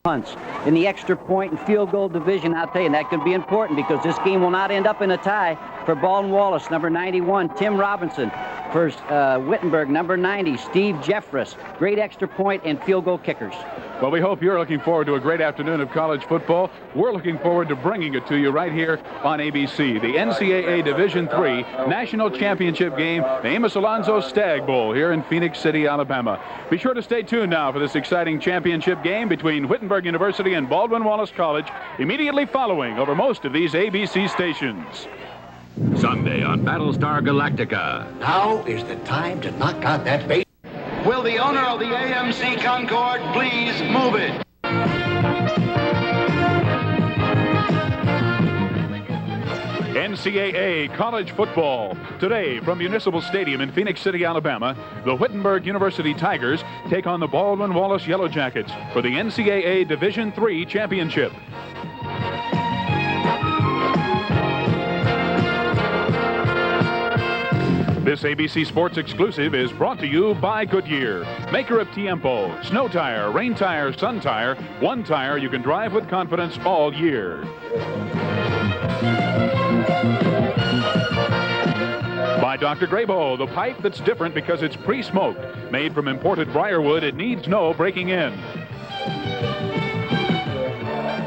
punts. In the extra point and field goal division, I'll tell you, that could be important because this game will not end up in a tie. For Baldwin-Wallace, number 91, Tim Robinson. For Wittenberg, number 90, Steve Jeffress. Great extra point and field goal kickers. Well, we hope you're looking forward to a great afternoon of college football. We're looking forward to bringing it to you right here on ABC. The NCAA Division III National Championship game, the Amos Alonzo Stagg Bowl here in Phoenix City, Alabama. Be sure to stay tuned now for this exciting championship game between Wittenberg University and Baldwin-Wallace College, immediately following over most of these ABC stations. Sunday on Battlestar Galactica. Now is the time to knock out that base. Will the owner of the AMC Concorde please move it? NCAA college football. Today from Municipal Stadium in Phoenix City, Alabama, the Wittenberg University Tigers take on the Baldwin-Wallace Yellow Jackets for the NCAA Division III championship. This ABC Sports exclusive is brought to you by Goodyear, maker of Tiempo, snow tire, rain tire, sun tire, one tire you can drive with confidence all year. By Dr. Graybo, the pipe that's different because it's pre-smoked. Made from imported briarwood, it needs no breaking in.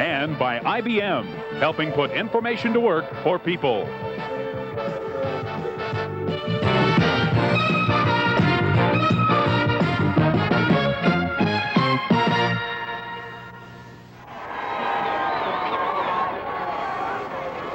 And by IBM, helping put information to work for people.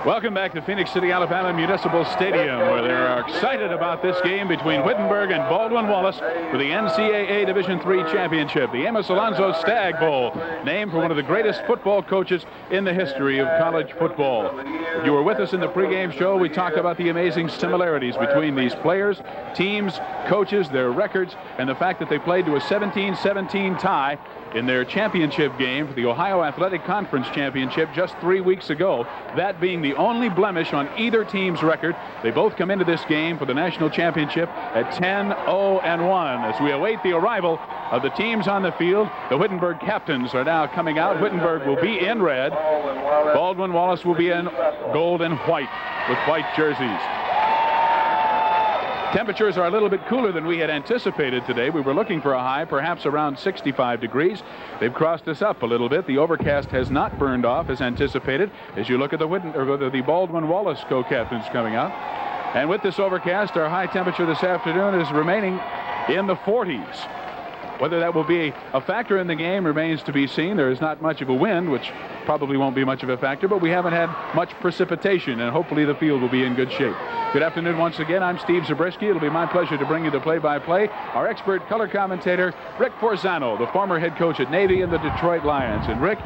Welcome back to Phoenix City, Alabama Municipal Stadium, where they're excited about this game between Wittenberg and Baldwin-Wallace for the NCAA Division III championship, the Amos Alonzo Stagg Bowl, named for one of the greatest football coaches in the history of college football. If you were with us in the pregame show, we talked about the amazing similarities between these players, teams, coaches, their records, and the fact that they played to a 17-17 tie in their championship game for the Ohio Athletic Conference Championship just 3 weeks ago, that being the only blemish on either team's record. They both come into this game for the national championship at 10-0-1. As we await the arrival of the teams on the field, the Wittenberg captains are now coming out. Wittenberg will be in red. Baldwin-Wallace will be in gold and white with white jerseys. Temperatures are a little bit cooler than we had anticipated today. We were looking for a high, perhaps around 65 degrees. They've crossed us up a little bit. The overcast has not burned off as anticipated as you look at the Baldwin-Wallace co-captains coming out. And with this overcast, our high temperature this afternoon is remaining in the 40s. Whether that will be a factor in the game remains to be seen. There is not much of a wind, which probably won't be much of a factor, but we haven't had much precipitation, and hopefully the field will be in good shape. Good afternoon once again. I'm Steve Zabriskie. It'll be my pleasure to bring you the play-by-play. Our expert color commentator, Rick Forzano, the former head coach at Navy and the Detroit Lions. And Rick,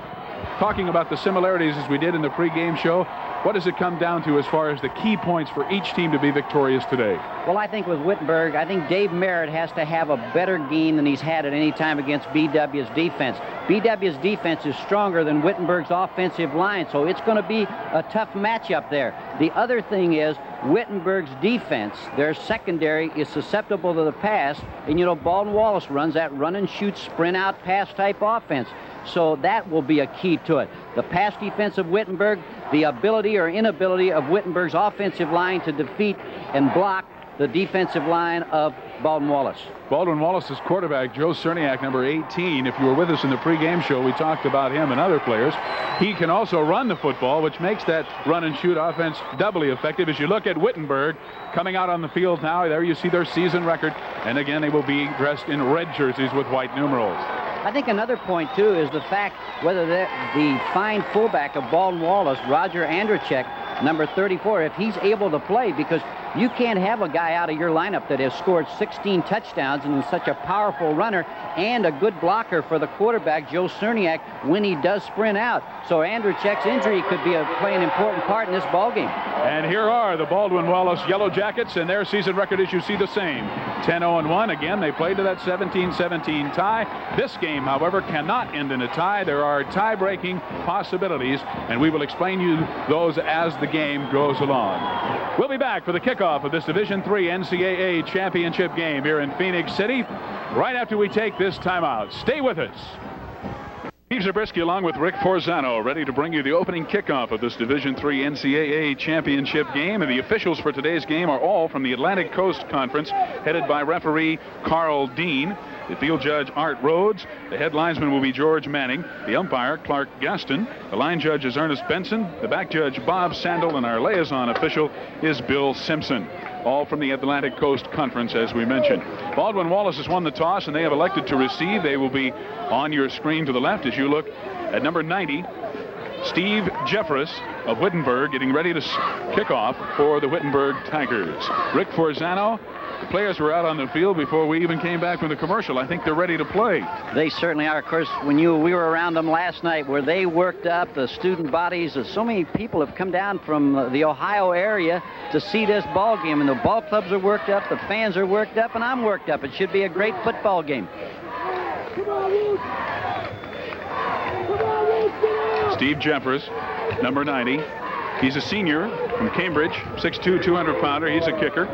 talking about the similarities as we did in the pregame show, what does it come down to as far as the key points for each team to be victorious today? Well, I think with Wittenberg, I think Dave Merritt has to have a better game than he's had at any time against BW's defense. BW's defense is stronger than Wittenberg's offensive line, so it's going to be a tough matchup there. The other thing is Wittenberg's defense, their secondary, is susceptible to the pass, and you know Baldwin-Wallace runs that run-and-shoot, sprint-out, pass-type offense. So that will be a key to it. The pass defense of Wittenberg, the ability or inability of Wittenberg's offensive line to defeat and block the defensive line of Baldwin-Wallace. Baldwin-Wallace's quarterback, Joe Cerniak, number 18. If you were with us in the pregame show, we talked about him and other players. He can also run the football, which makes that run-and-shoot offense doubly effective. As you look at Wittenberg coming out on the field now, there you see their season record. And again, they will be dressed in red jerseys with white numerals. I think another point, too, is the fact whether the fine fullback of Baldwin-Wallace, Roger Andrzejczyk, number 34, if he's able to play, because you can't have a guy out of your lineup that has scored 16 touchdowns and is such a powerful runner and a good blocker for the quarterback, Joe Cerniak, when he does sprint out. So Andrzejczyk's injury could play an important part in this ballgame. And here are the Baldwin-Wallace Yellow Jackets, and their season record, as you see, the same. 10-0-1. Again, they played to that 17-17 tie. This game, however, cannot end in a tie. There are tie-breaking possibilities, and we will explain you those as the game goes along. We'll be back for the kickoff of this Division III NCAA championship game here in Phoenix City right after we take this timeout. Stay with us. Steve Zabriskie along with Rick Forzano ready to bring you the opening kickoff of this Division III NCAA championship game. And the officials for today's game are all from the Atlantic Coast Conference, headed by referee Carl Dean. The field judge, Art Rhodes. The head linesman will be George Manning. The umpire, Clark Gaston. The line judge is Ernest Benson. The back judge, Bob Sandel. And our liaison official is Bill Simpson. All from the Atlantic Coast Conference, as we mentioned. Baldwin-Wallace has won the toss, and they have elected to receive. They will be on your screen to the left as you look at number 90, Steve Jeffress of Wittenberg, getting ready to kick off for the Wittenberg Tigers. Rick Forzano. The players were out on the field before we even came back from the commercial. I think they're ready to play. They certainly are. Of course, we were around them last night where they worked up, the student bodies. So many people have come down from the Ohio area to see this ball game. And the ball clubs are worked up, the fans are worked up, and I'm worked up. It should be a great football game. Steve Jeffress, number 90. He's a senior from Cambridge, 6'2", 200-pounder. He's a kicker.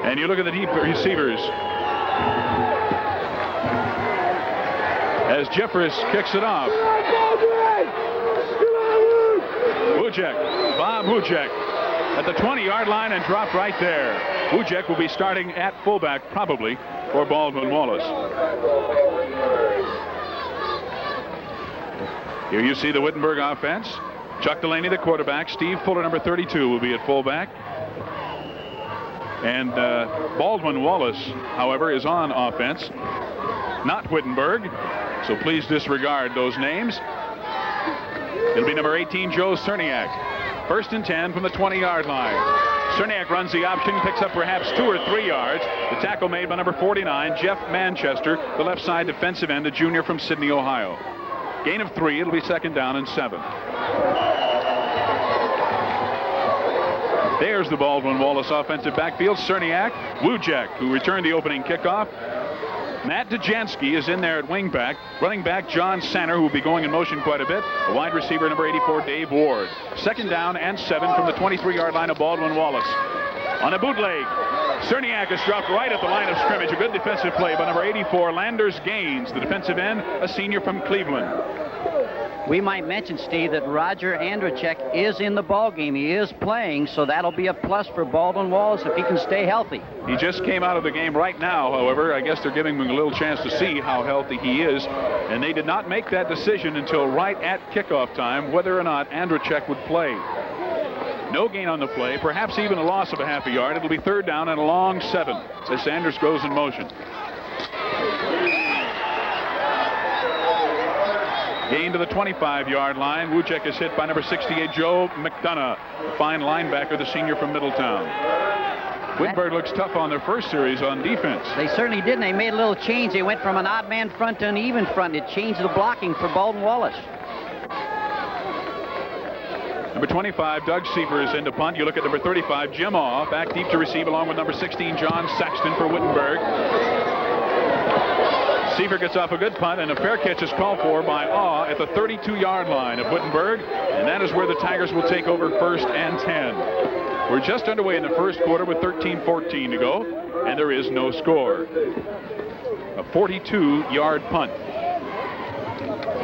And you look at the deep receivers. As Jeffress kicks it off. Wujek, Bob Wujek, at the 20-yard line and dropped right there. Wujek will be starting at fullback probably for Baldwin-Wallace. Here you see the Wittenberg offense. Chuck Delaney, the quarterback. Steve Fuller, number 32, will be at fullback. And Baldwin-Wallace, however, is on offense, not Wittenberg. So please disregard those names. It'll be number 18, Joe Cerniak. 1st and 10 from the 20-yard line. Cerniak runs the option, picks up perhaps 2 or 3 yards. The tackle made by number 49, Jeff Manchester, the left side defensive end, a junior from Sydney, Ohio. Gain of 3. It'll be 2nd down and 7. There's the Baldwin-Wallace offensive backfield. Cerniak, Wujek, who returned the opening kickoff. Matt Djansky is in there at wingback. Running back John Sanner, who will be going in motion quite a bit. A wide receiver, number 84, Dave Ward. 2nd down and 7 from the 23-yard line of Baldwin-Wallace. On a bootleg, Cerniak is dropped right at the line of scrimmage. A good defensive play by number 84, Landers Gaines, the defensive end, a senior from Cleveland. We might mention, Steve, that Roger Andrzejczyk is in the ball game. He is playing, so that'll be a plus for Baldwin-Wallace if he can stay healthy. He just came out of the game right now, however. I guess they're giving him a little chance to see how healthy he is. And they did not make that decision until right at kickoff time whether or not Andrzejczyk would play. No gain on the play, perhaps even a loss of a half a yard. It'll be 3rd down and a long 7 as Sanders goes in motion. Gain to the 25-yard line. Wujek is hit by number 68, Joe McDonough, a fine linebacker, the senior from Middletown. Wittenberg looks tough on their first series on defense. They certainly did, and they made a little change. They went from an odd man front to an even front. It changed the blocking for Baldwin-Wallace. Number 25, Doug Siefer is into punt. You look at number 35, Jim Awe, back deep to receive along with number 16, John Saxton for Wittenberg. Siefer gets off a good punt, and a fair catch is called for by Awe at the 32-yard line of Wittenberg, and that is where the Tigers will take over 1st and 10. We're just underway in the first quarter with 13-14 to go, and there is no score. A 42-yard punt.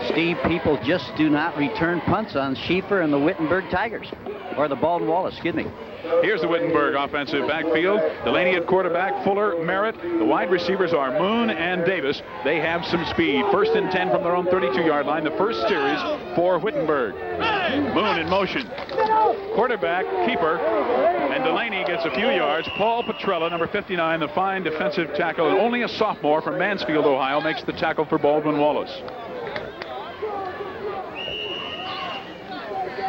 Steve, people just do not return punts on Schieffer and the Wittenberg Tigers, or the Baldwin-Wallace, excuse me. Here's the Wittenberg offensive backfield. Delaney at quarterback, Fuller, Merritt. The wide receivers are Moon and Davis. They have some speed. 1st and 10 from their own 32-yard line. The first series for Wittenberg. Moon in motion. Quarterback, keeper, and Delaney gets a few yards. Paul Petrella, number 59, the fine defensive tackle, and only a sophomore from Mansfield, Ohio, makes the tackle for Baldwin-Wallace.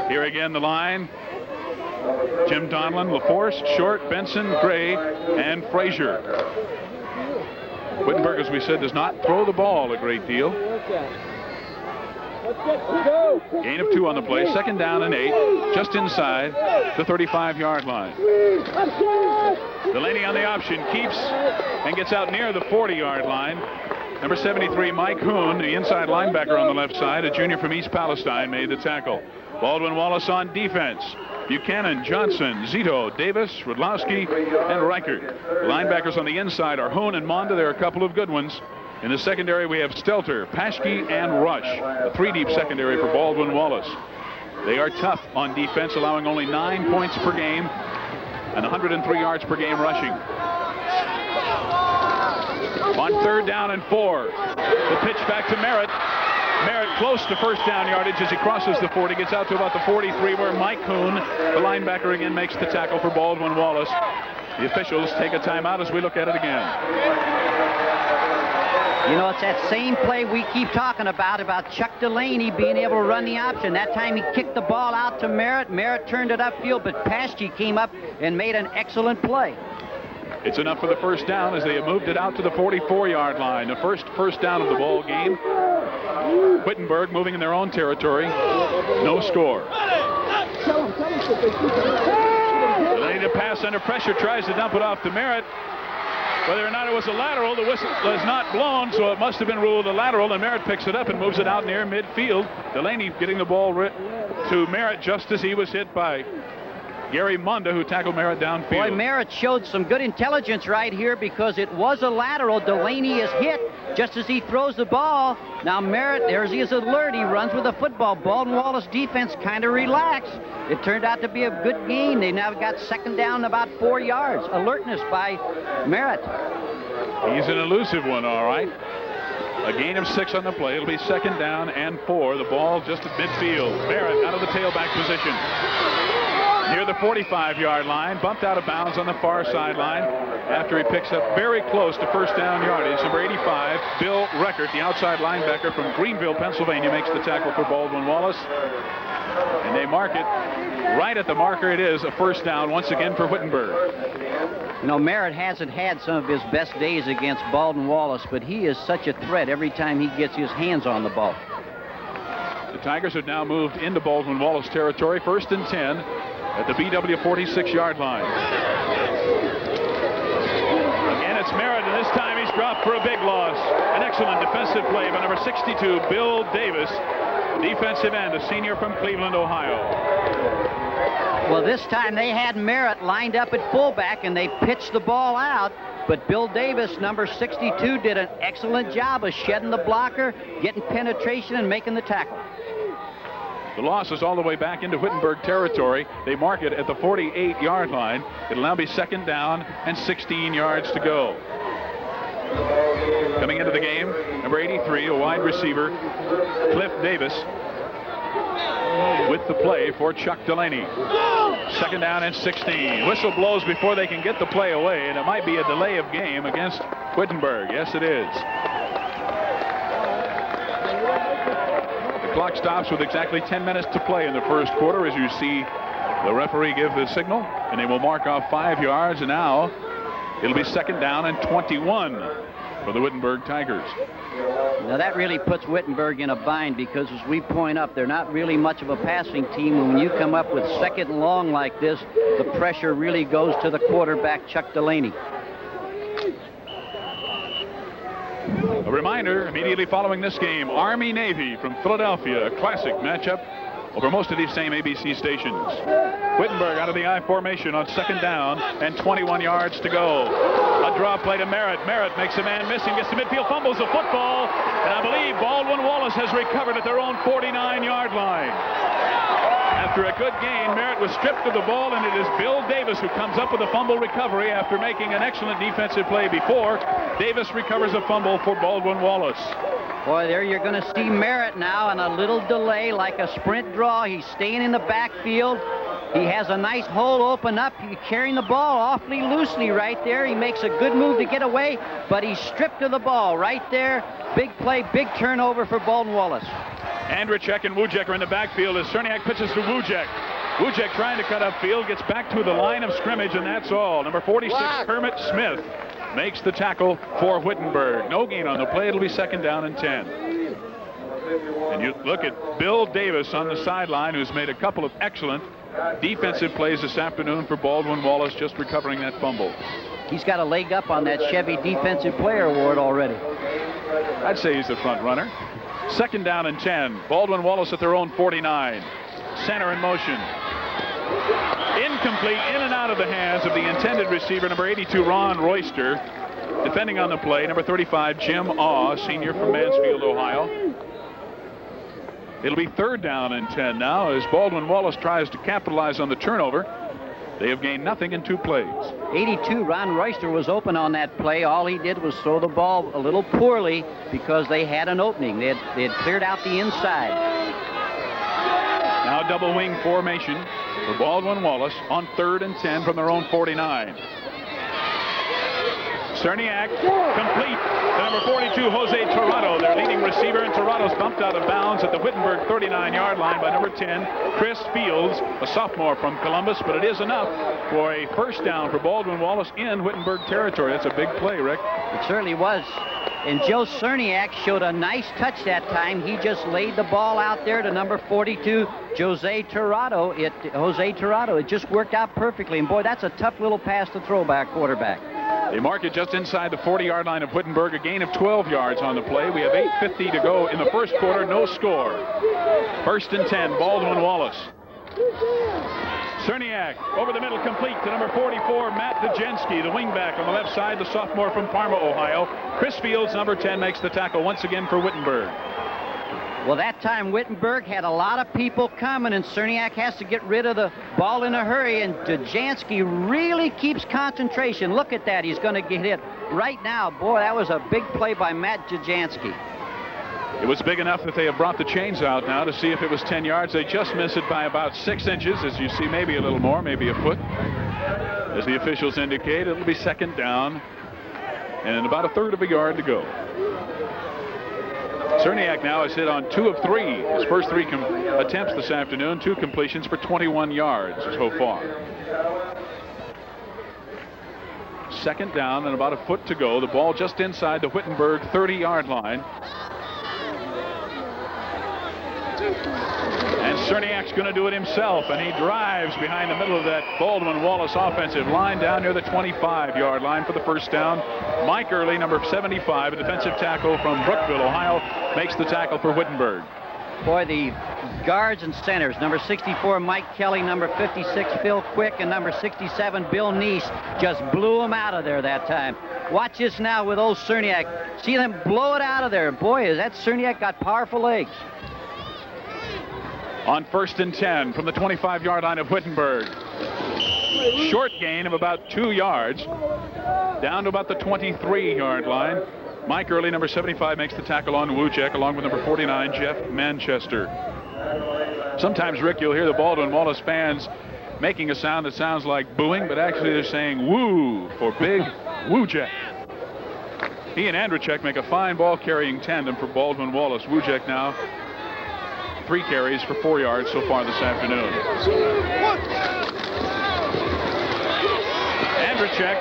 Here again the line. Jim Donlin, LaForce, Short, Benson, Gray, and Frazier. Wittenberg, as we said, does not throw the ball a great deal. Gain of 2 on the play. 2nd down and 8, just inside the 35-yard line. Delaney on the option, keeps and gets out near the 40-yard line. Number 73, Mike Hoon, the inside linebacker on the left side, a junior from East Palestine, made the tackle. Baldwin-Wallace on defense. Buchanan, Johnson, Zito, Davis, Rudlowski, and Reichert. The linebackers on the inside are Hoon and Monda. There are a couple of good ones. In the secondary, we have Stelter, Paschke, and Rush. A 3-deep secondary for Baldwin-Wallace. They are tough on defense, allowing only 9 points per game and 103 yards per game rushing. On 3rd down and 4. The pitch back to Merritt. Merritt close to first down yardage as he crosses the 40, gets out to about the 43, where Mike Kuhn, the linebacker, again makes the tackle for Baldwin-Wallace. The officials take a timeout as we look at it again. You know, it's that same play we keep talking about Chuck Delaney being able to run the option. That time he kicked the ball out to Merritt. Merritt turned it upfield, but Paschke came up and made an excellent play. It's enough for the first down as they have moved it out to the 44-yard line. The first down of the ball game. Wittenberg moving in their own territory. No score. Delaney to pass under pressure, tries to dump it off to Merritt. Whether or not it was a lateral, the whistle was not blown, so it must have been ruled a lateral, and Merritt picks it up and moves it out near midfield. Delaney getting the ball to Merritt just as he was hit by Gary Munda, who tackled Merritt downfield. Boy, Merritt showed some good intelligence right here because it was a lateral. Delaney is hit just as he throws the ball. Now Merritt, there's his alert. He runs with the football. Baldwin-Wallace defense kind of relaxed. It turned out to be a good gain. They now got second down about 4 yards. Alertness by Merritt. He's an elusive one, all right. A gain of 6 on the play. It'll be second down and 4. The ball just at midfield. Merritt out of the tailback position. Near the 45-yard line, bumped out of bounds on the far sideline after he picks up very close to first down yardage. Number 85, Bill Reckert, the outside linebacker from Greenville, Pennsylvania, makes the tackle for Baldwin-Wallace. And they mark it right at the marker. It is a first down once again for Wittenberg. You know, Merritt hasn't had some of his best days against Baldwin-Wallace, but he is such a threat every time he gets his hands on the ball. The Tigers have now moved into Baldwin-Wallace territory, 1st and 10. At the BW 46-yard line. Again, it's Merritt, and this time he's dropped for a big loss. An excellent defensive play by number 62, Bill Davis, defensive end, a senior from Cleveland, Ohio. Well, this time they had Merritt lined up at fullback, and they pitched the ball out. But Bill Davis, number 62, did an excellent job of shedding the blocker, getting penetration, and making the tackle. The loss is all the way back into Wittenberg territory. They mark it at the 48-yard line. It'll now be second down and 16 yards to go. Coming into the game, number 83, a wide receiver, Cliff Davis, with the play for Chuck Delaney. Second down and 16. Whistle blows before they can get the play away, and it might be a delay of game against Wittenberg. Yes, it is. The clock stops with exactly 10 minutes to play in the first quarter as you see the referee give the signal, and they will mark off 5 yards, and now it'll be second down and 21 for the Wittenberg Tigers. Now that really puts Wittenberg in a bind because, as we point up, they're not really much of a passing team, and when you come up with second and long like this, the pressure really goes to the quarterback, Chuck Delaney. A reminder, immediately following this game, Army-Navy from Philadelphia, a classic matchup over most of these same ABC stations. Wittenberg out of the I formation on second down and 21 yards to go. A draw play to Merritt. Merritt makes a man miss and gets to midfield, fumbles the football, and I believe Baldwin-Wallace has recovered at their own 49-yard line. After a good gain, Merritt was stripped of the ball, and it is Bill Davis who comes up with a fumble recovery after making an excellent defensive play before. Davis recovers a fumble for Baldwin-Wallace. Boy, there you're going to see Merritt now on a little delay, like a sprint draw. He's staying in the backfield. He has a nice hole open up. He's carrying the ball awfully loosely right there. He makes a good move to get away, but he's stripped of the ball right there. Big play, big turnover for Baldwin-Wallace. Andrechek and Wujek are in the backfield as Cerniak pitches to Wujek. Wujek trying to cut upfield, gets back to the line of scrimmage, and that's all. Number 46, Kermit Smith, makes the tackle for Wittenberg. No gain on the play. It'll be second down and 10. And you look at Bill Davis on the sideline, who's made a couple of excellent defensive plays this afternoon for Baldwin-Wallace, just recovering that fumble. He's got a leg up on that Chevy Defensive Player Award already. I'd say he's the front runner. Second down and 10. Baldwin-Wallace at their own 49. Center in motion. Incomplete, in and out of the hands of the intended receiver, number 82, Ron Royster. Defending on the play, number 35, Jim Awe, senior from Mansfield, Ohio. It'll be 3rd down and 10 now as Baldwin-Wallace tries to capitalize on the turnover. They have gained nothing in 2 plays. 82, Ron Royster was open on that play. All he did was throw the ball a little poorly because they had an opening. They had cleared out the inside. Now double wing formation for Baldwin-Wallace on 3rd and 10 from their own 49. Cerniak complete to number 42, Jose Torrado, their leading receiver, and Torrado's bumped out of bounds at the Wittenberg 39-yard line by number 10, Chris Fields, a sophomore from Columbus, but it is enough for a 1st down for Baldwin-Wallace in Wittenberg territory. That's a big play, Rick. It certainly was. And Joe Cerniak showed a nice touch that time. He just laid the ball out there to number 42, Jose Torrado. It just worked out perfectly. And boy, that's a tough little pass to throw by a quarterback. They mark it just inside the 40-yard line of Wittenberg, a gain of 12 yards on the play. We have 8:50 to go in the 1st quarter, no score. 1st and 10, Baldwin-Wallace. Cerniak over the middle, complete to number 44, Matt Dejensky, the wingback on the left side, the sophomore from Parma, Ohio. Chris Fields, number 10, makes the tackle once again for Wittenberg. Well, that time Wittenberg had a lot of people coming, and Cerniak has to get rid of the ball in a hurry, and Dejensky really keeps concentration. Look at that. He's going to get hit right now. Boy, that was a big play by Matt Dejensky. It was big enough that they have brought the chains out now to see if it was 10 yards. They just miss it by about 6 inches, as you see, maybe a little more, maybe a foot. As the officials indicate, it'll be 2nd down and about 1/3 of a yard to go. Cerniak now has hit on 2 of 3. His first 3 attempts this afternoon, 2 completions for 21 yards so far. 2nd down and about a foot to go. The ball just inside the Wittenberg 30-yard line. And Cerniak's going to do it himself, and he drives behind the middle of that Baldwin-Wallace offensive line down near the 25-yard line for the 1st down. Mike Early, number 75, a defensive tackle from Brookville, Ohio, makes the tackle for Wittenberg. Boy, the guards and centers, number 64, Mike Kelly, number 56, Phil Quick, and number 67, Bill Neese, just blew them out of there that time. Watch this now with old Cerniak. See them blow it out of there. Boy, that Cerniak got powerful legs. On 1st and 10 from the 25-yard line of Wittenberg. Short gain of about 2 yards. Down to about the 23-yard line. Mike Early, number 75, makes the tackle on Wujek, along with number 49, Jeff Manchester. Sometimes, Rick, you'll hear the Baldwin-Wallace fans making a sound that sounds like booing, but actually they're saying woo for big Wujek. He and Andrzejczyk make a fine ball-carrying tandem for Baldwin-Wallace. Wujek now 3 carries for 4 yards so far this afternoon. Andrzejczyk,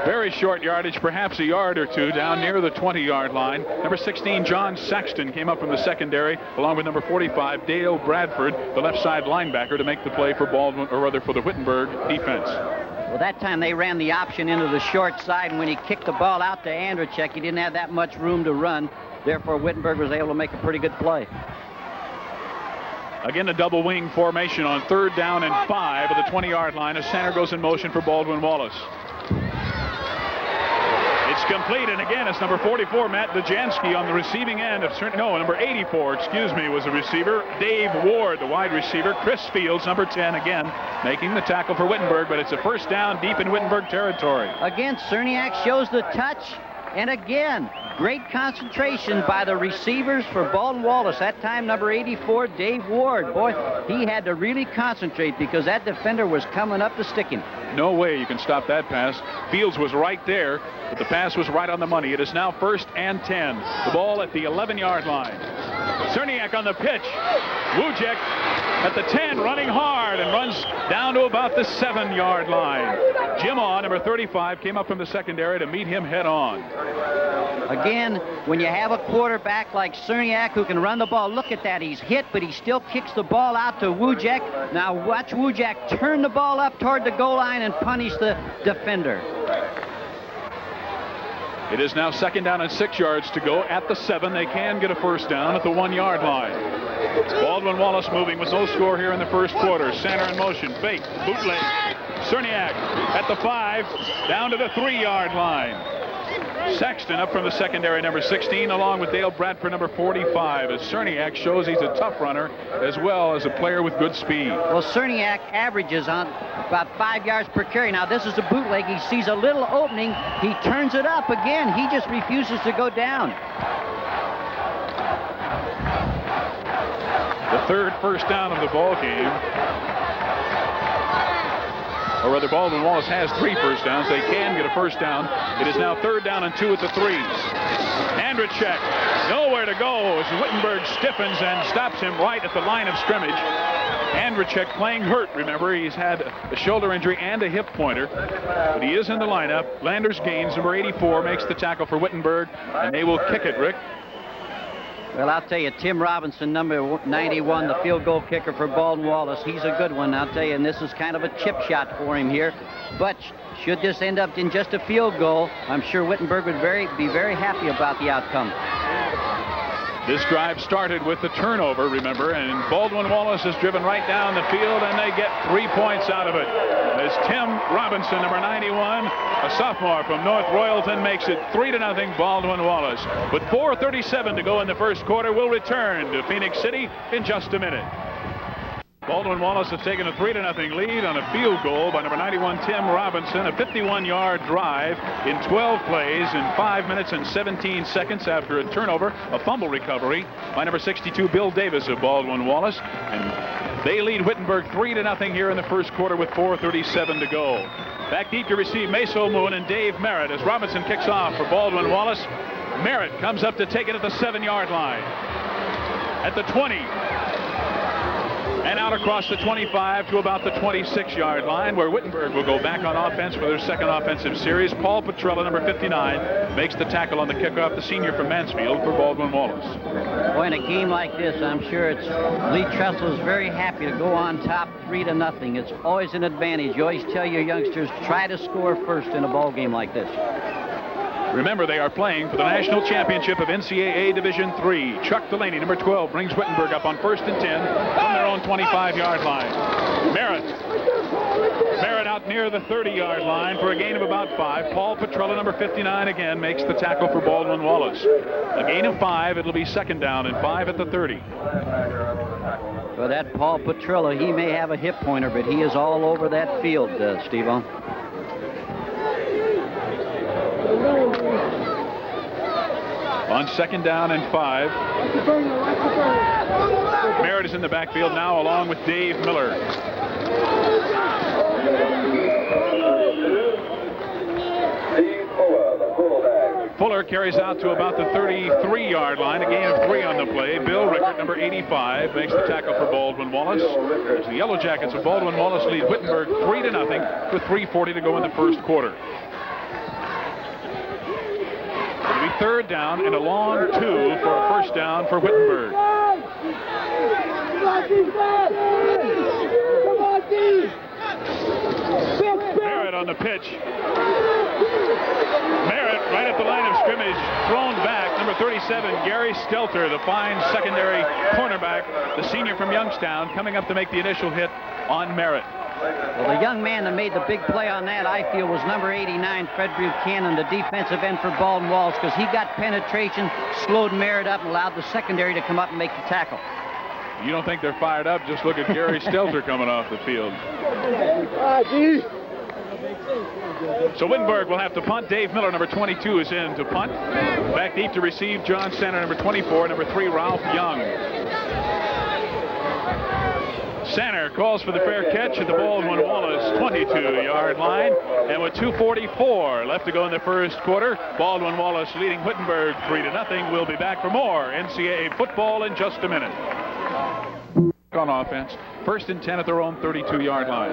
very short yardage, perhaps a yard or 2 down near the 20-yard line. Number 16, John Saxton, came up from the secondary, along with number 45, Dale Bradford, the left side linebacker, to make the play for for the Wittenberg defense. Well, that time they ran the option into the short side, and when he kicked the ball out to Andrzejczyk, he didn't have that much room to run. Therefore, Wittenberg was able to make a pretty good play. Again, a double wing formation on 3rd down and 5 at the 20-yard line as center goes in motion for Baldwin-Wallace. It's complete, and again, it's number 44, Matt Dejensky, on the receiving end of number 84, was a receiver. Dave Ward, the wide receiver. Chris Fields, number 10, again, making the tackle for Wittenberg, but it's a 1st down deep in Wittenberg territory. Again, Cerniak shows the touch, and again, great concentration by the receivers for Baldwin-Wallace. That time, number 84, Dave Ward. Boy, he had to really concentrate because that defender was coming up to stick him. No way you can stop that pass. Fields was right there, but the pass was right on the money. It is now 1st and 10. The ball at the 11-yard line. Cerniak on the pitch. Wujek at the 10, running hard, and runs down to about the 7-yard line. Jim Awe, number 35, came up from the secondary to meet him head on. Again, when you have a quarterback like Cerniak who can run the ball, look at that. He's hit, but he still kicks the ball out to Wujek. Now watch Wujek turn the ball up toward the goal line and punish the defender. It is now 2nd down and 6 yards to go at the 7. They can get a first down at the 1-yard line. Baldwin-Wallace moving with no score here in the first quarter. Center in motion. Fake. Bootleg. Cerniak at the 5. Down to the 3-yard line. Sexton up from the secondary, number 16, along with Dale Bradford, number 45, as Cerniak shows he's a tough runner as well as a player with good speed. Well, Cerniak averages on about 5 yards per carry. Now, this is a bootleg. He sees a little opening. He turns it up again. He just refuses to go down. The 3rd first down of the ball game. Or rather, Baldwin-Wallace has 3 first downs. They can get a first down. It is now 3rd down and 2 at the 3. Andrechek, nowhere to go as Wittenberg stiffens and stops him right at the line of scrimmage. Andrechek playing hurt, remember. He's had a shoulder injury and a hip pointer. But he is in the lineup. Landers Gaines, number 84, makes the tackle for Wittenberg, and they will kick it, Rick. Well, I'll tell you, Tim Robinson, number 91, the field goal kicker for Baldwin-Wallace. He's a good one, I'll tell you, and this is kind of a chip shot for him here. But should this end up in just a field goal, I'm sure Wittenberg would be very happy about the outcome. This drive started with the turnover, remember, and Baldwin-Wallace is driven right down the field, and they get 3 points out of it. As Tim Robinson, number 91, a sophomore from North Royalton, makes it 3-0 Baldwin-Wallace. With 4:37 to go in the first quarter, we'll return to Phoenix City in just a minute. Baldwin-Wallace has taken a 3-0 lead on a field goal by number 91 Tim Robinson. A 51-yard drive in 12 plays in 5 minutes and 17 seconds after a turnover, a fumble recovery by number 62 Bill Davis of Baldwin-Wallace. And they lead Wittenberg 3-0 here in the first quarter with 4:37 to go. Back deep to receive Meso Moon and Dave Merritt as Robinson kicks off for Baldwin-Wallace. Merritt comes up to take it at the 7-yard line. At the 20. And out across the 25 to about the 26-yard line, where Wittenberg will go back on offense for their second offensive series. Paul Petrella, number 59, makes the tackle on the kickoff, the senior from Mansfield for Baldwin-Wallace. Well, in a game like this, I'm sure Lee Tressel is very happy to go on top 3-0. It's always an advantage. You always tell your youngsters, try to score first in a ball game like this. Remember, they are playing for the national championship of NCAA Division III. Chuck Delaney, number 12, brings Wittenberg up on 1st and 10 from their own 25-yard line. Merritt out near the 30-yard line for a gain of about 5. Paul Petrella, number 59, again makes the tackle for Baldwin-Wallace. A gain of 5. It'll be 2nd down and 5 at the 30. Well, that Paul Petrella, he may have a hip pointer, but he is all over that field, Steve-O. On 2nd down and 5. Merritt is in the backfield now along with Dave Miller. Fuller carries out to about the 33-yard line, a gain of 3 on the play. Bill Rickert, number 85, makes the tackle for Baldwin-Wallace. As the Yellow Jackets of Baldwin-Wallace lead Wittenberg 3-0 with 3:40 to go in the first quarter. It'll be 3rd down and a long 2 for a first down for Wittenberg. Merritt on the pitch. Merritt right at the line of scrimmage, thrown back. Number 37, Gary Stelter, the fine secondary cornerback, the senior from Youngstown, coming up to make the initial hit on Merritt. Well, the young man that made the big play on that, I feel, was number 89, Fred Buchanan, the defensive end for Baldwin-Wallace, because he got penetration, slowed Merritt up, and allowed the secondary to come up and make the tackle. You don't think they're fired up? Just look at Gary Stelter coming off the field. So Wittenberg will have to punt. Dave Miller, number 22, is in to punt. Back deep to receive John Center, number 24, number 3, Ralph Young. Center calls for the fair catch at the Baldwin-Wallace 22-yard line. And with 2:44 left to go in the first quarter, Baldwin-Wallace leading Wittenberg 3-0. We'll be back for more NCAA football in just a minute. On offense, 1st and 10 at their own 32-yard line.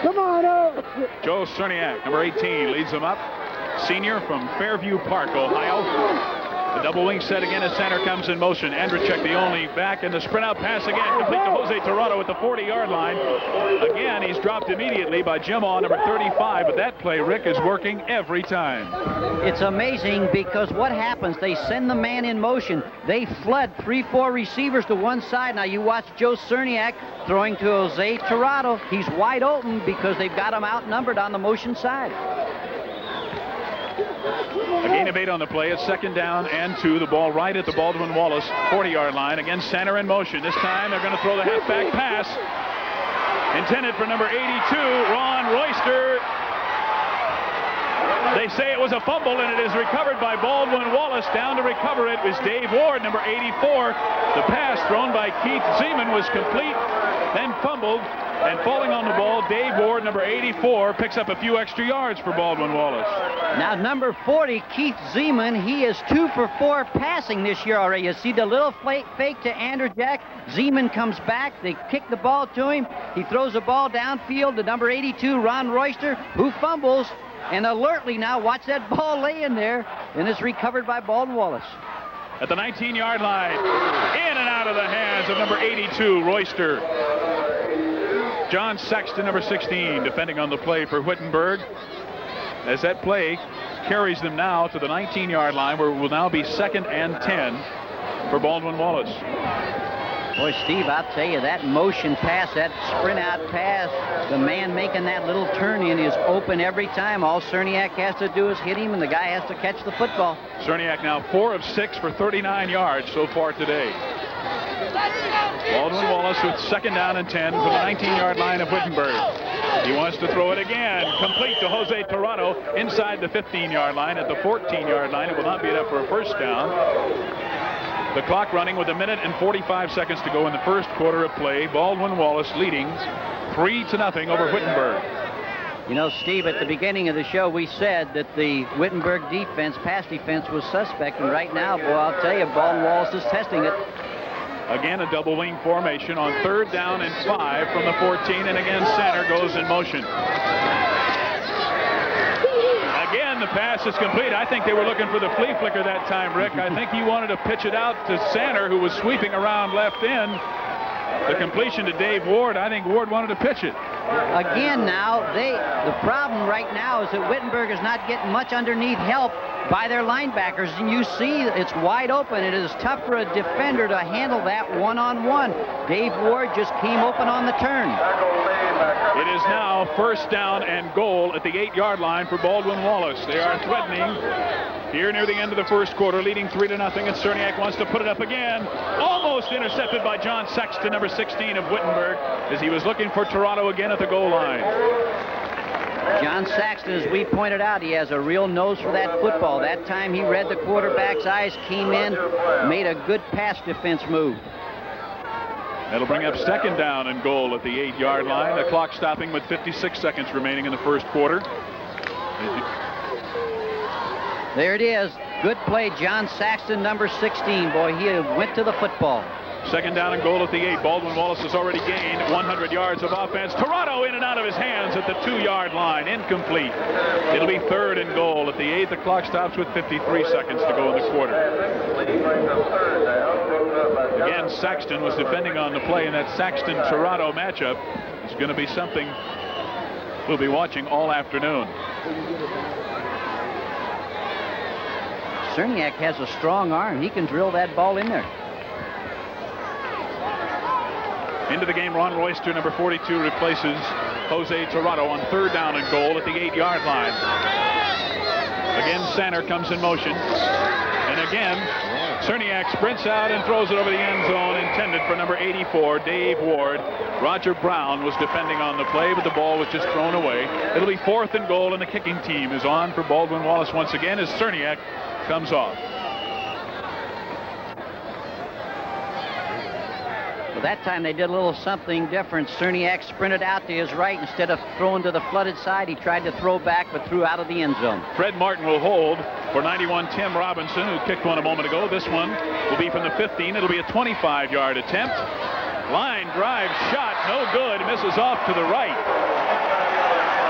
Come on up. Joe Cerniak, number 18, leads them up. Senior from Fairview Park, Ohio. The double wing set again as center comes in motion. Andrzejczyk the only back, and the sprint out pass again complete to Jose Tirado at the 40-yard line. Again, he's dropped immediately by Jim Aw, number 35, but that play, Rick, is working every time. It's amazing because what happens, they send the man in motion. They flood 3-4 receivers to one side. Now you watch Joe Cerniak throwing to Jose Tirado. He's wide open because they've got him outnumbered on the motion side. A gain of 8 on the play. It's 2nd down and 2. The ball right at the Baldwin-Wallace 40-yard line. Again, center in motion. This time they're going to throw the halfback pass. Intended for number 82, Ron Royster. They say it was a fumble, and it is recovered by Baldwin-Wallace. Down to recover it was Dave Ward, number 84. The pass thrown by Keith Zeman was complete, then fumbled, and falling on the ball, Dave Ward, number 84, picks up a few extra yards for Baldwin-Wallace. Now, number 40, Keith Zeman, he is 2 for 4 passing this year already. You see the little fake to Andrzejczyk. Zeman comes back. They kick the ball to him. He throws the ball downfield to number 82, Ron Royster, who fumbles. And alertly now, watch that ball laying there, and it's recovered by Baldwin-Wallace. At the 19-yard line, in and out of the hands of number 82, Royster. John Sexton, number 16, defending on the play for Wittenberg. As that play carries them now to the 19-yard line, where it will now be 2nd and 10 for Baldwin-Wallace. Boy, Steve, I'll tell you, that motion pass, that sprint out pass, the man making that little turn in is open every time. All Cerniak has to do is hit him, and the guy has to catch the football. Cerniak now 4 of 6 for 39 yards so far today. Baldwin-Wallace with 2nd down and 10 from the 19-yard line of Wittenberg. He wants to throw it again, complete to Jose Tirado inside the 15-yard line. At the 14-yard line, it will not be enough for a first down. The clock running with 1 minute and 45 seconds to go in the first quarter of play. Baldwin-Wallace leading 3-0 over Wittenberg. You know, Steve, at the beginning of the show, we said that the Wittenberg defense, pass defense, was suspect. And right now, boy, I'll tell you, Baldwin-Wallace is testing it. Again, a double wing formation on 3rd down and 5 from the 14. And again, center goes in motion. Again, the pass is complete. I think they were looking for the flea flicker that time, Rick. I think he wanted to pitch it out to Sander, who was sweeping around left end. The completion to Dave Ward, I think Ward wanted to pitch it. Again now, the problem right now is that Wittenberg is not getting much underneath help by their linebackers, and you see it's wide open. It is tough for a defender to handle that one-on-one. Dave Ward just came open on the turn. It is now 1st down and goal at the 8-yard line for Baldwin-Wallace. They are threatening here near the end of the first quarter, leading 3-0, and Cerniak wants to put it up again. Almost intercepted by John Sexton, number 16 of Wittenberg, as he was looking for Tirado again at the goal line. John Saxton, as we pointed out, he has a real nose for that football. That time he read the quarterback's eyes, came in, made a good pass defense move. That'll bring up 2nd down and goal at the 8-yard line. The clock stopping with 56 seconds remaining in the first quarter. There it is. Good play, John Saxton, number 16. Boy, he went to the football. 2nd down and goal at the 8. Baldwin-Wallace has already gained 100 yards of offense. Tirado in and out of his hands at the 2-yard line. Incomplete. It'll be 3rd and goal at the 8. The clock stops with 53 seconds to go in the quarter. Again, Saxton was defending on the play, and that Saxton-Tirado matchup is going to be something we'll be watching all afternoon. Cerniak has a strong arm. He can drill that ball in there. Into the game, Ron Royster, number 42, replaces Jose Tirado on 3rd down and goal at the 8-yard line. Again, Sander comes in motion. And again, Cerniak sprints out and throws it over the end zone, intended for number 84, Dave Ward. Roger Brown was defending on the play, but the ball was just thrown away. It'll be 4th and goal, and the kicking team is on for Baldwin-Wallace once again as Cerniak comes off. Well, that time they did a little something different. Cerniak sprinted out to his right. Instead of throwing to the flooded side, he tried to throw back, but threw out of the end zone. Fred Martin will hold for 91 Tim Robinson, who kicked one a moment ago. This one will be from the 15. It'll be a 25-yard attempt. Line drive shot, no good. Misses off to the right.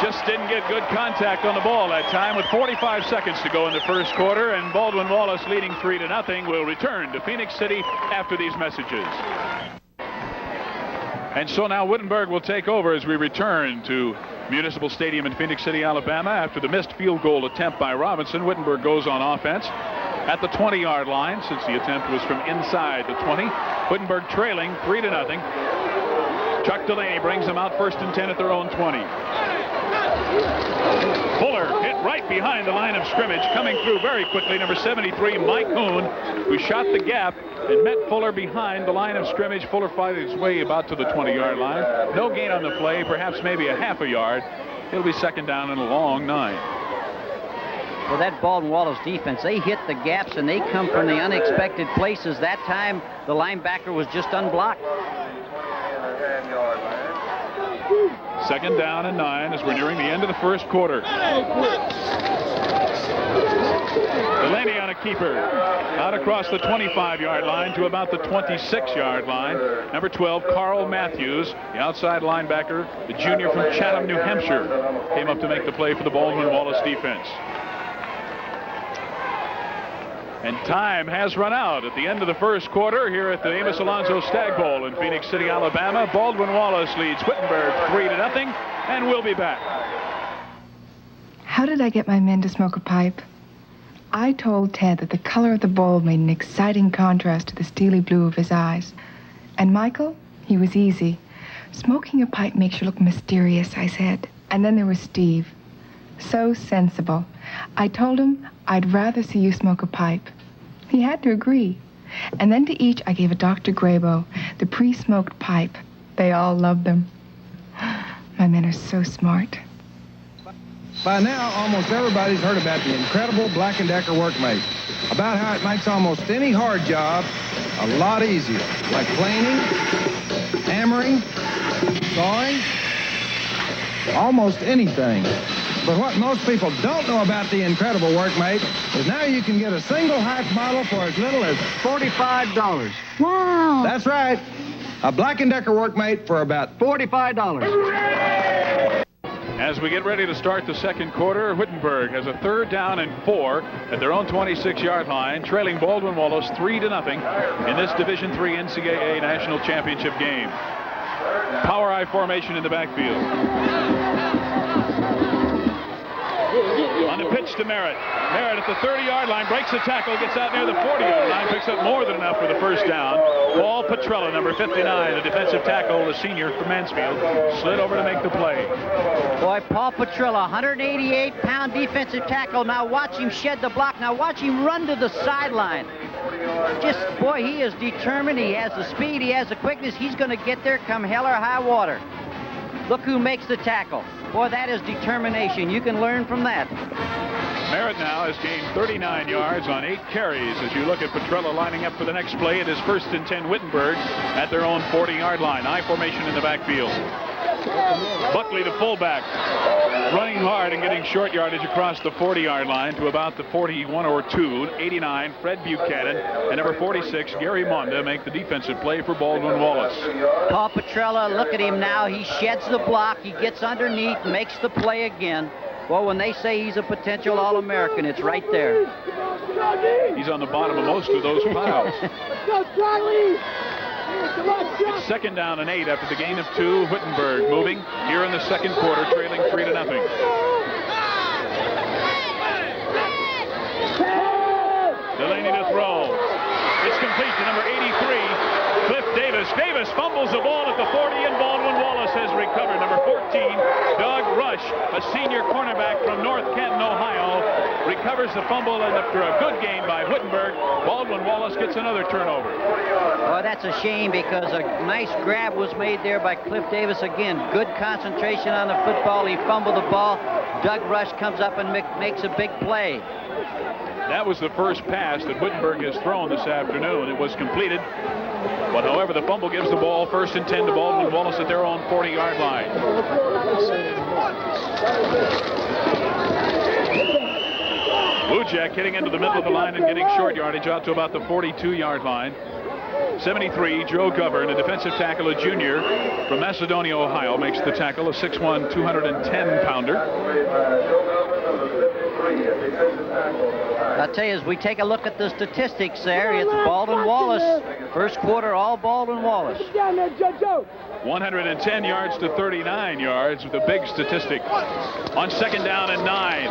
just didn't get good contact on the ball that time with 45 seconds to go in the first quarter, and Baldwin-Wallace leading 3-0 will return to Phoenix City after these messages. And so now Wittenberg will take over as we return to Municipal Stadium in Phoenix City, Alabama. After the missed field goal attempt by Robinson, Wittenberg goes on offense at the 20-yard line, since the attempt was from inside the 20. Wittenberg trailing 3-0. Chuck Delaney brings them out 1st and 10 at their own 20. Fuller hit right behind the line of scrimmage, coming through very quickly, number 73, Mike Hoon, who shot the gap and met Fuller behind the line of scrimmage. Fuller fought his way about to the 20-yard line. No gain on the play, perhaps maybe a half a yard. It'll be 2nd down and a long 9. Well, that Baldwin-Wallace defense, they hit the gaps and they come from the unexpected places. That time, the linebacker was just unblocked. 2nd down and 9 as we're nearing the end of the first quarter. Delaney on a keeper. Out across the 25-yard line to about the 26-yard line. Number 12, Carl Matthews, the outside linebacker, the junior from Chatham, New Hampshire, came up to make the play for the Baldwin-Wallace defense. And time has run out at the end of the first quarter here at the Amos Alonzo Stagg Bowl in Phoenix City, Alabama. Baldwin-Wallace leads Wittenberg 3-0, and we'll be back. How did I get my men to smoke a pipe? I told Ted that the color of the bowl made an exciting contrast to the steely blue of his eyes. And Michael, he was easy. Smoking a pipe makes you look mysterious, I said. And then there was Steve. So sensible. I told him I'd rather see you smoke a pipe. He had to agree. And then to each I gave a Dr. Grabo, the pre-smoked pipe. They all loved them. My men are so smart. By now, almost everybody's heard about the incredible Black & Decker workmate. About how it makes almost any hard job a lot easier. Like planing, hammering, sawing, almost anything. But what most people don't know about the incredible workmate is now you can get a single hatch model for as little as $45. Wow. That's right. A Black & Decker workmate for about $45. As we get ready to start the second quarter, Wittenberg has a 3rd down and 4 at their own 26-yard line, trailing Baldwin-Wallace 3-0 in this Division III NCAA National Championship game. Power I formation in the backfield. On the pitch to Merritt. Merritt at the 30-yard line, breaks the tackle, gets out near the 40-yard line, picks up more than enough for the 1st down. Paul Petrella, number 59, the defensive tackle, the senior from Mansfield, slid over to make the play. Boy, Paul Petrella, 188-pound defensive tackle. Now watch him shed the block. Now watch him run to the sideline. Just, boy, he is determined. He has the speed. He has the quickness. He's going to get there come hell or high water. Look who makes the tackle. Boy, that is determination. You can learn from that. Merritt now has gained 39 yards on 8 carries. As you look at Petrella lining up for the next play, it is 1st and 10 Wittenberg at their own 40-yard line. I formation in the backfield. Buckley, the fullback, running hard and getting short yardage across the 40-yard line to about the 41 or 2. 89, Fred Buchanan, and number 46, Gary Monda, make the defensive play for Baldwin-Wallace. Paul Petrella, look at him now. He sheds the block. He gets underneath, makes the play again. Well, when they say he's a potential All-American, it's right there. He's on the bottom of most of those piles. It's 2nd down and 8 after the gain of 2. Wittenberg moving here in the second quarter, trailing 3-0. Delaney to throw. It's complete to number 83, Cliff Davis. Davis fumbles the ball at the 40, and Baldwin-Wallace has recovered. Number 14, Doug Rush, a senior cornerback from North Canton, Ohio, recovers the fumble, and after a good game by Wittenberg, Baldwin-Wallace gets another turnover. Well, that's a shame because a nice grab was made there by Cliff Davis. Again, good concentration on the football. He fumbled the ball. Doug Rush comes up and makes a big play. That was the first pass that Wittenberg has thrown this afternoon. It was completed. But however, the fumble gives the ball 1st and 10 to Baldwin-Wallace at their own 40-yard line. Wujek hitting into the middle of the line and getting short yardage out to about the 42-yard line. 73, Joe Govern, a defensive tackle, a junior from Macedonia, Ohio, makes the tackle, a 6'1", 210-pounder. I'll tell you, as we take a look at the statistics there, it's Baldwin-Wallace. First quarter, all Baldwin-Wallace. 110 yards to 39 yards with a big statistic. On second down and 9.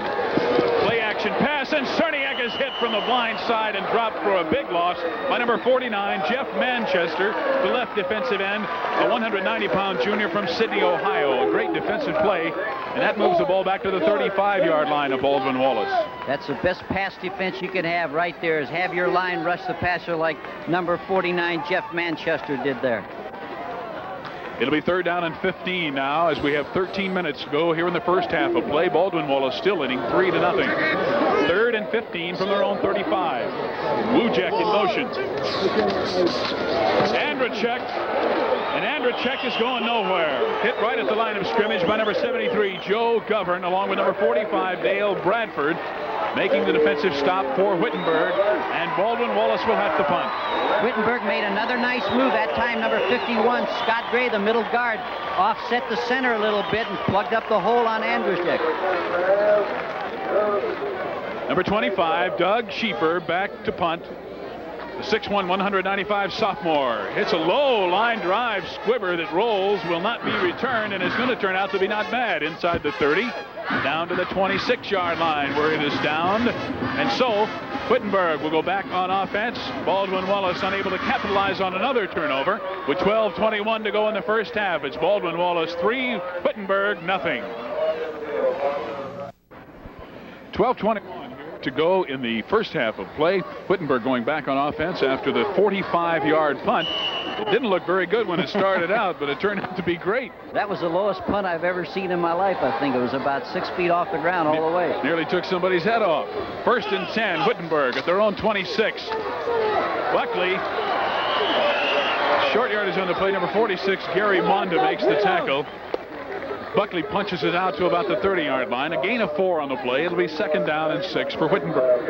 Play action pass, and Cerniak is hit from the blind side and dropped for a big loss by number 49, Jeff Manchester, the left defensive end, a 190-pound junior from Sydney, Ohio. A great defensive play, and that moves the ball back to the 35-yard line of Baldwin-Wallace. That's the best pass defense you can have right there, is have your line rush the passer like number 49, Jeff Manchester, did there. It'll be third down and 15 now as we have 13 minutes to go here in the first half of play. Baldwin-Wallace still leading 3-0. Third and 15 from their own 35. Wujek in motion. Andrachek. And Andrachek is going nowhere. Hit right at the line of scrimmage by number 73, Joe Govern, along with number 45, Dale Bradford, making the defensive stop for Wittenberg, and Baldwin-Wallace will have to punt. Wittenberg made another nice move. That time, number 51, Scott Gray, the middle guard, offset the center a little bit and plugged up the hole on Andrachek. Number 25, Doug Sheeper, back to punt. The 6'1", 195 sophomore hits a low line drive squibber that rolls, will not be returned, and is going to turn out to be not bad inside the 30, down to the 26-yard line where it is downed. And so Wittenberg will go back on offense. Baldwin-Wallace unable to capitalize on another turnover with 12:21 to go in the first half. It's Baldwin-Wallace 3, Wittenberg nothing. 12:21 to go in the first half of play. Wittenberg going back on offense after the 45-yard punt. It didn't look very good when it started out, but it turned out to be great. That was the lowest punt I've ever seen in my life, I think. It was about 6 feet off the ground all the way. Nearly took somebody's head off. First and 10, Wittenberg at their own 26. Buckley. Short yardage on the play. Number 46, Gary Monda makes the tackle. Buckley punches it out to about the 30-yard line. A gain of 4 on the play. It'll be second down and 6 for Wittenberg.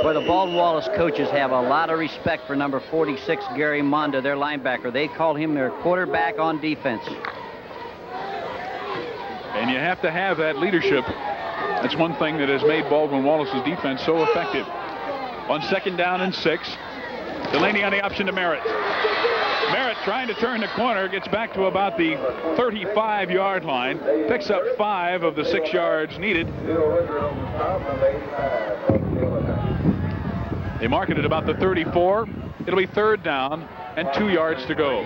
Boy, the Baldwin-Wallace coaches have a lot of respect for number 46, Gary Monda, their linebacker. They call him their quarterback on defense. And you have to have that leadership. That's one thing that has made Baldwin-Wallace's defense so effective. On second down and 6, Delaney on the option to Merritt. Merritt trying to turn the corner, gets back to about the 35-yard line, picks up 5 of the 6 yards needed. They mark it at about the 34. It'll be third down and 2 yards to go.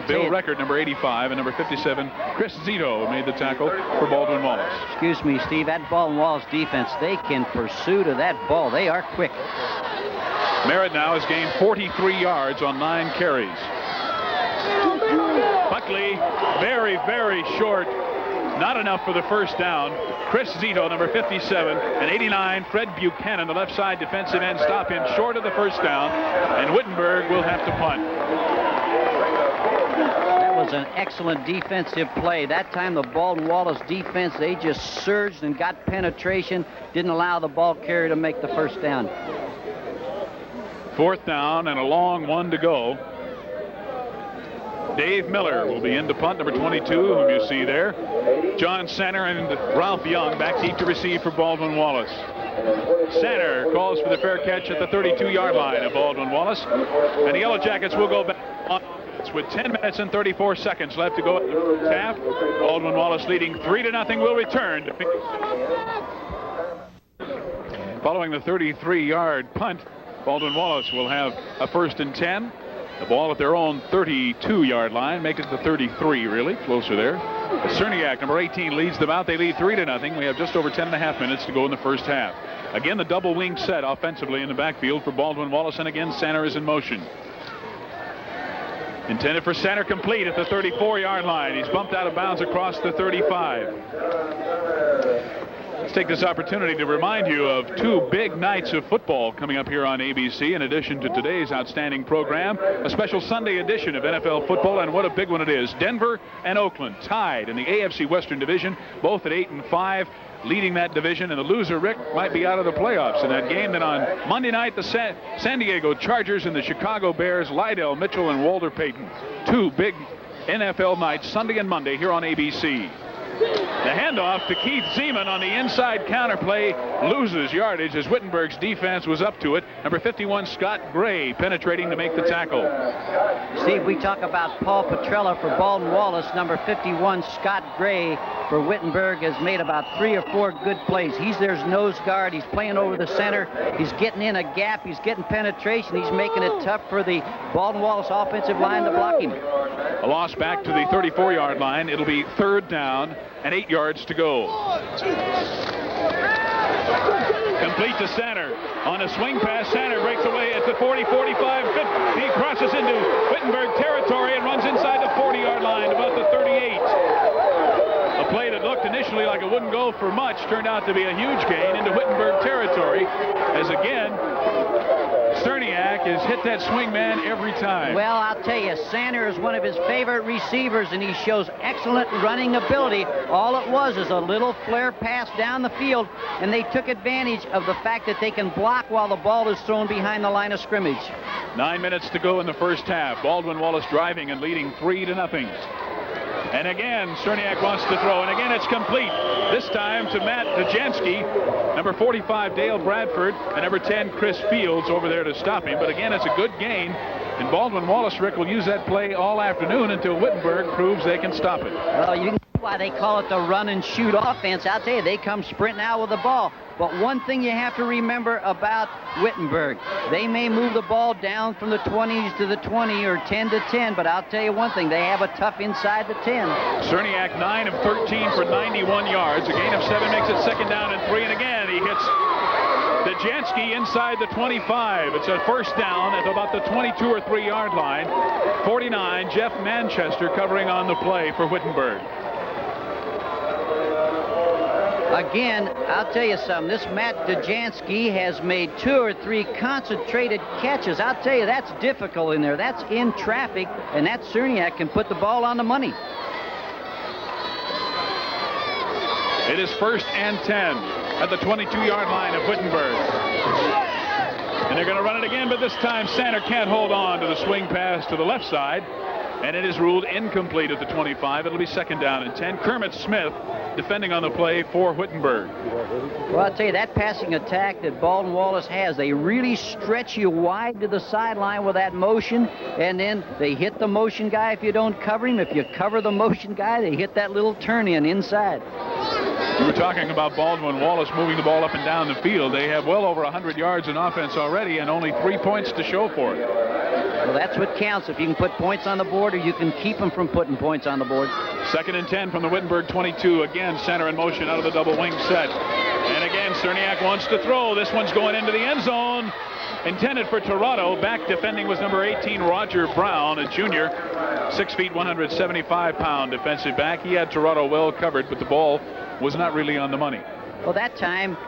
Bill Record, number 85, and number 57, Chris Zito, made the tackle for Baldwin-Wallace. Excuse me, Steve, that Baldwin-Wallace defense, they can pursue to that ball. They are quick. Merritt now has gained 43 yards on 9 carries. Buckley, very, very short. Not enough for the first down. Chris Zito, number 57, and 89, Fred Buchanan, the left side defensive end, stop him short of the first down, and Wittenberg will have to punt. That was an excellent defensive play. That time the Baldwin-Wallace defense, they just surged and got penetration, didn't allow the ball carrier to make the first down. Fourth down and a long one to go. Dave Miller will be in to punt, number 22, whom you see there. John Sanner and Ralph Young back deep to receive for Baldwin-Wallace. Sanner calls for the fair catch at the 32-yard line of Baldwin-Wallace. And the Yellow Jackets will go back on offense with 10 minutes and 34 seconds left to go at the first half. Baldwin-Wallace leading 3-0 will return to following the 33-yard punt. Baldwin-Wallace will have a first and 10. The ball at their own 32-yard line. Make it the 33, really. Closer there. Cerniak, number 18, leads them out. They lead 3-0. We have just over 10.5 minutes to go in the first half. Again, the double wing set offensively in the backfield for Baldwin-Wallace. And again, Sanner is in motion. Intended for Sanner, complete at the 34-yard line. He's bumped out of bounds across the 35. Let's take this opportunity to remind you of 2 big nights of football coming up here on ABC. In addition to today's outstanding program, a special Sunday edition of NFL football, and what a big one it is. Denver and Oakland tied in the AFC Western Division, both at 8-5. leading that division, and the loser, Rick, might be out of the playoffs in that game. Then on Monday night, the San Diego Chargers and the Chicago Bears, Lydell Mitchell and Walter Payton. Two big NFL nights, Sunday and Monday, here on ABC. The handoff to Keith Zeman on the inside counterplay loses yardage as Wittenberg's defense was up to it. Number 51, Scott Gray, penetrating to make the tackle. Steve, we talk about Paul Petrella for Baldwin-Wallace. Number 51, Scott Gray for Wittenberg has made about 3 or 4 good plays. He's their nose guard. He's playing over the center. He's getting in a gap. He's getting penetration. He's making it tough for the Baldwin-Wallace offensive line to block him. A loss back to the 34-yard line. It'll be 3rd down and 8 yards to go. Complete to Sander. On a swing pass, Sander breaks away at the 40, 45, 50. He crosses into Wittenberg territory and runs inside the 40-yard line, about the 38. A play that looked initially like it wouldn't go for much turned out to be a huge gain into Wittenberg territory, as again, Cerniak has hit that swing man every time. Well, I'll tell you, Sander is one of his favorite receivers, and he shows excellent running ability. All it was is a little flare pass down the field, and they took advantage of the fact that they can block while the ball is thrown behind the line of scrimmage. 9 minutes to go in the first half. Baldwin-Wallace driving and leading 3-0. And again, Cerniak wants to throw, and again it's complete. This time to Matt Dajansky, number 45, Dale Bradford, and number 10, Chris Fields over there to stop him. But again, it's a good gain, and Baldwin-Wallace, Rick, will use that play all afternoon until Wittenberg proves they can stop it. Well, you can see why they call it the run-and-shoot offense. I'll tell you, they come sprinting out with the ball. But one thing you have to remember about Wittenberg, they may move the ball down from the 20s to the 20 or 10 to 10, but I'll tell you one thing, they have a tough inside the 10. Cerniak 9 of 13 for 91 yards. A gain of 7 makes it 2nd down and 3, and again he hits Dajansky inside the 25. It's a 1st down at about the 22 or 3 yard line. 49, Jeff Manchester covering on the play for Wittenberg. Again, I'll tell you something. This Matt Dajansky has made 2 or 3 concentrated catches. I'll tell you, that's difficult in there. That's in traffic, and that Cerniak can put the ball on the money. It is 1st and 10 at the 22-yard line of Wittenberg. And they're going to run it again, but this time Sander can't hold on to the swing pass to the left side, and it is ruled incomplete at the 25. It'll be 2nd down and 10. Kermit Smith defending on the play for Wittenberg. Well, I'll tell you, that passing attack that Baldwin-Wallace has, they really stretch you wide to the sideline with that motion, and then they hit the motion guy if you don't cover him. If you cover the motion guy, they hit that little turn-in inside. We were talking about Baldwin-Wallace moving the ball up and down the field. They have well over 100 yards in offense already and only 3 points to show for it. Well, that's what counts, if you can put points on the board or you can keep them from putting points on the board. 2nd and 10 from the Wittenberg 22. Again, center in motion out of the double wing set. And again, Cerniak wants to throw. This one's going into the end zone. Intended for Toronto. Back defending was number 18, Roger Brown, a junior. 6 feet, 175-pound defensive back. He had Toronto well covered, but the ball was not really on the money. Well, that time,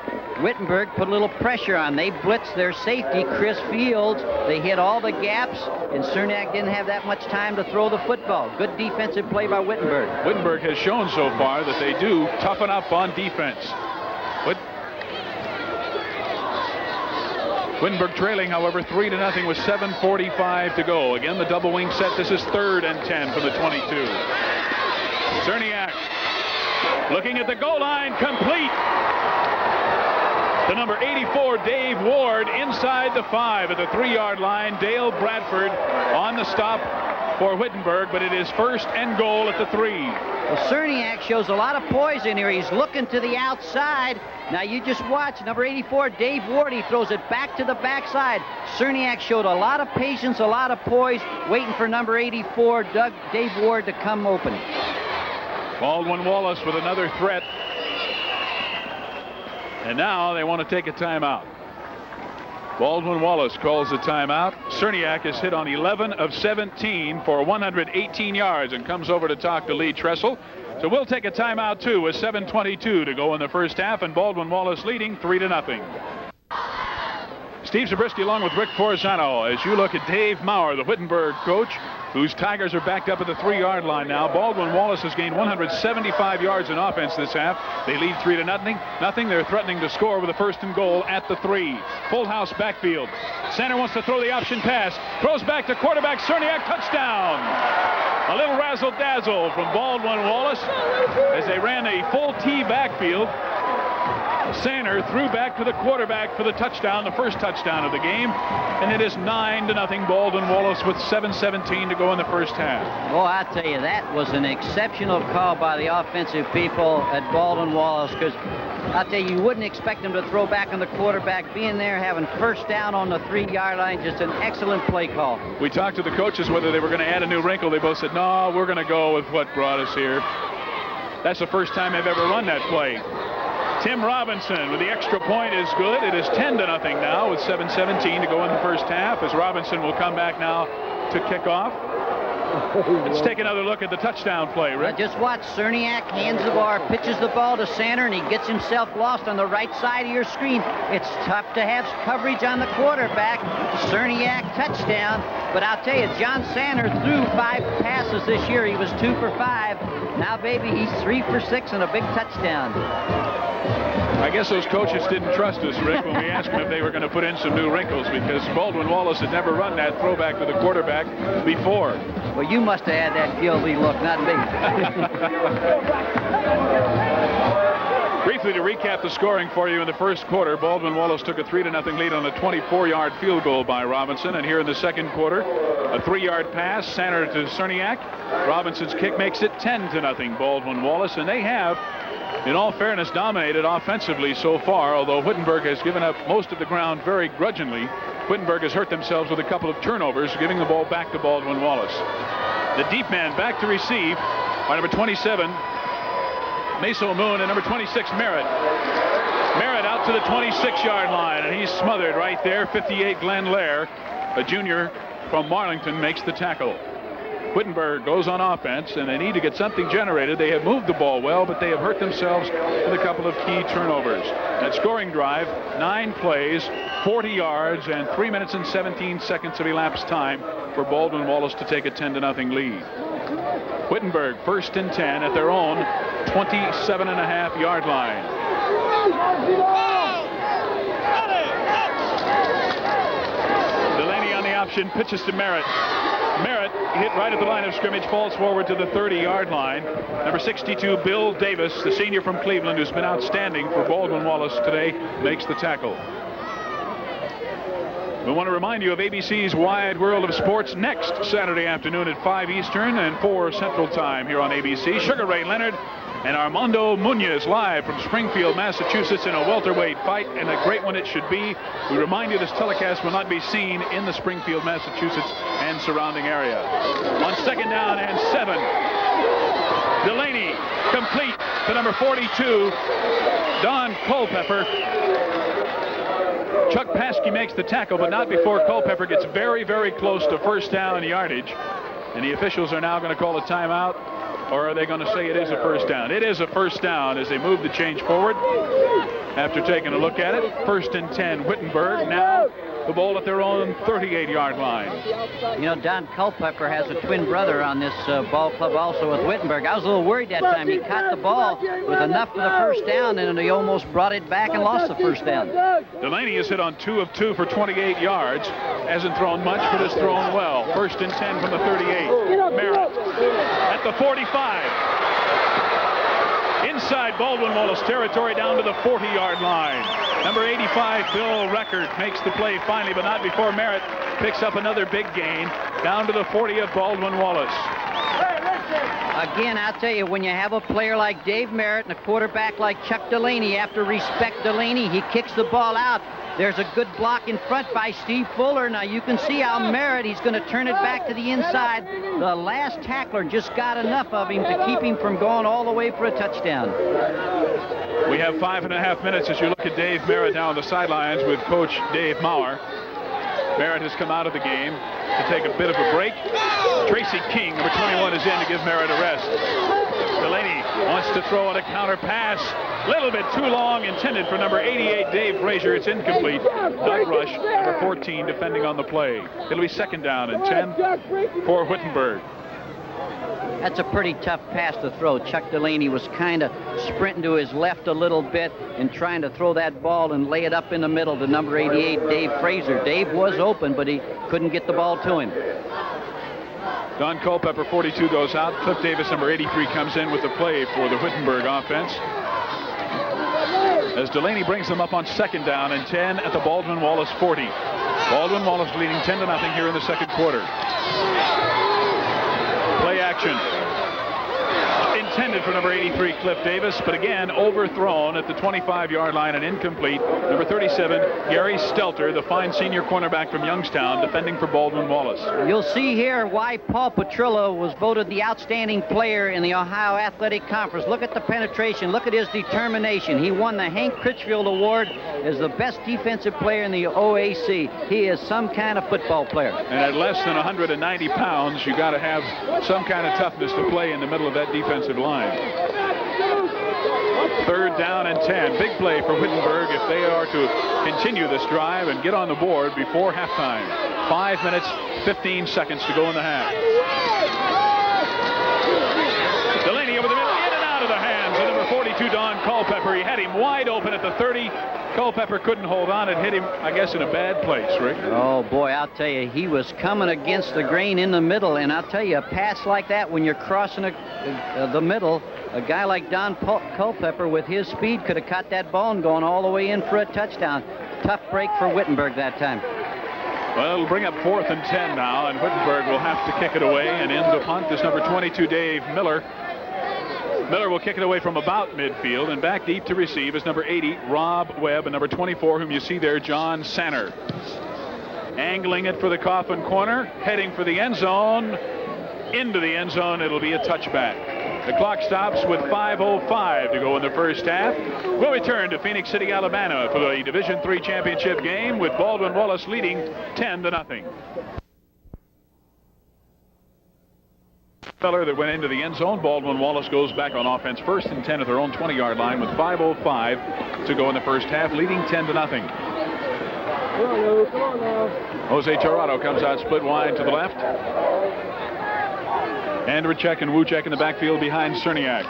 Wittenberg put a little pressure on. They blitzed their safety, Chris Fields. They hit all the gaps, and Cerniak didn't have that much time to throw the football. Good defensive play by Wittenberg. Wittenberg has shown so far that they do toughen up on defense. Wittenberg trailing, however, 3-0 with 7:45 to go. Again, the double wing set. This is 3rd and 10 from the 22. Cerniak looking at the goal line, complete. The number 84, Dave Ward, inside the 5 at the 3-yard line. Dale Bradford on the stop for Wittenberg, but it is 1st and goal at the 3. Well, Cerniak shows a lot of poise in here. He's looking to the outside. Now you just watch. Number 84, Dave Ward, he throws it back to the backside. Cerniak showed a lot of patience, a lot of poise, waiting for number 84, Dave Ward, to come open. Baldwin-Wallace with another threat. And now they want to take a timeout. Baldwin-Wallace calls the timeout. Cerniak is hit on 11 of 17 for 118 yards and comes over to talk to Lee Tressel. So we'll take a timeout too with 7:22 to go in the first half, and Baldwin-Wallace leading 3-0. Steve Zabriskie along with Rick Forzano. As you look at Dave Maurer, the Wittenberg coach, whose Tigers are backed up at the 3-yard line now. Baldwin-Wallace has gained 175 yards in offense this half. They lead 3-0. They're threatening to score with a 1st and goal at the 3. Full house backfield. Center wants to throw the option pass. Throws back to quarterback Cerniak. Touchdown. A little razzle-dazzle from Baldwin-Wallace as they ran a full T backfield. Sander threw back to the quarterback for the touchdown, the first touchdown of the game, and it is 9-0 Baldwin-Wallace with 7:17 to go in the first half. Well, I tell you, that was an exceptional call by the offensive people at Baldwin-Wallace, because I tell you, you wouldn't expect them to throw back on the quarterback, being there, having first down on the 3-yard line. Just an excellent play call. We talked to the coaches whether they were going to add a new wrinkle. They both said, no, we're going to go with what brought us here. That's the first time they've ever run that play. Tim Robinson with the extra point is good. It is 10-0 now with 7:17 to go in the first half, as Robinson will come back now to kick off. Let's take another look at the touchdown play, Rick. Just watch. Cerniak hands the ball, pitches the ball to Sander, and he gets himself lost on the right side of your screen. It's tough to have coverage on the quarterback. Cerniak touchdown. But I'll tell you, John Sander threw 5 passes this year. He was 2 for 5. Now, baby, he's 3 for 6 and a big touchdown. I guess those coaches didn't trust us, Rick, when we asked them if they were going to put in some new wrinkles, because Baldwin-Wallace had never run that throwback to the quarterback before. Well, you must have had that guilty look, not me. Briefly to recap the scoring for you in the first quarter, Baldwin-Wallace took a 3-0 lead on a 24-yard field goal by Robinson, and here in the second quarter, a 3-yard pass, Sander to Cerniak. Robinson's kick makes it 10-0 Baldwin-Wallace, and they have, in all fairness, dominated offensively so far, although Wittenberg has given up most of the ground very grudgingly. Wittenberg has hurt themselves with a couple of turnovers, giving the ball back to Baldwin-Wallace. The deep man back to receive by number 27, Meso Moon, and number 26, Merritt. Merritt out to the 26-yard line, and he's smothered right there. 58, Glenn Lair, a junior from Marlington, makes the tackle. Wittenberg goes on offense, and they need to get something generated. They have moved the ball well, but they have hurt themselves with a couple of key turnovers. That scoring drive, 9 plays, 40 yards, and 3 minutes and 17 seconds of elapsed time for Baldwin-Wallace to take a 10-0 lead. Wittenberg 1st and 10 at their own 27.5-yard line. Delaney on the option, pitches to Merritt. Merritt hit right at the line of scrimmage, falls forward to the 30-yard line. Number 62, Bill Davis, the senior from Cleveland, who's been outstanding for Baldwin-Wallace today, makes the tackle. We want to remind you of ABC's Wide World of Sports next Saturday afternoon at 5 Eastern and 4 Central Time here on ABC. Sugar Ray Leonard and Armando Munoz live from Springfield, Massachusetts in a welterweight fight, and a great one it should be. We remind you this telecast will not be seen in the Springfield, Massachusetts and surrounding area. On 2nd down and 7. Delaney complete to number 42, Don Culpepper. Chuck Paskey makes the tackle, but not before Culpepper gets very, very close to first down yardage. And the officials are now going to call a timeout, or are they going to say it is a first down? It is a first down as they move the change forward after taking a look at it. 1st and 10, Wittenberg. Now the ball at their own 38-yard line. You know, Don Culpepper has a twin brother on this ball club also with Wittenberg. I was a little worried that time. He caught the ball with enough for the first down, and he almost brought it back and lost the first down. Delaney has hit on 2 of 2 for 28 yards. Hasn't thrown much, but has thrown well. 1st and 10 from the 38. Merritt at the 45. Inside Baldwin-Wallace territory down to the 40-yard line. Number 85, Bill Record, makes the play finally, but not before Merritt picks up another big gain down to the 40 of Baldwin-Wallace. Again, I'll tell you, when you have a player like Dave Merritt and a quarterback like Chuck Delaney, you have to respect Delaney. He kicks the ball out. There's a good block in front by Steve Fuller. Now you can see how Merritt, he's going to turn it back to the inside. The last tackler just got enough of him to keep him from going all the way for a touchdown. We have 5.5 minutes as you look at Dave Merritt now on the sidelines with Coach Dave Maurer. Merritt has come out of the game to take a bit of a break. Tracy King, number 21, is in to give Merritt a rest. Delaney wants to throw on a counter pass. Little little bit too long, intended for number 88, Dave Frazier. It's incomplete. Doug Rush, number 14, defending on the play. It'll be second down and 10 for Wittenberg. That's a pretty tough pass to throw. Chuck Delaney was kind of sprinting to his left a little bit and trying to throw that ball and lay it up in the middle to number 88, Dave Frazier. Dave was open, but he couldn't get the ball to him. Don Culpepper, 42, goes out. Cliff Davis, number 83, comes in with the play for the Wittenberg offense. As Delaney brings them up on second down and 10 at the Baldwin-Wallace 40. Baldwin-Wallace leading 10-0 here in the second quarter. Play action. Intended for number 83, Cliff Davis, but again overthrown at the 25-yard line and incomplete. Number 37, Gary Stelter, the fine senior cornerback from Youngstown, defending for Baldwin-Wallace. You'll see here why Paul Petrillo was voted the outstanding player in the Ohio Athletic Conference. Look at the penetration. Look at his determination. He won the Hank Critchfield Award as the best defensive player in the OAC. He is some kind of football player. And at less than 190 pounds, you got to have some kind of toughness to play in the middle of that defensive line. Third down and 10. Big play for Wittenberg if they are to continue this drive and get on the board before halftime. 5 minutes, 15 seconds to go in the half. Delaney over the middle, in and out of the hands of number 42, Don Culpepper. He had him wide open at the 30. Culpepper couldn't hold on. It hit him, I guess, in a bad place, Rick. Oh, boy, I'll tell you, he was coming against the grain in the middle, and I'll tell you, a pass like that when you're crossing the middle, a guy like Don Culpepper with his speed could have caught that ball and gone all the way in for a touchdown. Tough break for Wittenberg that time. Well, it'll bring up 4th and 10 now, and Wittenberg will have to kick it away, and in the punt is number 22, Dave Miller. Miller will kick it away from about midfield, and back deep to receive is number 80, Rob Webb, and number 24, whom you see there, John Sanner. Angling it for the coffin corner, heading for the end zone. Into the end zone, it'll be a touchback. The clock stops with 5:05 to go in the first half. We'll return to Phoenix City, Alabama for the Division III championship game with Baldwin-Wallace leading 10-0. Feller that went into the end zone. Baldwin-Wallace goes back on offense, 1st and 10 at their own 20-yard line with 5:05 to go in the first half, leading 10-0. Jose Torado comes out split wide to the left. Andrechek and Wuchek in the backfield behind Cerniak.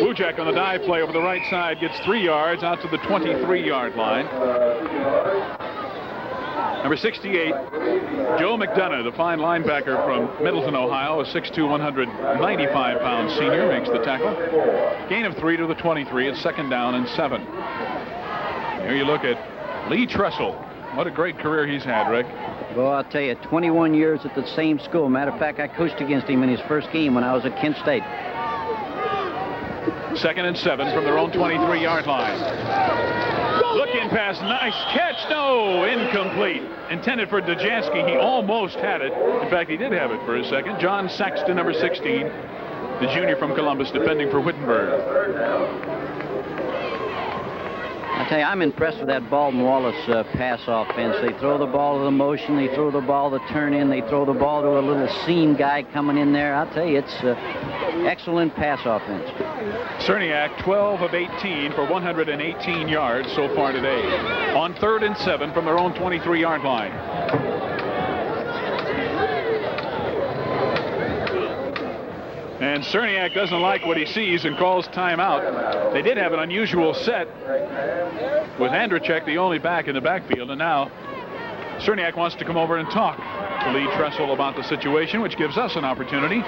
Wuchek on the dive play over the right side gets 3 yards out to the 23-yard line. Number 68, Joe McDonough, the fine linebacker from Middleton, Ohio, a 6'2", 195-pound senior, makes the tackle. Gain of 3 to the 23. It's second down and 7. Here you look at Lee Tressel. What a great career he's had, Rick. Well, I'll tell you, 21 years at the same school. Matter of fact, I coached against him in his first game when I was at Kent State. Second and 7 from their own 23-yard line. Looking pass, nice catch, no, incomplete. Intended for Dajansky, he almost had it. In fact, he did have it for a second. John Saxton, number 16, the junior from Columbus, defending for Wittenberg. I tell you, I'm impressed with that Baldwin-Wallace pass offense. They throw the ball to the motion, they throw the ball to turn in, they throw the ball to a little seam guy coming in there. I'll tell you, it's excellent pass offense. Cerniak, 12 of 18 for 118 yards so far today. On 3rd and 7 from their own 23-yard line. And Cerniak doesn't like what he sees and calls timeout. They did have an unusual set with Andrechek, the only back in the backfield, and now Cerniak wants to come over and talk to Lee Tressel about the situation, which gives us an opportunity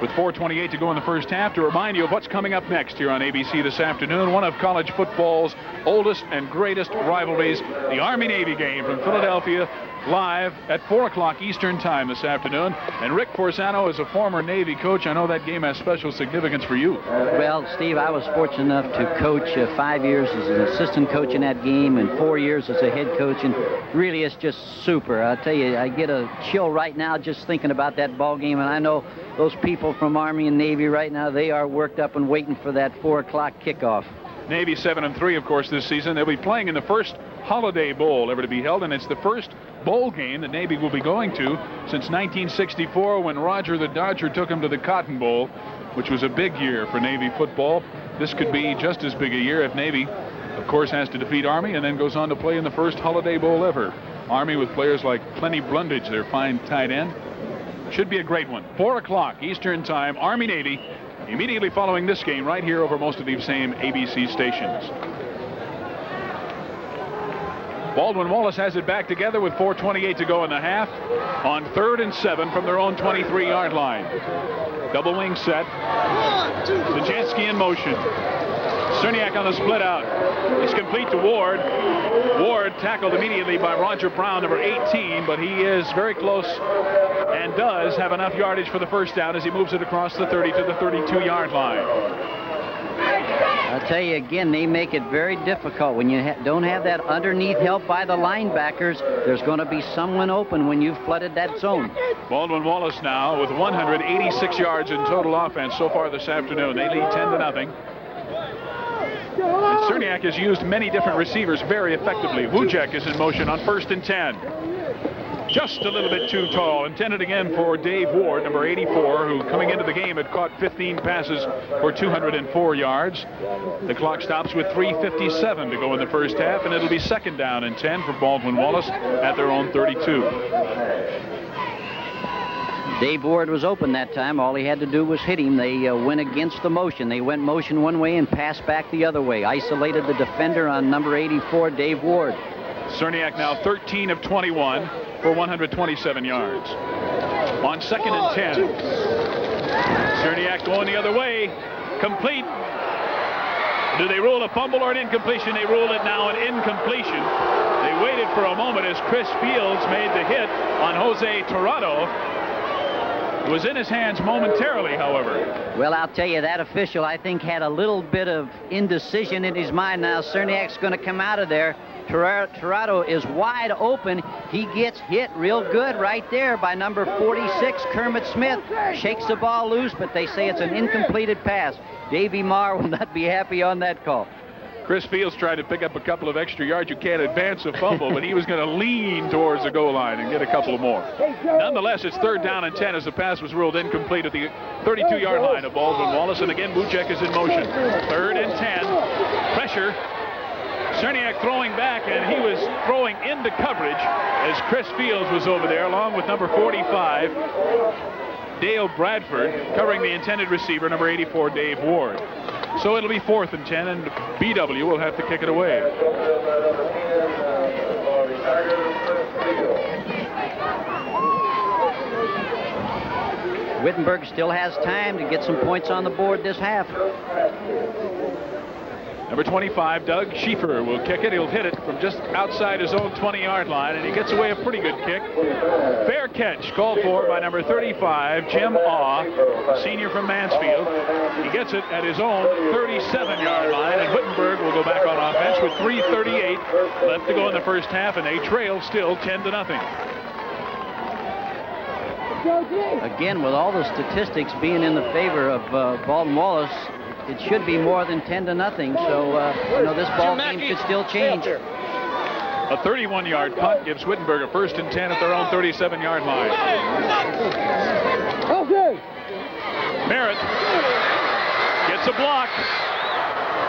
with 4:28 to go in the first half to remind you of what's coming up next here on ABC this afternoon. One of college football's oldest and greatest rivalries, the Army-Navy game from Philadelphia, live at 4 o'clock Eastern time this afternoon. And Rick Forzano is a former Navy coach. I know that game has special significance for you. Well, Steve, I was fortunate enough to coach 5 years as an assistant coach in that game and 4 years as a head coach, and really it's just super. I'll tell you, I get a chill right now just thinking about that ball game, and I know those people from Army and Navy right now, they are worked up and waiting for that 4 o'clock kickoff. Navy 7-3, of course, this season. They'll be playing in the first Holiday Bowl ever to be held, and it's the first bowl game that Navy will be going to since 1964 when Roger the Dodger took him to the Cotton Bowl, which was a big year for Navy football. This could be just as big a year if Navy, of course, has to defeat Army and then goes on to play in the first Holiday Bowl ever. Army with players like Plenty Blundage, their fine tight end. Should be a great one. 4 o'clock Eastern Time, Army-Navy, immediately following this game right here over most of these same ABC stations. Baldwin-Wallace has it back together with 4:28 to go in the half on 3rd and 7 from their own 23-yard line. Double wing set. Zajanski in motion. Cerniak on the split out. It's complete to Ward. Ward tackled immediately by Roger Brown, number 18, but he is very close and does have enough yardage for the first down as he moves it across the 30 to the 32-yard line. I'll tell you again, they make it very difficult when you don't have that underneath help by the linebackers. There's going to be someone open when you've flooded that zone. Baldwin-Wallace now with 186 yards in total offense so far this afternoon. They lead 10-0. And Cerniak has used many different receivers very effectively. Wujek is in motion on 1st and 10. Just a little bit too tall. Intended again for Dave Ward, number 84, who coming into the game had caught 15 passes for 204 yards. The clock stops with 3:57 to go in the first half, and it'll be 2nd down and 10 for Baldwin-Wallace at their own 32. Dave Ward was open that time. All he had to do was hit him. They went against the motion. They went motion one way and passed back the other way. Isolated the defender on number 84, Dave Ward. Cerniak now 13 of 21 for 127 yards. On 2nd and 10. Cerniak going the other way. Complete. Do they rule a fumble or an incompletion? They rule it now an incompletion. They waited for a moment as Chris Fields made the hit on Jose Torrado. It was in his hands momentarily, however. Well, I'll tell you, that official, I think, had a little bit of indecision in his mind. Now Cerniak's going to come out of there. Torrado is wide open. He gets hit real good right there by number 46, Kermit Smith. Shakes the ball loose, but they say it's an incompleted pass. Davey Marr will not be happy on that call. Chris Fields tried to pick up a couple of extra yards. You can't advance a fumble, but he was going to lean towards the goal line and get a couple of more. Nonetheless, it's 3rd down and 10 as the pass was ruled incomplete at the 32-yard line of Baldwin-Wallace. And again, Wujek is in motion. 3rd and 10. Pressure. Cerniak throwing back, and he was throwing into coverage as Chris Fields was over there, along with number 45, Dale Bradford, covering the intended receiver, number 84, Dave Ward. So it'll be 4th and 10, and BW will have to kick it away. Wittenberg still has time to get some points on the board this half. Number 25, Doug Schieffer, will kick it. He'll hit it from just outside his own 20-yard line, and he gets away a pretty good kick. Fair catch called for by number 35, Jim Awe, senior from Mansfield. He gets it at his own 37-yard line, and Wittenberg will go back on offense with 3:38 left to go in the first half, and they trail still 10-0. Again, with all the statistics being in the favor of Baldwin-Wallace, it should be more than 10-0. So, this ball game could still change. A 31-yard punt gives Wittenberg a 1st and 10 at their own 37-yard line. Merritt gets a block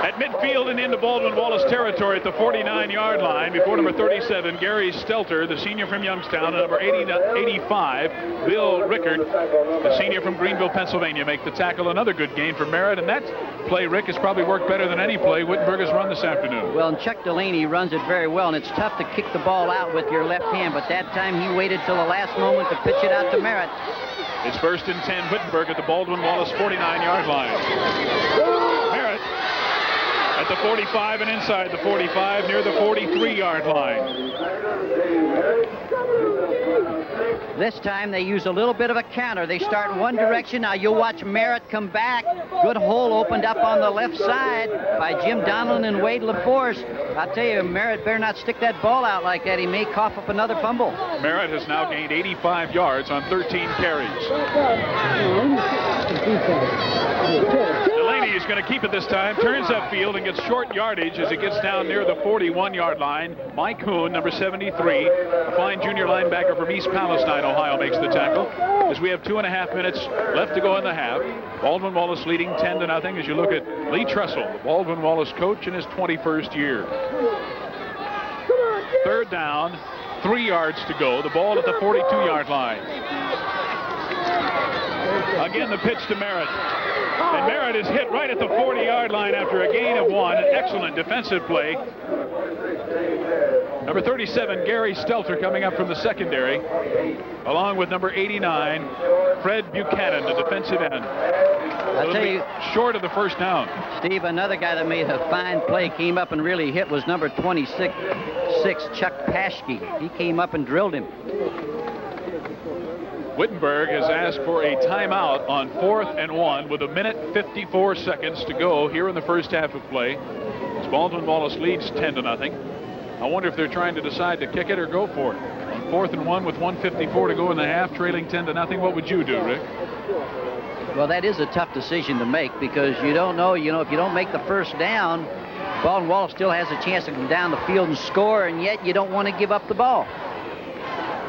at midfield and into Baldwin-Wallace territory at the 49-yard line before number 37, Gary Stelter, the senior from Youngstown, and number 85, Bill Rickard, the senior from Greenville, Pennsylvania, make the tackle. Another good gain for Merritt, and that play, Rick, has probably worked better than any play Wittenberg has run this afternoon. Well, and Chuck Delaney runs it very well, and it's tough to kick the ball out with your left hand, but that time he waited till the last moment to pitch it out to Merritt. It's 1st and 10, Wittenberg at the Baldwin-Wallace 49-yard line. Merritt at the 45 and inside the 45 near the 43-yard line. This time they use a little bit of a counter. They start in one direction. Now you'll watch Merritt come back. Good hole opened up on the left side by Jim Donlin and Wade LaForce. I'll tell you, Merritt better not stick that ball out like that. He may cough up another fumble. Merritt has now gained 85 yards on 13 carries. Delaney He's going to keep it this time. Turns upfield and gets short yardage as he gets down near the 41-yard line. Mike Hoon, number 73, a fine junior linebacker from East Palestine, Ohio, makes the tackle. As we have 2.5 minutes left to go in the half. Baldwin-Wallace leading 10-0 as you look at Lee Trussell, the Baldwin-Wallace coach in his 21st year. Third down, 3 yards to go. The ball at the 42-yard line. Again, the pitch to Merritt. And Merritt is hit right at the 40-yard line after a gain of 1. An excellent defensive play. Number 37, Gary Stelter, coming up from the secondary, along with number 89, Fred Buchanan, the defensive end. I'll tell you, short of the first down. Steve, another guy that made a fine play, came up and really hit, was number 26, Chuck Paschke. He came up and drilled him. Wittenberg has asked for a timeout on 4th and 1 with 1:54 to go here in the first half of play. As Baldwin-Wallace leads 10-0. I wonder if they're trying to decide to kick it or go for it. On 4th and 1 with 1:54 to go in the half, trailing 10-0. What would you do, Rick? Well, that is a tough decision to make because you don't know, if you don't make the first down, Baldwin-Wallace still has a chance to come down the field and score, and yet you don't want to give up the ball.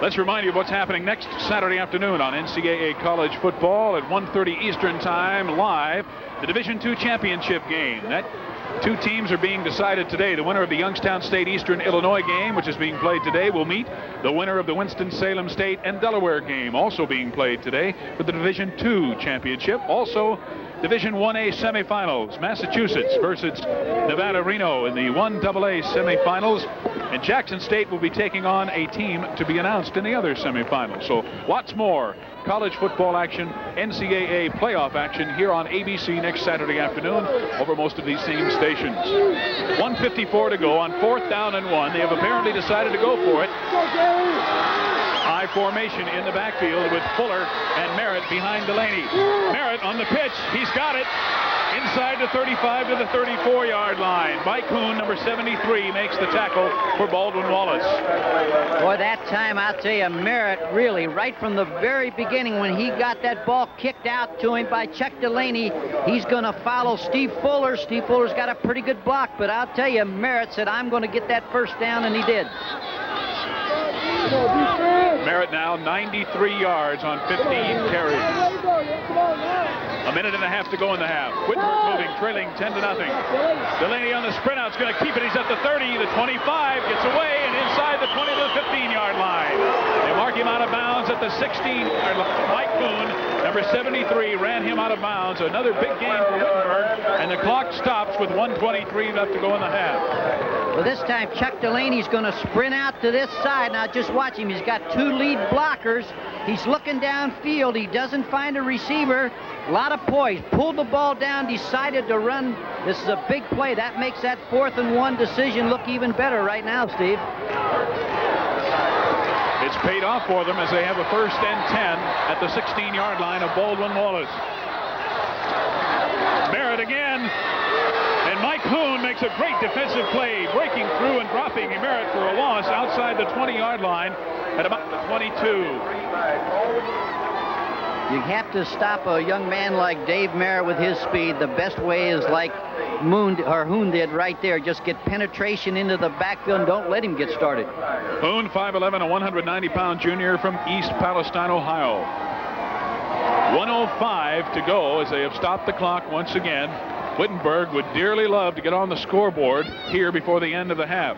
Let's remind you of what's happening next Saturday afternoon on NCAA college football at 1:30 Eastern Time, live, the Division II championship game. That two teams are being decided today. The winner of the Youngstown State Eastern Illinois game, which is being played today, will meet the winner of the Winston-Salem State and Delaware game, also being played today, for the Division II championship. Also, Division 1A semifinals, Massachusetts versus Nevada-Reno in the 1AA semifinals. And Jackson State will be taking on a team to be announced in the other semifinals. So lots more college football action, NCAA playoff action here on ABC next Saturday afternoon over most of these same stations. 1:54 to go on 4th down and 1. They have apparently decided to go for it. High formation in the backfield with Fuller and Merritt behind Delaney. Merritt on the pitch. He's got it. Inside the 35 to the 34-yard line. Mike Hoon, number 73, makes the tackle for Baldwin-Wallace. Boy, that time, I'll tell you, Merritt really, right from the very beginning when he got that ball kicked out to him by Chuck Delaney, he's going to follow Steve Fuller. Steve Fuller's got a pretty good block, but I'll tell you, Merritt said, I'm going to get that first down, and he did. Merritt now 93 yards on 15 carries. A minute and a half to go in the half. Wittenberg moving, trailing 10-0. Delaney on the sprint out, is going to keep it. He's at the 30, the 25, gets away, and inside the 20 to the 15-yard line. They mark him out of bounds at the 16-yard line. Mike Boone, number 73, ran him out of bounds. Another big game for Wittenberg, and the clock stops with 1:23 left to go in the half. Well, this time Chuck Delaney's going to sprint out to this side. Now just watch him. He's got two lead blockers. He's looking downfield. He doesn't find a receiver. A lot of poise. Pulled the ball down, decided to run. This is a big play. That makes that 4th and 1 decision look even better right now, Steve. It's paid off for them as they have a 1st and 10 at the 16-yard line of Baldwin-Wallace. Merritt again. And Mike Hoon makes a great defensive play, breaking through and dropping Merritt for a loss outside the 20-yard line at about the 22. You have to stop a young man like Dave Merritt with his speed. The best way is like Hoon did right there. Just get penetration into the backfield and don't let him get started. Hoon, 5'11", a 190-pound junior from East Palestine, Ohio. 1:05 to go as they have stopped the clock once again. Wittenberg would dearly love to get on the scoreboard here before the end of the half.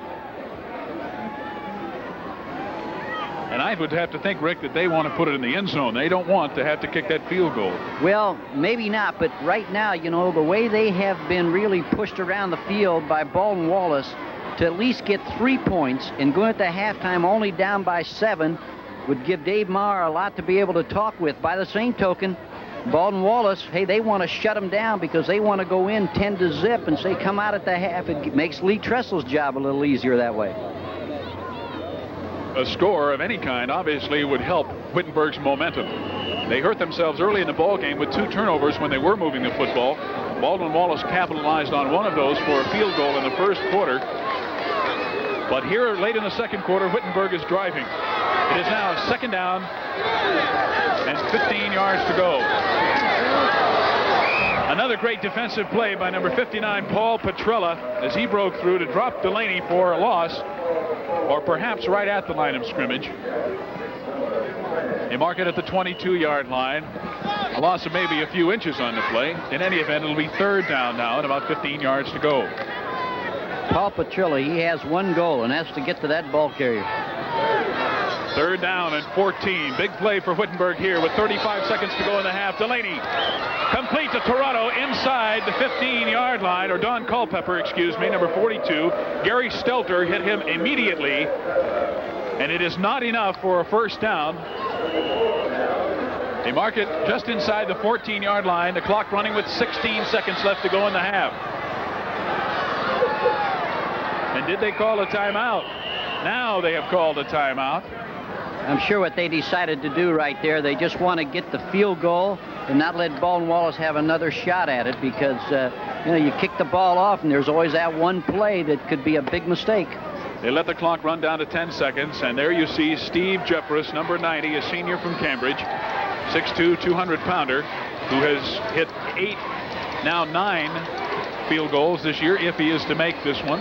And I would have to think, Rick, that they want to put it in the end zone. They don't want to have to kick that field goal. Well, maybe not, but right now, the way they have been really pushed around the field by Baldwin-Wallace to at least get 3 points and going at the halftime only down by 7 would give Dave Maher a lot to be able to talk with. By the same token, Baldwin-Wallace, hey, they want to shut them down because they want to go in 10-0 and say come out at the half. It makes Lee Tressel's job a little easier that way. A score of any kind obviously would help Wittenberg's momentum. They hurt themselves early in the ball game with 2 turnovers when they were moving the football. Baldwin-Wallace capitalized on one of those for a field goal in the first quarter. But here late in the second quarter, Wittenberg is driving. It is now 2nd down and 15 yards to go. Another great defensive play by number 59, Paul Petrella, as he broke through to drop Delaney for a loss, or perhaps right at the line of scrimmage. They mark it at the 22-yard line. A loss of maybe a few inches on the play. In any event, it'll be third down now and about 15 yards to go. Paul Petrella, he has one goal, and that's to get to that ball carrier. Third down and 14. Big play for Wittenberg here with 35 seconds to go in the half. Delaney complete to Toronto inside the 15-yard line, or Don Culpepper, excuse me, number 42. Gary Stelter hit him immediately, and it is not enough for a first down. They mark it just inside the 14-yard line. The clock running with 16 seconds left to go in the half. And did they call a timeout? Now they have called a timeout. I'm sure what they decided to do right there, they just want to get the field goal and not let Baldwin-Wallace have another shot at it, because you kick the ball off and there's always that one play that could be a big mistake. They let the clock run down to 10 seconds, and there you see Steve Jeffress, number 90, a senior from Cambridge, 6'2", 200-pounder, who has hit 8, now 9 field goals this year, if he is to make this one.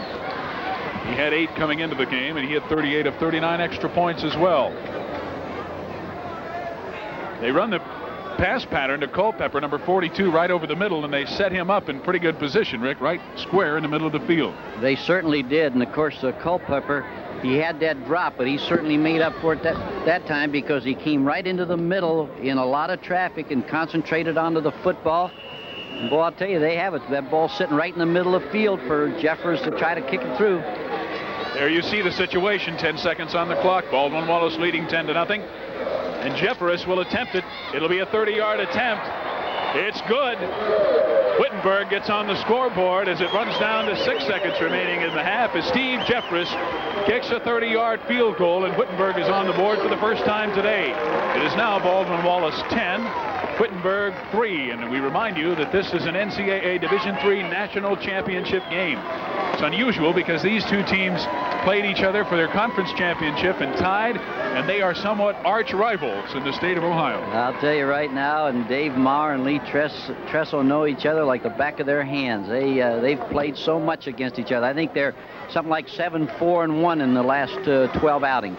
He had 8 coming into the game, and he hit 38 of 39 extra points as well. They run the pass pattern to Culpepper, number 42, right over the middle, and they set him up in pretty good position, Rick, right square in the middle of the field. They certainly did, and of course Culpepper, he had that drop, but he certainly made up for it that time, because he came right into the middle in a lot of traffic and concentrated onto the football. And boy, I'll tell you, they have it. That ball sitting right in the middle of the field for Jeffers to try to kick it through. There you see the situation. 10 seconds on the clock. Baldwin-Wallace leading 10-0. And Jeffress will attempt it. It'll be a 30-yard attempt. It's good. Wittenberg gets on the scoreboard as it runs down to 6 seconds remaining in the half, as Steve Jeffress kicks a 30-yard field goal, and Wittenberg is on the board for the first time today. It is now Baldwin-Wallace 10, Wittenberg 3, and we remind you that this is an NCAA Division III National Championship game. It's unusual because these two teams played each other for their conference championship and tied, and they are somewhat arch rivals in the state of Ohio. I'll tell you right now, and Dave Maher and Lee Tressel know each other like the back of their hands. They've played so much against each other. I think they're something like 7-4-1 in the last 12 outings.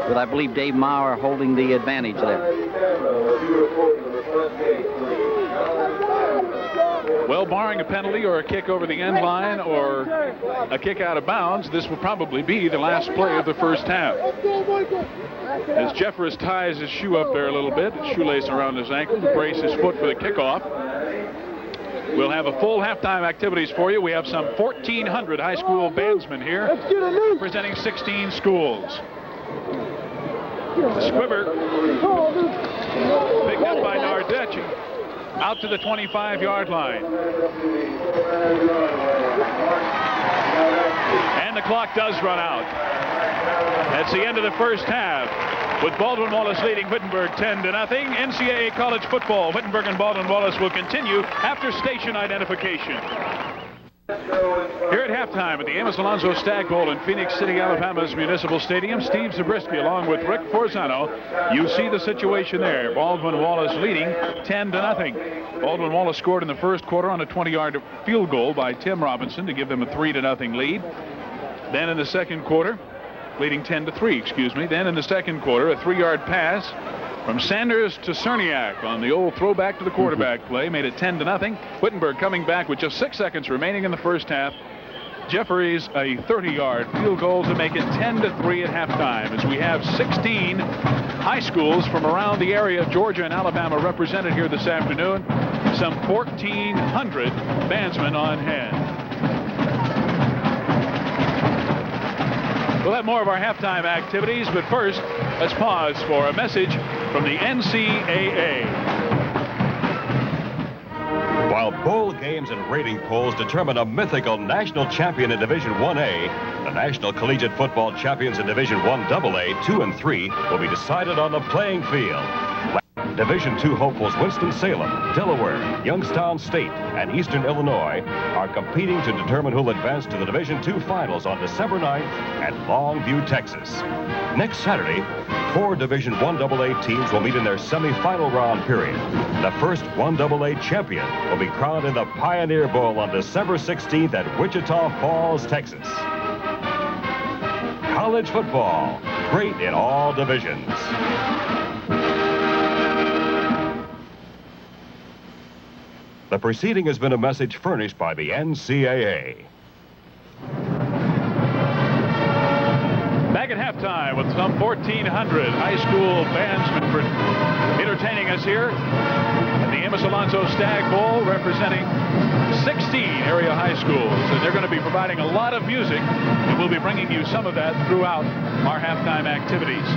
But I believe Dave Maher holding the advantage there. Well, barring a penalty or a kick over the end line or a kick out of bounds, this will probably be the last play of the first half. As Jeffress ties his shoe up there a little bit, shoelace around his ankle to brace his foot for the kickoff. We'll have a full halftime activities for you. We have some 1,400 high school bandsmen here representing 16 schools. The squibber picked up by Nardechi out to the 25-yard line. And the clock does run out. That's the end of the first half, with Baldwin-Wallace leading Wittenberg 10-0. NCAA college football. Wittenberg and Baldwin-Wallace will continue after station identification. Here at halftime at the Amos Alonzo Stagg Bowl in Phoenix City, Alabama's Municipal Stadium, Steve Zabriskie along with Rick Forzano. You see the situation there. Baldwin-Wallace leading 10-0. Baldwin-Wallace scored in the first quarter on a 20-yard field goal by Tim Robinson to give them a 3-0 lead. Then in the second quarter, leading 10-3, excuse me. Then in the second quarter, a 3-yard pass from Sanders to Cerniak on the old throwback to the quarterback play made it 10-0. Wittenberg coming back with just 6 seconds remaining in the first half. Jeffries a 30-yard field goal to make it 10-3 at halftime, as we have 16 high schools from around the area of Georgia and Alabama represented here this afternoon. Some 1,400 bandsmen on hand. We'll have more of our halftime activities, but first, let's pause for a message from the NCAA. While bowl games and rating polls determine a mythical national champion in Division 1A, the National Collegiate Football champions in Division 1AA, 2 and 3 will be decided on the playing field. Division II hopefuls Winston-Salem, Delaware, Youngstown State, and Eastern Illinois are competing to determine who'll advance to the Division II finals on December 9th at Longview, Texas. Next Saturday, 4 Division 1AA teams will meet in their semifinal round period. The first 1AA champion will be crowned in the Pioneer Bowl on December 16th at Wichita Falls, Texas. College football, great in all divisions. The preceding has been a message furnished by the NCAA. Back at halftime with some 1,400 high school bandsmen entertaining us here at the Amos Alonzo Stagg Bowl, representing 16 area high schools. And they're going to be providing a lot of music, and we'll be bringing you some of that throughout our halftime activities.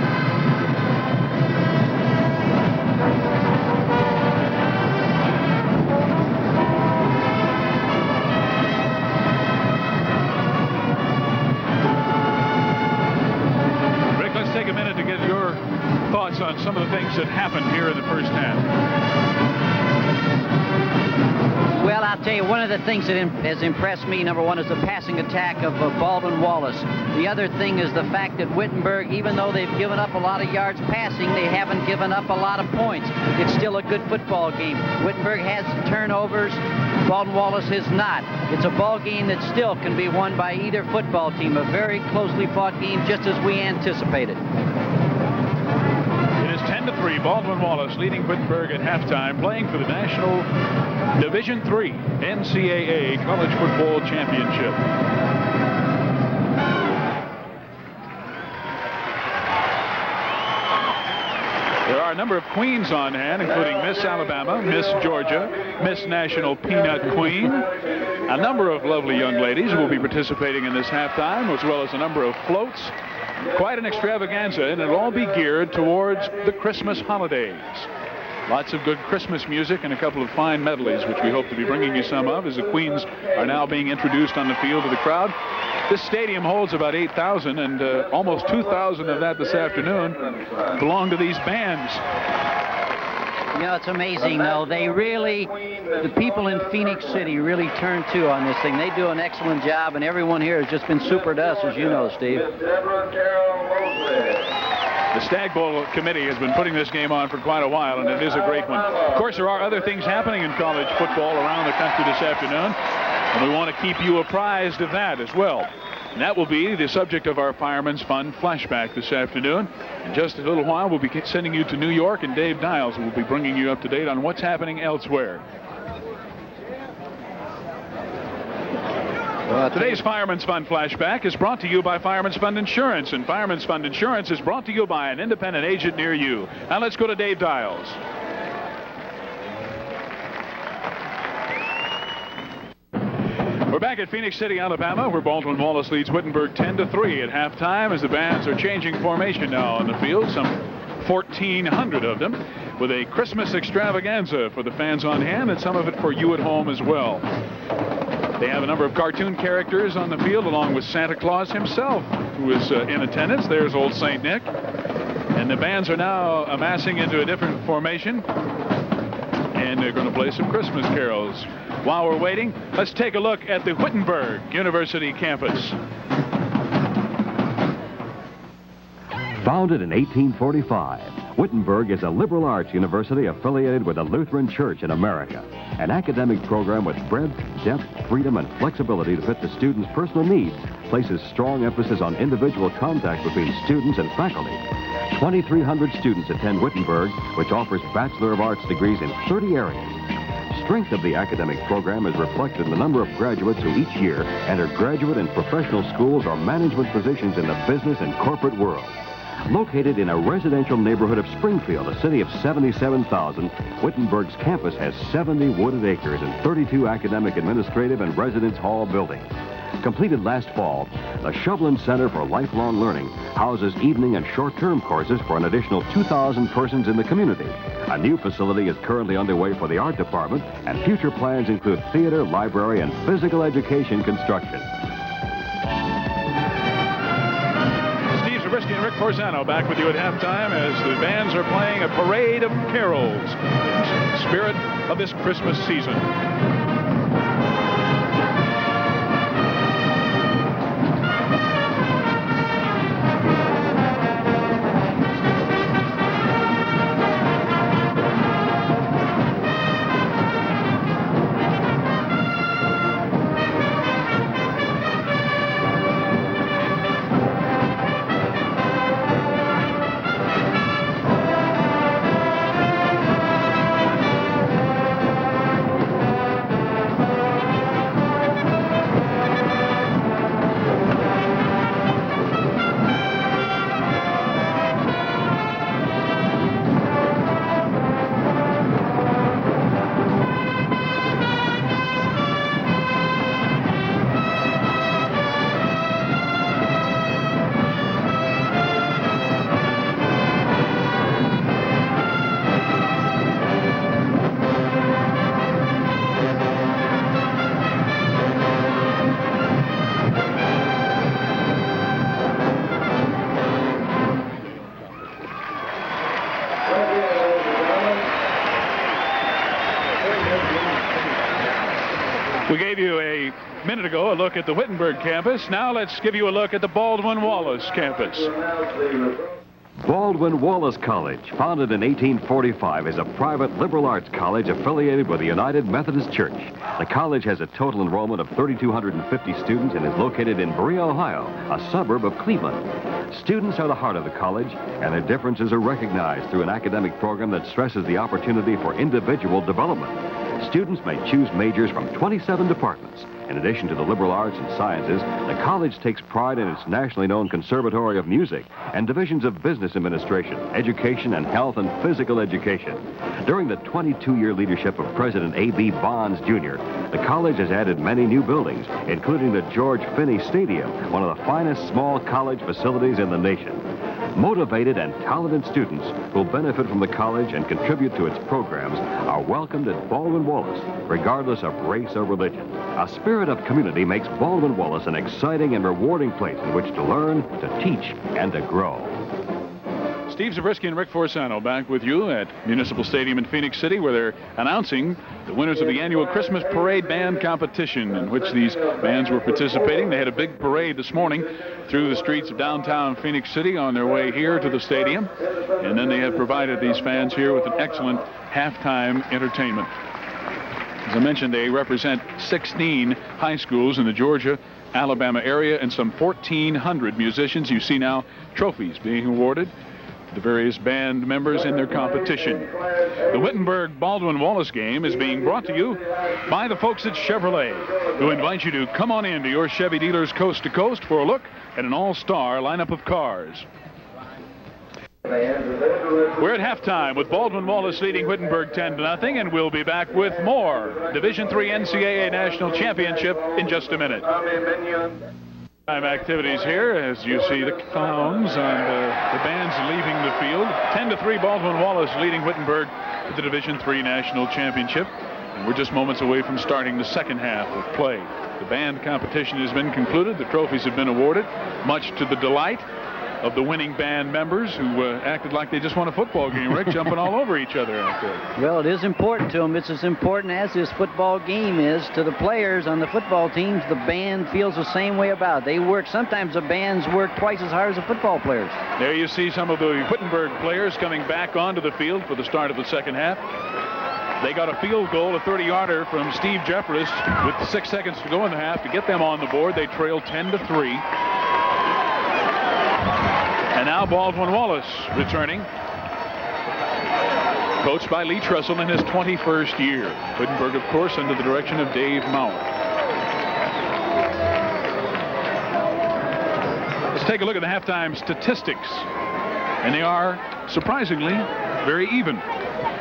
Take a minute to get your thoughts on some of the things that happened here in the first half. Well, I'll tell you, one of the things that has impressed me, number one, is the passing attack of Baldwin-Wallace. The other thing is the fact that Wittenberg, even though they've given up a lot of yards passing, they haven't given up a lot of points. It's still a good football game. Wittenberg has turnovers. Baldwin-Wallace has not. It's a ball game that still can be won by either football team. A very closely fought game, just as we anticipated. It is 10-3. Baldwin-Wallace leading Wittenberg at halftime, playing for the National Division III NCAA College Football Championship. There are a number of queens on hand, including Miss Alabama, Miss Georgia, Miss National Peanut Queen. A number of lovely young ladies will be participating in this halftime, as well as a number of floats. Quite an extravaganza, and it'll all be geared towards the Christmas holidays. Lots of good Christmas music and a couple of fine medleys, which we hope to be bringing you some of as the queens are now being introduced on the field to the crowd. This stadium holds about 8,000, and almost 2,000 of that this afternoon belong to these bands. You know, it's amazing, though. They really, the people in Phoenix City really turn to on this thing. They do an excellent job, and everyone here has just been super to us, as you know, Steve. The Stagg Bowl committee has been putting this game on for quite a while, and it is a great one. Of course, there are other things happening in college football around the country this afternoon, and we want to keep you apprised of that as well. And that will be the subject of our Fireman's Fun flashback this afternoon. In just a little while, we'll be sending you to New York, and Dave Niles will be bringing you up to date on what's happening elsewhere. Today's Fireman's Fund flashback is brought to you by Fireman's Fund Insurance, and Fireman's Fund Insurance is brought to you by an independent agent near you. Now let's go to Dave Dials. We're back at Phoenix City, Alabama, where Baldwin-Wallace leads Wittenberg 10-3 at halftime as the bands are changing formation now on the field, some 1,400 of them, with a Christmas extravaganza for the fans on hand and some of it for you at home as well. They have a number of cartoon characters on the field, along with Santa Claus himself, who is in attendance. There's old St. Nick. And the bands are now amassing into a different formation, and they're going to play some Christmas carols. While we're waiting, let's take a look at the Wittenberg University campus. Founded in 1845, Wittenberg is a liberal arts university affiliated with the Lutheran Church in America. An academic program with breadth, depth, freedom, and flexibility to fit the students' personal needs places strong emphasis on individual contact between students and faculty. 2,300 students attend Wittenberg, which offers Bachelor of Arts degrees in 30 areas. Strength of the academic program is reflected in the number of graduates who each year enter graduate and professional schools or management positions in the business and corporate world. Located in a residential neighborhood of Springfield, a city of 77,000, Wittenberg's campus has 70 wooded acres and 32 academic, administrative, and residence hall buildings. Completed last fall, the Shovlin Center for Lifelong Learning houses evening and short-term courses for an additional 2,000 persons in the community. A new facility is currently underway for the art department, and future plans include theater, library, and physical education construction. Steve Zabriskie and Rick Rick Forzano back with you at halftime as the bands are playing a parade of carols in the spirit of this Christmas season. We gave you a minute ago a look at the Wittenberg campus. Now let's give you a look at the Baldwin-Wallace campus. Baldwin-Wallace College, founded in 1845, is a private liberal arts college affiliated with the United Methodist Church. The college has a total enrollment of 3,250 students and is located in Berea, Ohio, a suburb of Cleveland. Students are the heart of the college, and their differences are recognized through an academic program that stresses the opportunity for individual development. Students may choose majors from 27 departments. In addition to the liberal arts and sciences, the college takes pride in its nationally known Conservatory of Music and divisions of business administration, education, and health and physical education. During the 22-year leadership of President A.B. Bonds, Jr., the college has added many new buildings, including the George Finney Stadium, one of the finest small college facilities in the nation. Motivated and talented students who benefit from the college and contribute to its programs are welcomed at Baldwin-Wallace, regardless of race or religion. A spirit of community makes Baldwin-Wallace an exciting and rewarding place in which to learn, to teach, and to grow. Steve Zabriskie and Rick Forzano back with you at Municipal Stadium in Phoenix City, where they're announcing the winners of the annual Christmas Parade Band Competition, in which these bands were participating. They had a big parade this morning through the streets of downtown Phoenix City on their way here to the stadium, and then they have provided these fans here with an excellent halftime entertainment. As I mentioned, they represent 16 high schools in the Georgia, Alabama area, and some 1,400 musicians. You see now trophies being awarded to the various band members in their competition. The Wittenberg Baldwin-Wallace game is being brought to you by the folks at Chevrolet, who invite you to come on in to your Chevy dealers coast to coast for a look at an all-star lineup of cars. We're at halftime with Baldwin-Wallace leading Wittenberg 10-0, and we'll be back with more Division III NCAA National Championship in just a minute. Time activities here as you see the clowns and the bands leaving the field. 10-3, Baldwin-Wallace leading Wittenberg to the Division III National Championship. And we're just moments away from starting the second half of play. The band competition has been concluded. The trophies have been awarded, much to the delight of the winning band members who acted like they just won a football game, Rick, jumping all over each other out there. Well, it is important to them. It's as important as this football game is to the players on the football teams. The band feels the same way about it. They work, sometimes the bands work twice as hard as the football players. There you see some of the Wittenberg players coming back onto the field for the start of the second half. They got a field goal, a 30-yarder from Steve Jeffress with 6 seconds to go in the half to get them on the board. They trail 10-3. And now Baldwin-Wallace returning, coached by Lee Trussell in his 21st year. Wittenberg, of course, under the direction of Dave Mauer. Let's take a look at the halftime statistics. And they are, surprisingly, very even.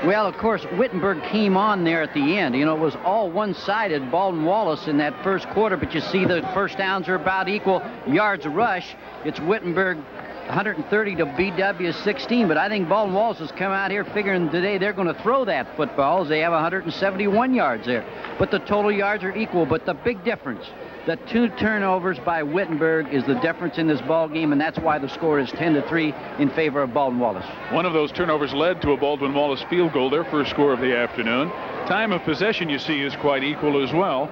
Well, of course, Wittenberg came on there at the end. You know, it was all one-sided, Baldwin-Wallace in that first quarter, but you see the first downs are about equal. Yards rush, it's Wittenberg 130 to BW 16, but I think Baldwin-Wallace has come out here figuring today they're going to throw that football as they have 171 yards there. But the total yards are equal, but the big difference, The 2 turnovers by Wittenberg is the difference in this ball game, and that's why the score is 10-3 in favor of Baldwin-Wallace. One of those turnovers led to a Baldwin-Wallace field goal, their first score of the afternoon. Time of possession, you see, is quite equal as well.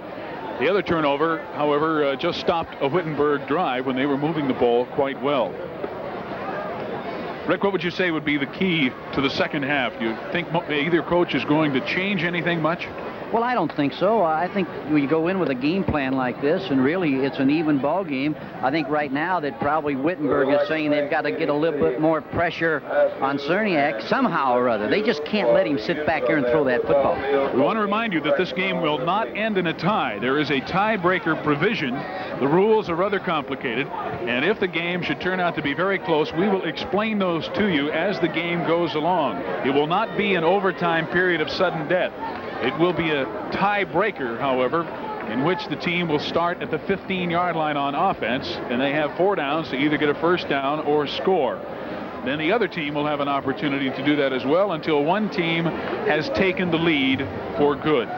The other turnover, however, just stopped a Wittenberg drive when they were moving the ball quite well. Rick, what would you say would be the key to the second half? Do you think either coach is going to change anything much? Well, I don't think so. I think we go in with a game plan like this, and really it's an even ball game. I think right now that probably Wittenberg is saying they've got to get a little bit more pressure on Cerniak somehow or other. They just can't let him sit back here and throw that football. We want to remind you that this game will not end in a tie. There is a tiebreaker provision. The rules are rather complicated, and if the game should turn out to be very close, we will explain those to you as the game goes along. It will not be an overtime period of sudden death. It will be a tiebreaker, however, in which the team will start at the 15-yard line on offense, and they have 4 downs to either get a first down or score. Then the other team will have an opportunity to do that as well until one team has taken the lead for good.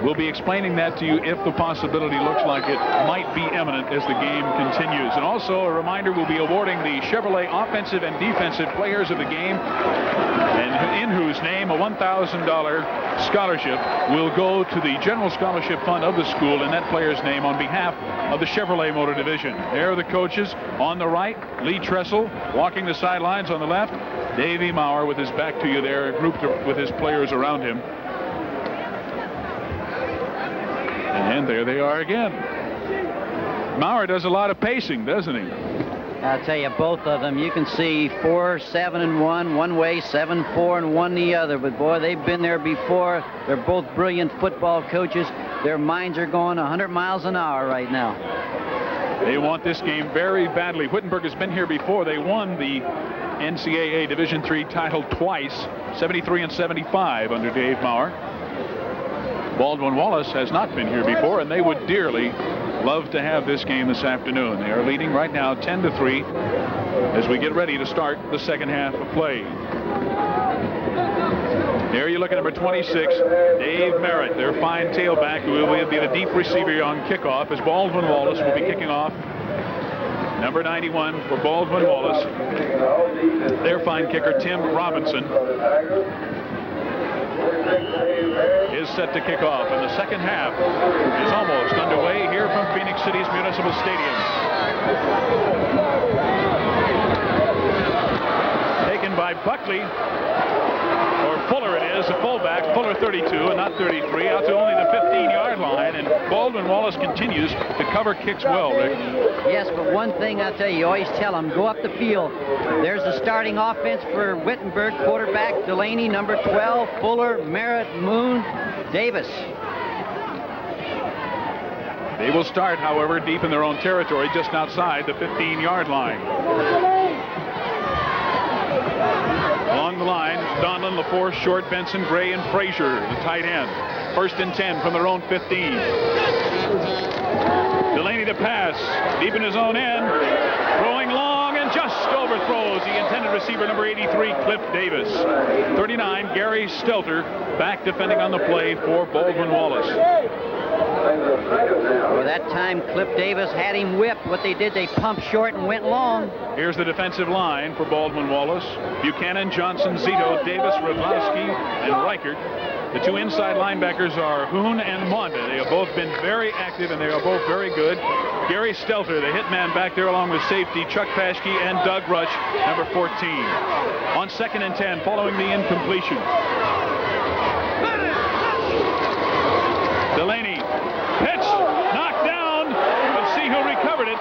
We'll be explaining that to you if the possibility looks like it might be imminent as the game continues. And also a reminder, we'll be awarding the Chevrolet offensive and defensive players of the game, and in whose name a $1,000 scholarship will go to the general scholarship fund of the school in that player's name on behalf of the Chevrolet Motor Division. There are the coaches. On the right, Lee Tressel walking the sidelines. On the left, Davey Maurer with his back to you there, grouped with his players around him. And there they are again. Maurer does a lot of pacing, doesn't he? I'll tell you, both of them, you can see 4-7-1 one way, 7-4 1 the other. But boy, they've been there before. They're both brilliant football coaches. Their minds are going 100 miles an hour right now. They want this game very badly. Wittenberg has been here before. They won the NCAA Division III title twice, 73 and 75 under Dave Maurer. Baldwin-Wallace has not been here before, and they would dearly love to have this game this afternoon. They are leading right now 10-3 as we get ready to start the second half of play. There you look at number 26, Dave Merritt, their fine tailback, who will be the deep receiver on kickoff, as Baldwin-Wallace will be kicking off. Number 91 for Baldwin-Wallace, their fine kicker, Tim Robinson, is set to kick off, and the second half is almost underway here from Phoenix City's Municipal Stadium. Taken by Buckley, or Fuller it is, a fullback, Fuller 32 and not 33, out to only the 15-yard line, and Baldwin-Wallace continues to cover kicks well, Rick. Yes, but one thing I'll tell you, you always tell them, go up the field. There's the starting offense for Wittenberg, quarterback Delaney, number 12, Fuller, Merritt, Moon, Davis. They will start, however, deep in their own territory, just outside the 15-yard line. Along the line, Donlin, LaForce, Short, Benson, Gray, and Frazier, the tight end. 1st and 10 from their own 15. Delaney to pass, deep in his own end, throwing long and just overthrows the intended receiver, number 83, Cliff Davis. 39, Gary Stelter, back defending on the play for Baldwin-Wallace. Well, that time Cliff Davis had him whipped. What they did, they pumped short and went long. Here's the defensive line for Baldwin-Wallace. Buchanan, Johnson, Zito, Davis, Radlowski, and Reichert. The two inside linebackers are Hoon and Monda. They have both been very active, and they are both very good. Gary Stelter, the hitman back there, along with safety Chuck Paschke and Doug Rush, number 14. On 2nd and 10, following the incompletion. Delaney, pitch, knocked down. Let's see who recovered it.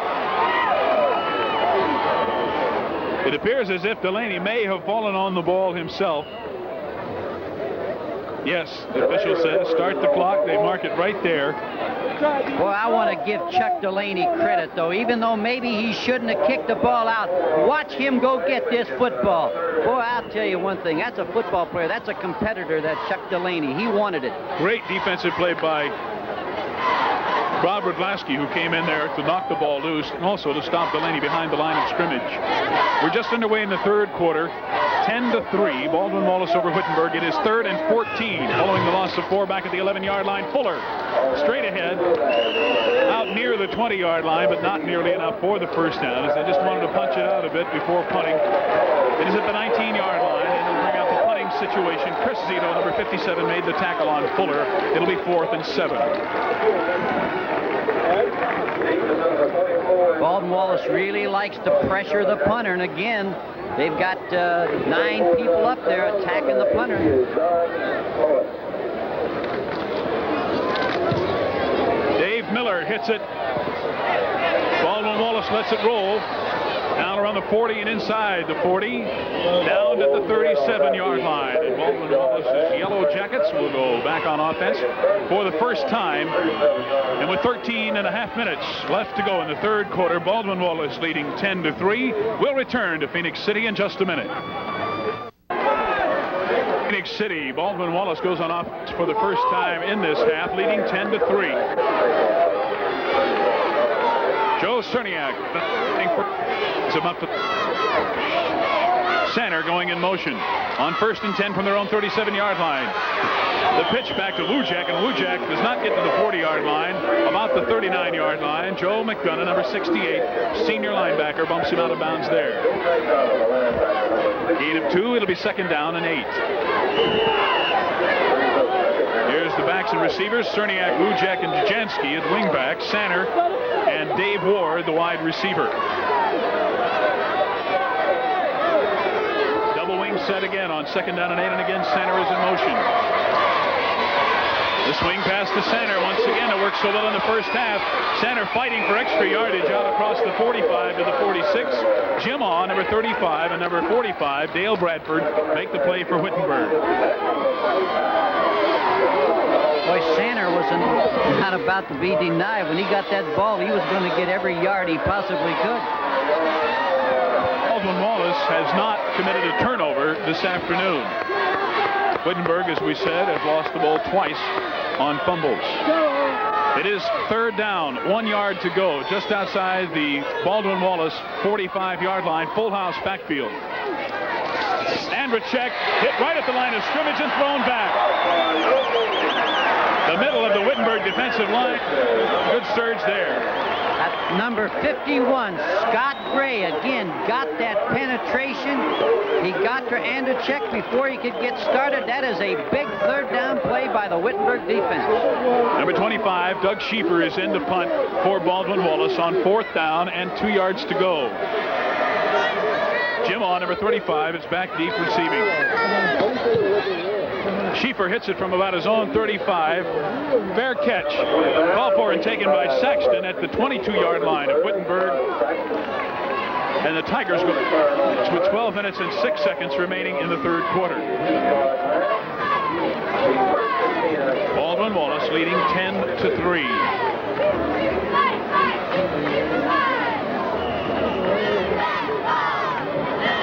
It appears as if Delaney may have fallen on the ball himself. Yes, the official says start the clock. They mark it right there. Boy, I want to give Chuck Delaney credit, though. Even though maybe he shouldn't have kicked the ball out, watch him go get this football. Boy, I'll tell you one thing. That's a football player. That's a competitor, that Chuck Delaney. He wanted it. Great defensive play by Bob Radlowski, who came in there to knock the ball loose and also to stop Delaney behind the line of scrimmage. We're just underway in the third quarter. 10-3, Baldwin-Wallace over Wittenberg. It is 3rd and 14, following the loss of 4 back at the 11-yard line. Fuller straight ahead, out near the 20-yard line, but not nearly enough for the first down, as they just wanted to punch it out a bit before punting. It is at the 19-yard line, and it'll bring out the punting situation. Chris Zito, number 57, made the tackle on Fuller. It'll be 4th and 7. Baldwin-Wallace really likes to pressure the punter, and again, they've got 9 people up there attacking the punter. Dave Miller hits it. Baldwin-Wallace lets it roll. Down around the 40 and inside the 40. Down at the 37-yard line. And Baldwin-Wallace's Yellow Jackets will go back on offense for the first time. And with 13 and a half minutes left to go in the third quarter, Baldwin-Wallace leading 10-3. We'll return to Phoenix City in just a minute. Phoenix City, Baldwin-Wallace goes on offense for the first time in this half, leading 10-3. Joe Cerniak is about to center going in motion on 1st and 10 from their own 37-yard line. The pitch back to Lujak, and Lujak does not get to the 40-yard line, about the 39-yard line. Joe McDonough, number 68, senior linebacker, bumps him out of bounds there. Gain of 2, it'll be 2nd down and 8. Here's the backs and receivers, Cerniak, Lujak, and Jajanski at wingback, Sanner, and Dave Ward, the wide receiver. Double wing set again on 2nd down and 8, and again Sanner is in motion. The swing pass to Sanner. Once again, it worked so well in the first half. Sanner fighting for extra yardage out across the 45 to the 46. Jim On, number 35, and number 45, Dale Bradford, make the play for Wittenberg. Boy, Sanner was not about to be denied. When he got that ball, he was going to get every yard he possibly could. Baldwin-Wallace has not committed a turnover this afternoon. Wittenberg, as we said, has lost the ball twice on fumbles. It is 3rd down, 1 yard to go, just outside the Baldwin-Wallace 45-yard line, full house backfield. Andrechek hit right at the line of scrimmage and thrown back. The middle of the Wittenberg defensive line. Good surge there. At number 51, Scott Gray again got that penetration. He got to Andrechek before he could get started. That is a big 3rd down play by the Wittenberg defense. Number 25, Doug Schiefer, is in to punt for Baldwin-Wallace on 4th down and 2 yards to go. Jim On, number 35, is back deep receiving. Schiefer hits it from about his own 35. Fair catch. Called for and taken by Saxton at the 22-yard line of Wittenberg. And the Tigers go with 12 minutes and 6 seconds remaining in the third quarter. Baldwin-Wallace leading 10-3.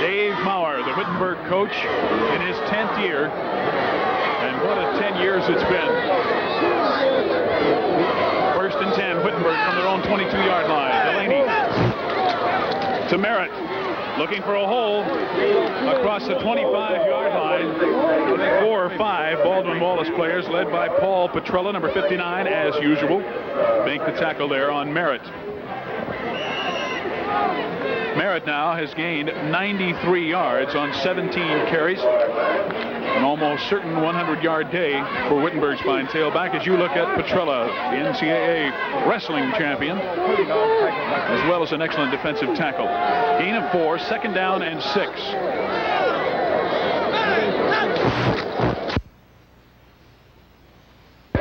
Dave Maurer, the Wittenberg coach, in his 10th year. And what a 10 years it's been. 1st and 10, Wittenberg from their own 22-yard line. Delaney to Merritt, looking for a hole across the 25-yard line. 4 or 5 Baldwin-Wallace players, led by Paul Petrella, number 59, as usual, make the tackle there on Merritt. Merritt now has gained 93 yards on 17 carries. An almost certain 100-yard day for Wittenberg's fine tailback as you look at Petrella, the NCAA wrestling champion, as well as an excellent defensive tackle. Gain of 4, 2nd down and 6.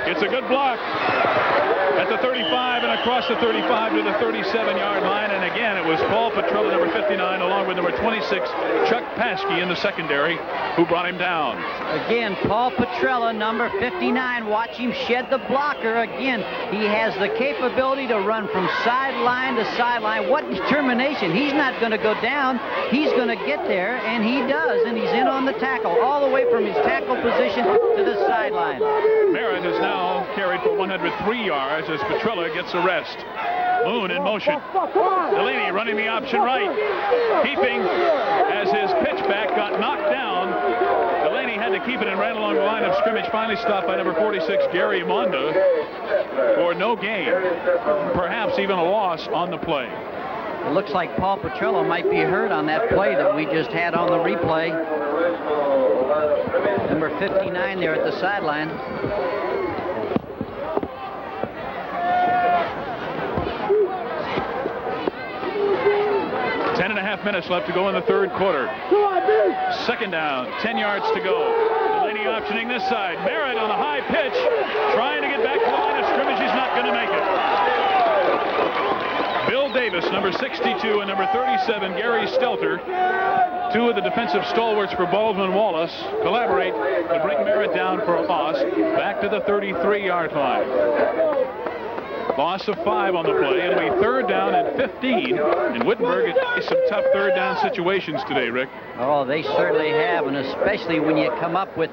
It's a good block at the 35 and across the 35 to the 37-yard line. And again, it was Paul Petrella, number 59, along with number 26, Chuck Paskey, in the secondary, who brought him down. Again, Paul Petrella, number 59. Watch him shed the blocker. Again, he has the capability to run from sideline to sideline. What determination. He's not going to go down. He's going to get there, and he does. And he's in on the tackle, all the way from his tackle position to the sideline. Merritt is now carried for 103 yards as Petrella gets a rest. Moon in motion. Delaney running the option right. Keeping as his pitchback got knocked down. Delaney had to keep it and ran along the line of scrimmage. Finally stopped by number 46, Gary Monda. for no gain, perhaps even a loss on the play. It looks like Paul Petrello might be hurt on that play that we just had on the replay. Number 59 there at the sideline. Ten and a half minutes left to go in the third quarter. Second down, 10 yards to go. Delaney optioning this side. Merritt on a high pitch, trying to get back to the line of scrimmage. He's not going to make it. Bill Davis, number 62, and number 37, Gary Stelter, two of the defensive stalwarts for Baldwin-Wallace, collaborate to bring Merritt down for a loss back to the 33-yard line. Loss of 5 on the play. It'll be third down and 15. And Wittenberg has some tough third down situations today, Rick. Oh, they certainly have, and especially when you come up with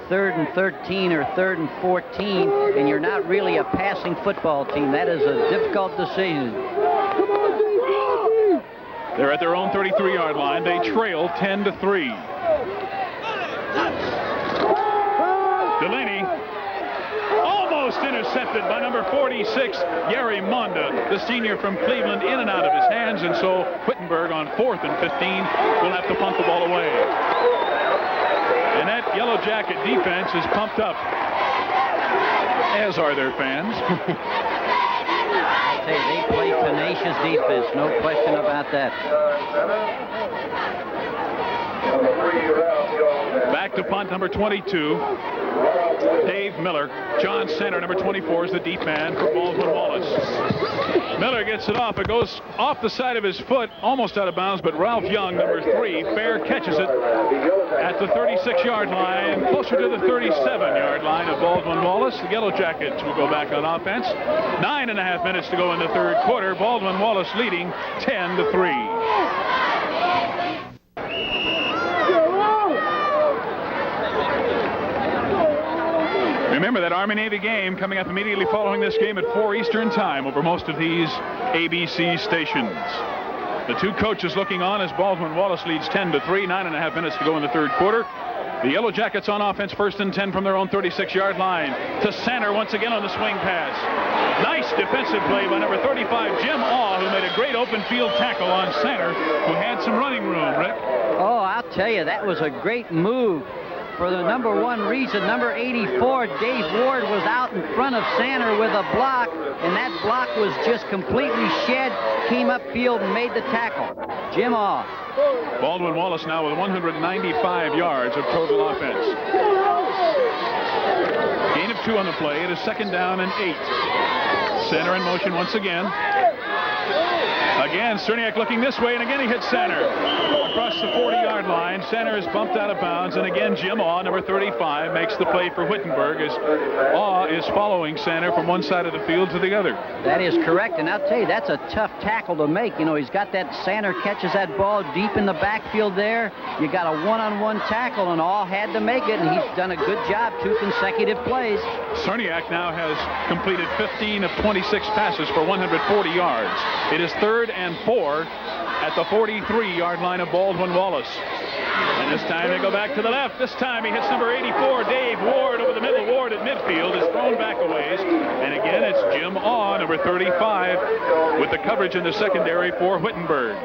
3rd and 13 or 3rd and 14, and you're not really a passing football team. That is a difficult decision. They're at their own 33-yard line. They trail 10-3. Delaney almost intercepted by number 46, Gary Monda, the senior from Cleveland, in and out of his hands, and so Wittenberg on 4th and 15 will have to punt the ball away. And that Yellow Jacket defense is pumped up, as are their fans. I'll tell you, they play tenacious defense, no question about that. Back to punt, number 22, Dave Miller. John Center, number 24, is the deep man for Baldwin-Wallace. Miller gets it off. It goes off the side of his foot, almost out of bounds, but Ralph Young, number 3, fair catches it at the 36-yard line, closer to the 37-yard line of Baldwin-Wallace. The Yellow Jackets will go back on offense. 9.5 minutes to go in the third quarter. Baldwin-Wallace leading 10-3. Remember that Army-Navy game coming up immediately following this game at 4 Eastern time over most of these ABC stations. The two coaches looking on as Baldwin-Wallace leads 10-3, 9.5 minutes to go in the third quarter. The Yellow Jackets on offense, 1st and 10 from their own 36-yard line. To Sander once again on the swing pass. Nice defensive play by number 35, Jim Awe, who made a great open field tackle on Sander, who had some running room, Rick. Oh, I'll tell you, that was a great move. For the number 1 reason, number 84, Dave Ward, was out in front of Sander with a block, and that block was just completely shed, came upfield and made the tackle. Jim Awe. Baldwin-Wallace now with 195 yards of total offense. Gain of 2 on the play. It is 2nd down and 8. Sander in motion once again. Again, Cerniak looking this way, and again he hits Sander. Across the 40-yard line, Sander is bumped out of bounds, and again Jim Awe, number 35, makes the play for Wittenberg as Awe is following Sander from one side of the field to the other. That is correct, and I'll tell you, that's a tough tackle to make. You know, he's got that, Sander catches that ball deep in the backfield there. You got a one-on-one tackle, and Awe had to make it, and he's done a good job, 2 consecutive plays. Cerniak now has completed 15 of 26 passes for 140 yards. It is 3rd and 4 at the 43-yard line of Baldwin-Wallace. And this time they go back to the left. This time he hits number 84, Dave Ward, over the middle. Ward at midfield is thrown back a ways. And again, it's Jim Awe, number 35, with the coverage in the secondary for Wittenberg.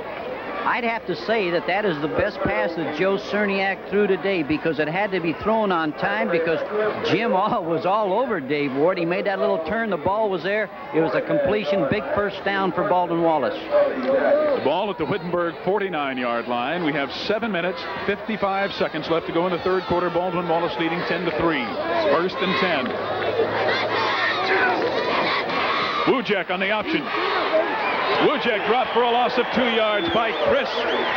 I'd have to say that that is the best pass that Joe Cerniak threw today, because it had to be thrown on time, because Jim Awe was all over Dave Ward. He made that little turn. The ball was there. It was a completion. Big first down for Baldwin-Wallace. The ball at the Wittenberg 49-yard line. We have 7 minutes, 55 seconds left to go in the third quarter. Baldwin-Wallace leading 10-3. 1st and 10. Wujek on the option. Wujek dropped for a loss of 2 yards by Chris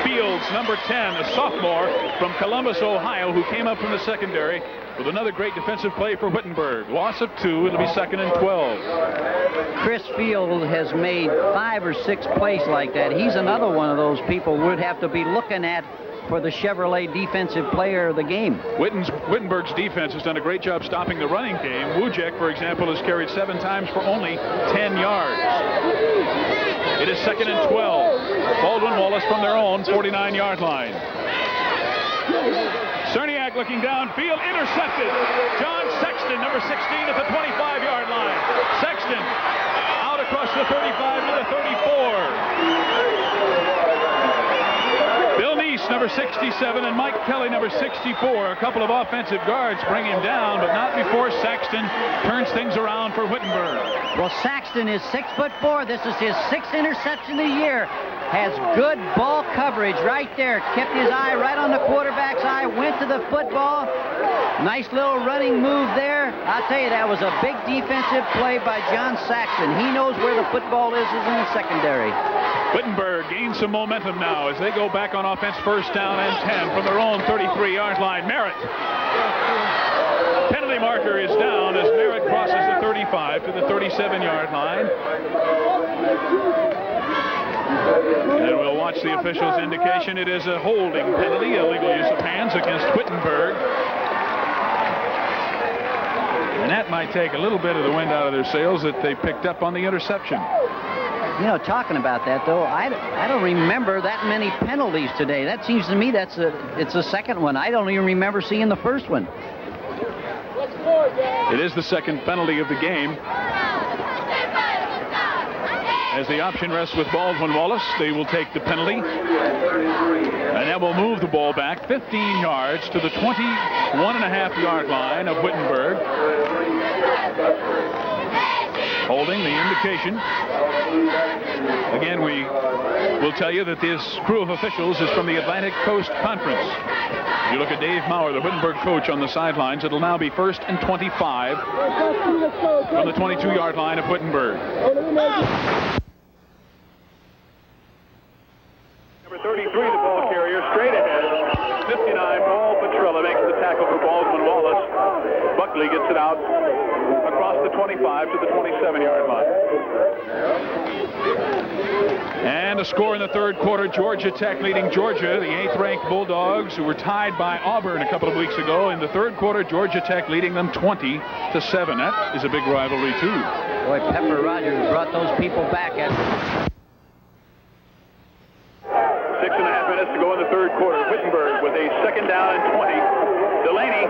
Fields, number 10, a sophomore from Columbus, Ohio, who came up from the secondary with another great defensive play for Wittenberg. Loss of 2. It'll be 2nd and 12. Chris Fields has made 5 or 6 plays like that. He's another one of those people we'd have to be looking at for the Chevrolet defensive player of the game. Wittenberg's defense has done a great job stopping the running game. Wujek, for example, has carried 7 times for only 10 yards. It is 2nd and 12. Baldwin-Wallace from their own 49-yard line. Cerniak looking downfield, intercepted. John Sexton, number 16, at the 25-yard line. Sexton out across the 35 to the 34. Bill Neese, number 67, and Mike Kelly, number 64. A couple of offensive guards bring him down, but not before Saxton turns things around for Wittenberg. Well, Saxton is 6'4". This is his 6th interception of the year. Has good ball coverage right there. Kept his eye right on the quarterback's eye. Went to the football. Nice little running move there. I'll tell you, that was a big defensive play by John Saxton. He knows where the football is in the secondary. Wittenberg gains some momentum now as they go back on offense, first down and 10 from their own 33-yard line. Merritt. Penalty marker is down as Merritt crosses the 35 to the 37-yard line. And we'll watch the official's indication. It is a holding penalty, illegal use of hands against Wittenberg. And that might take a little bit of the wind out of their sails that they picked up on the interception. You know, talking about that, though, I don't remember that many penalties today. That seems to me it's the second one. I don't even remember seeing the first one. It is the second penalty of the game. As the option rests with Baldwin-Wallace, they will take the penalty. And that will move the ball back 15 yards to the 21.5-yard line of Wittenberg. Holding the indication. Again, we will tell you that this crew of officials is from the Atlantic Coast Conference. You look at Dave Maurer, the Wittenberg coach, on the sidelines. It'll now be 1st and 25 from the 22-yard line of Wittenberg. Number 33, the ball carrier, straight ahead. 59, Paul Petrella makes the tackle for Baldwin-Wallace. Buckley gets it out across the 25 to the 27-yard line. And a score in the third quarter. Georgia Tech leading Georgia, the 8th-ranked Bulldogs, who were tied by Auburn a couple of weeks ago. In the third quarter, Georgia Tech leading them 20-7. That is a big rivalry, too. Boy, Pepper Rogers brought those people back at 6.5 minutes to go in the third quarter. Wittenberg with a second down and 20. Delaney,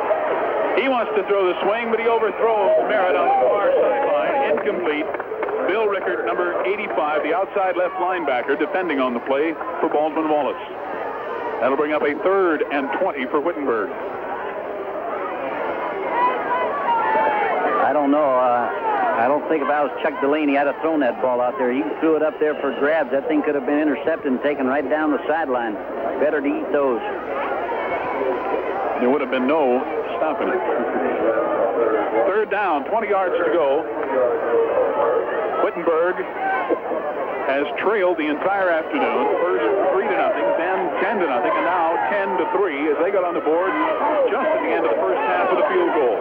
he wants to throw the swing, but he overthrows Merritt on the far sideline. Incomplete. Bill Rickert, number 85, the outside left linebacker, defending on the play for Baldwin-Wallace. That'll bring up a 3rd and 20 for Wittenberg. I don't know. I don't think if I was Chuck Delaney, I'd have thrown that ball out there. He threw it up there for grabs. That thing could have been intercepted and taken right down the sideline. Better to eat those. There would have been no stopping it. 3rd down, 20 yards to go. Wittenberg has trailed the entire afternoon. First 3-0, then 10-0, and now 10-3 as they got on the board just at the end of the first half with a field goal.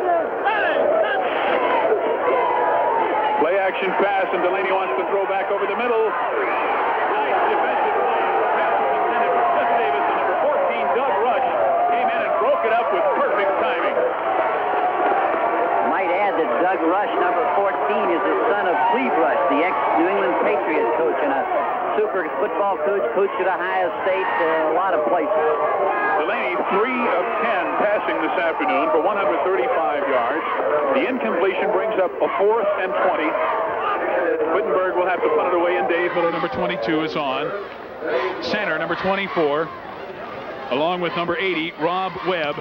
Play action pass, and Delaney wants to throw back over the middle. Nice defensive play. Pass was intended for Cliff Davis, and number 14, Doug Rush, came in and broke it up with perfect timing. Might add that Doug Rush, number 14, is the son of Cleve Rush, the ex-New England Patriots coach and a super football coach, coached at Ohio State, a lot of places. Delaney, 3 of 10 passing this afternoon for 135 yards. The incompletion brings up a 4th and 20. Wittenberg will have to punt it away, and Dave Miller, number 22, is on. Center, number 24, along with number 80, Rob Webb,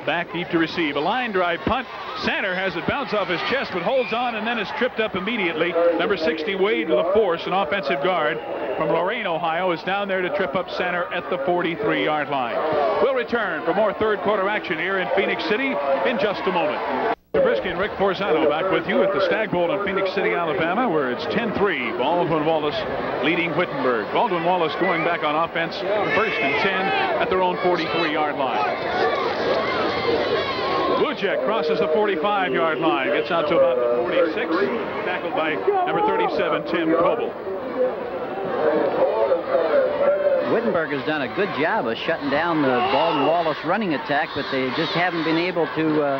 back deep to receive. A line drive punt. Sander has it bounce off his chest, but holds on and then is tripped up immediately. Number 60, Wade LaForce, an offensive guard from Lorain, Ohio, is down there to trip up Sander at the 43-yard line. We'll return for more third quarter action here in Phoenix City in just a moment. Brisky and Rick Forzano back with you at the Stagg Bowl in Phoenix City, Alabama, where it's 10-3. Baldwin-Wallace leading Wittenberg. Baldwin-Wallace going back on offense, 1st and 10 at their own 43-yard line. Blujek crosses the 45-yard line, gets out to about the 46, tackled by number 37, Tim Coble. Wittenberg has done a good job of shutting down the Baldwin-Wallace running attack, but they just haven't been able to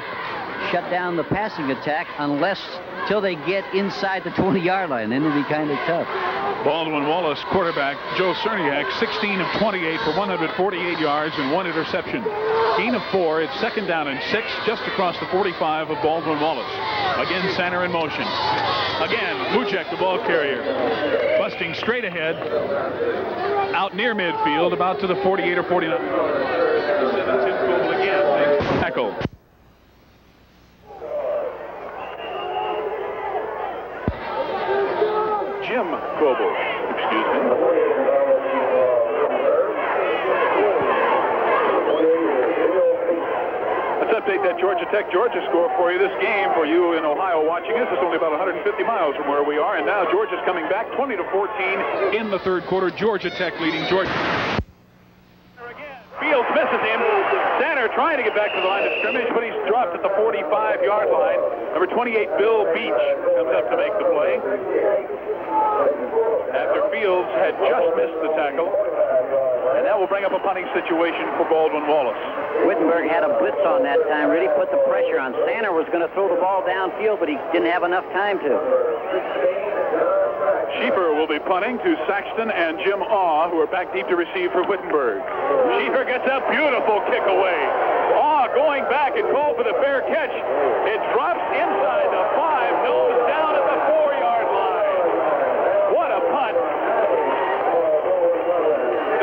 shut down the passing attack unless till they get inside the 20-yard line. Then it'll be kind of tough. Baldwin-Wallace quarterback Joe Cerniak, 16 of 28 for 148 yards and 1 interception. Gain of 4. It's 2nd down and 6 just across the 45 of Baldwin-Wallace. Again, center in motion. Again, Buchek, the ball carrier, busting straight ahead, out near midfield, about to the 48 or 49. Tim Coble again makes the tackle. Jim Coble, excuse me. Let's update that Georgia Tech-Georgia score for you. This game, for you in Ohio watching us, is only about 150 miles from where we are. And now Georgia's coming back 20-14 in the third quarter. Georgia Tech leading Georgia. Fields misses him. Sander trying to get back to the line of scrimmage, but he's dropped at the 45-yard line. Number 28, Bill Beach, comes up to make the play. After Fields had just missed the tackle. And that will bring up a punting situation for Baldwin-Wallace. Wittenberg had a blitz on that time, really put the pressure on. Sander was going to throw the ball downfield, but he didn't have enough time to. Schiefer will be punting to Saxton and Jim Awe, who are back deep to receive for Wittenberg. Schiefer gets a beautiful kick away. Awe going back and called for the fair catch. It drops inside the 5, nose down at the 4-yard line. What a punt.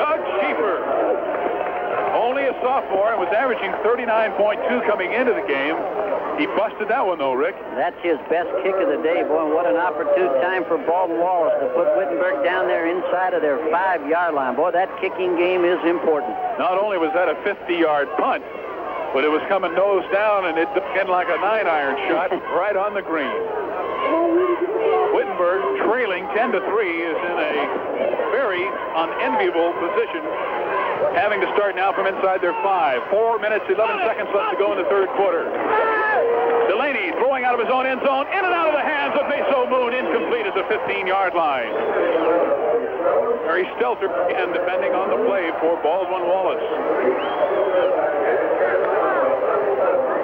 Doug Schiefer, only a sophomore, and was averaging 39.2 coming into the game. He busted that one, though, Rick. That's his best kick of the day, boy. And what an opportune time for Baldwin-Wallace to put Wittenberg down there inside of their 5-yard line. Boy, that kicking game is important. Not only was that a 50-yard punt, but it was coming nose down, and it in like a 9-iron shot right on the green. Wittenberg, trailing 10-3, is in a very unenviable position, having to start now from inside their 5. 4 minutes, 11 seconds left to go in the third quarter. Delaney throwing out of his own end zone, in and out of the hands of Meso Moon, incomplete at the 15-yard line. Very stealthy and defending on the play for Baldwin-Wallace.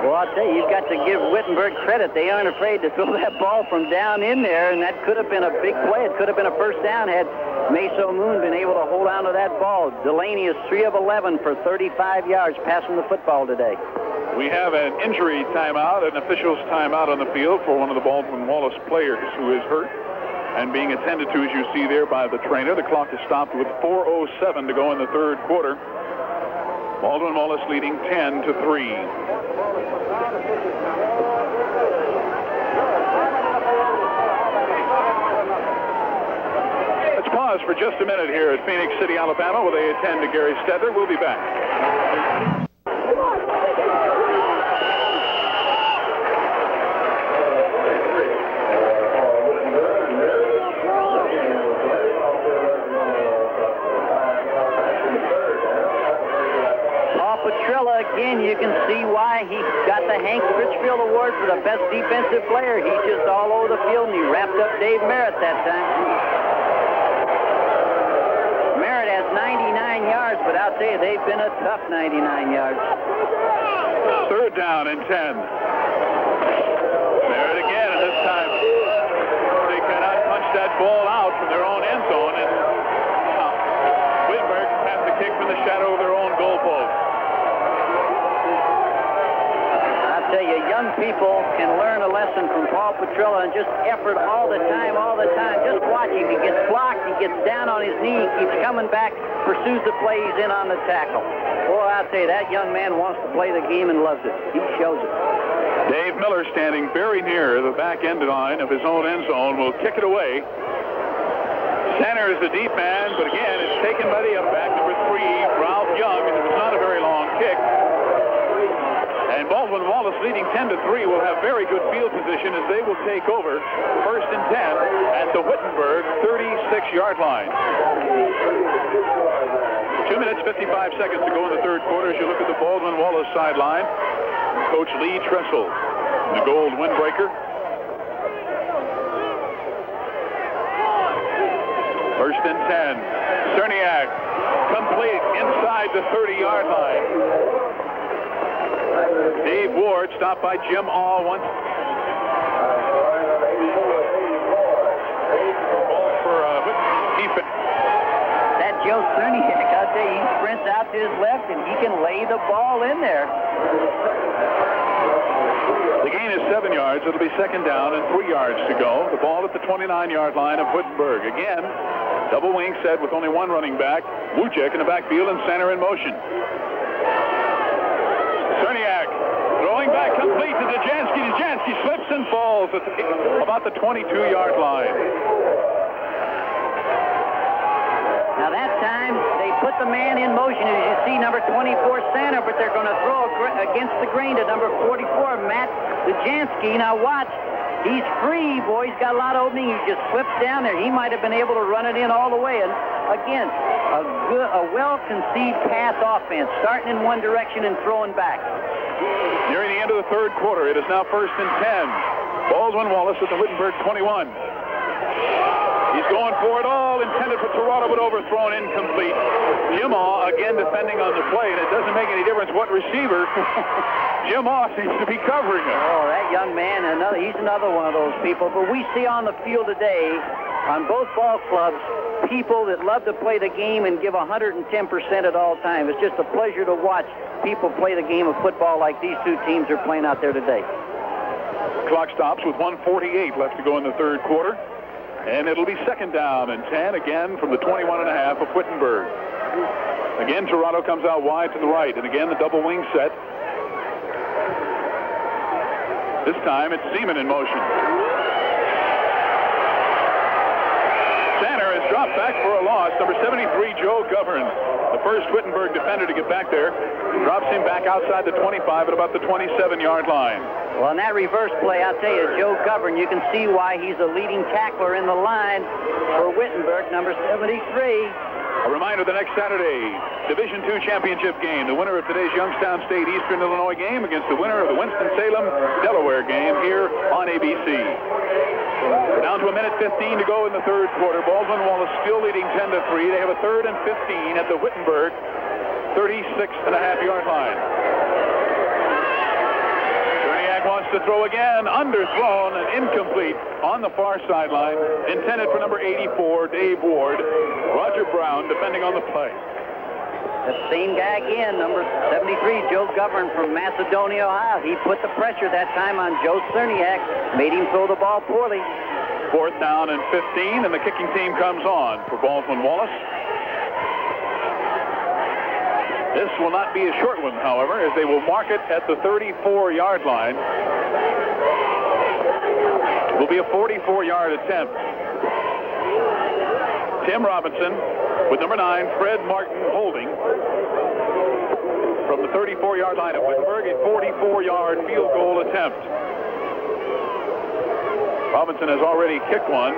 Well, I'll tell you, you've got to give Wittenberg credit. They aren't afraid to throw that ball from down in there, and that could have been a big play. It could have been a first down had Meso Moon been able to hold on to that ball. Delaney is 3 of 11 for 35 yards passing the football today. We have an injury timeout, an official's timeout on the field for one of the Baldwin-Wallace players who is hurt and being attended to, as you see there, by the trainer. The clock is stopped with 4:07 to go in the third quarter. Baldwin-Wallace leading 10-3. Let's pause for just a minute here at Phoenix City, Alabama, where they attend to Gary Stedler. We'll be back. Again, you can see why he got the Hank Critchfield Award for the best defensive player. He's just all over the field, and he wrapped up Dave Merritt that time. Merritt has 99 yards, but I'll tell you, they've been a tough 99 yards. Third down and 10. Merritt again, and this time they cannot punch that ball out from their own end zone, and Wittenberg has to kick from the shadow of their own goalpost. Tell you, young people can learn a lesson from Paul Petrella and just effort all the time. Just watch him. He gets blocked, he gets down on his knee, keeps coming back, pursues the play, he's in on the tackle. Boy, I'll tell you, that young man wants to play the game and loves it. He shows it. Dave Miller, standing very near the back end line of his own end zone, will kick it away. Center is the deep man, but again, it's taken by the up-back, number 3, Ralph Young, and it was not a very long kick. And Baldwin-Wallace leading 10-3 will have very good field position as they will take over 1st and 10 at the Wittenberg 36-yard line. 2 minutes, 55 seconds to go in the third quarter as you look at the Baldwin-Wallace sideline. Coach Lee Tressel, the gold windbreaker. 1st and 10. Cerniak complete inside the 30-yard line. Dave Ward stopped by Jim Awe once. Ball for Wittenberg. defense. That Joe Cerniak, I'll tell you, he sprints out to his left, and he can lay the ball in there. The gain is 7 yards. It'll be second down and 3 yards to go. The ball at the 29-yard line of Wittenberg. Again, double wing set with only one running back. Wujek in the backfield and center in motion. Cerniak throwing back complete to Dejansky. Dejansky slips and falls at about the 22-yard line. Now that time, they put the man in motion, as you see, number 24, Santa, but they're going to throw against the grain to number 44, Matt Dejansky. Now watch. He's free, boy. He's got a lot of opening. He just slips down there. He might have been able to run it in all the way. And again, a well-conceived pass offense, starting in one direction and throwing back. Nearing the end of the third quarter, it is now 1st and 10. Baldwin-Wallace at the Wittenberg 21. He's going for it all, intended for Toronto, but overthrown, incomplete. Jim Aw again defending on the play, and it doesn't make any difference what receiver. Jim Aw seems to be covering him. Oh, that young man, he's another one of those people. But we see on the field today, on both ball clubs, people that love to play the game and give 110% at all times. It's just a pleasure to watch people play the game of football like these two teams are playing out there today. Clock stops with 1:48 left to go in the third quarter. And it'll be second down and 10 again from the 21.5 of Wittenberg. Again, Toronto comes out wide to the right. And again, the double wing set. This time, it's Seaman in motion. Tanner is dropped back for a loss. Number 73, Joe Govern, the first Wittenberg defender to get back there, drops him back outside the 25 at about the 27-yard line. Well, in that reverse play, I'll tell you, Joe Govern, you can see why he's a leading tackler in the line for Wittenberg, number 73. A reminder, the next Saturday, Division II championship game. The winner of today's Youngstown State Eastern Illinois game against the winner of the Winston-Salem Delaware game here on ABC. Down to a minute 15 to go in the third quarter. Baldwin-Wallace still leading 10-3. They have a 3rd and 15 at the Wittenberg 36.5-yard line. Cerniak wants to throw again. Underthrown and incomplete on the far sideline. Intended for number 84, Dave Ward. Roger Brown defending on the play. The same guy again, number 73, Joe Govern from Macedonia, Ohio. He put the pressure that time on Joe Cerniak, made him throw the ball poorly. 4th down and 15, and the kicking team comes on for Baldwin-Wallace. This will not be a short one, however, as they will mark it at the 34-yard line. It will be a 44-yard attempt. Tim Robinson with number 9, Fred Martin holding from the 34-yard line at Wittenberg, a 44-yard field goal attempt. Robinson has already kicked one.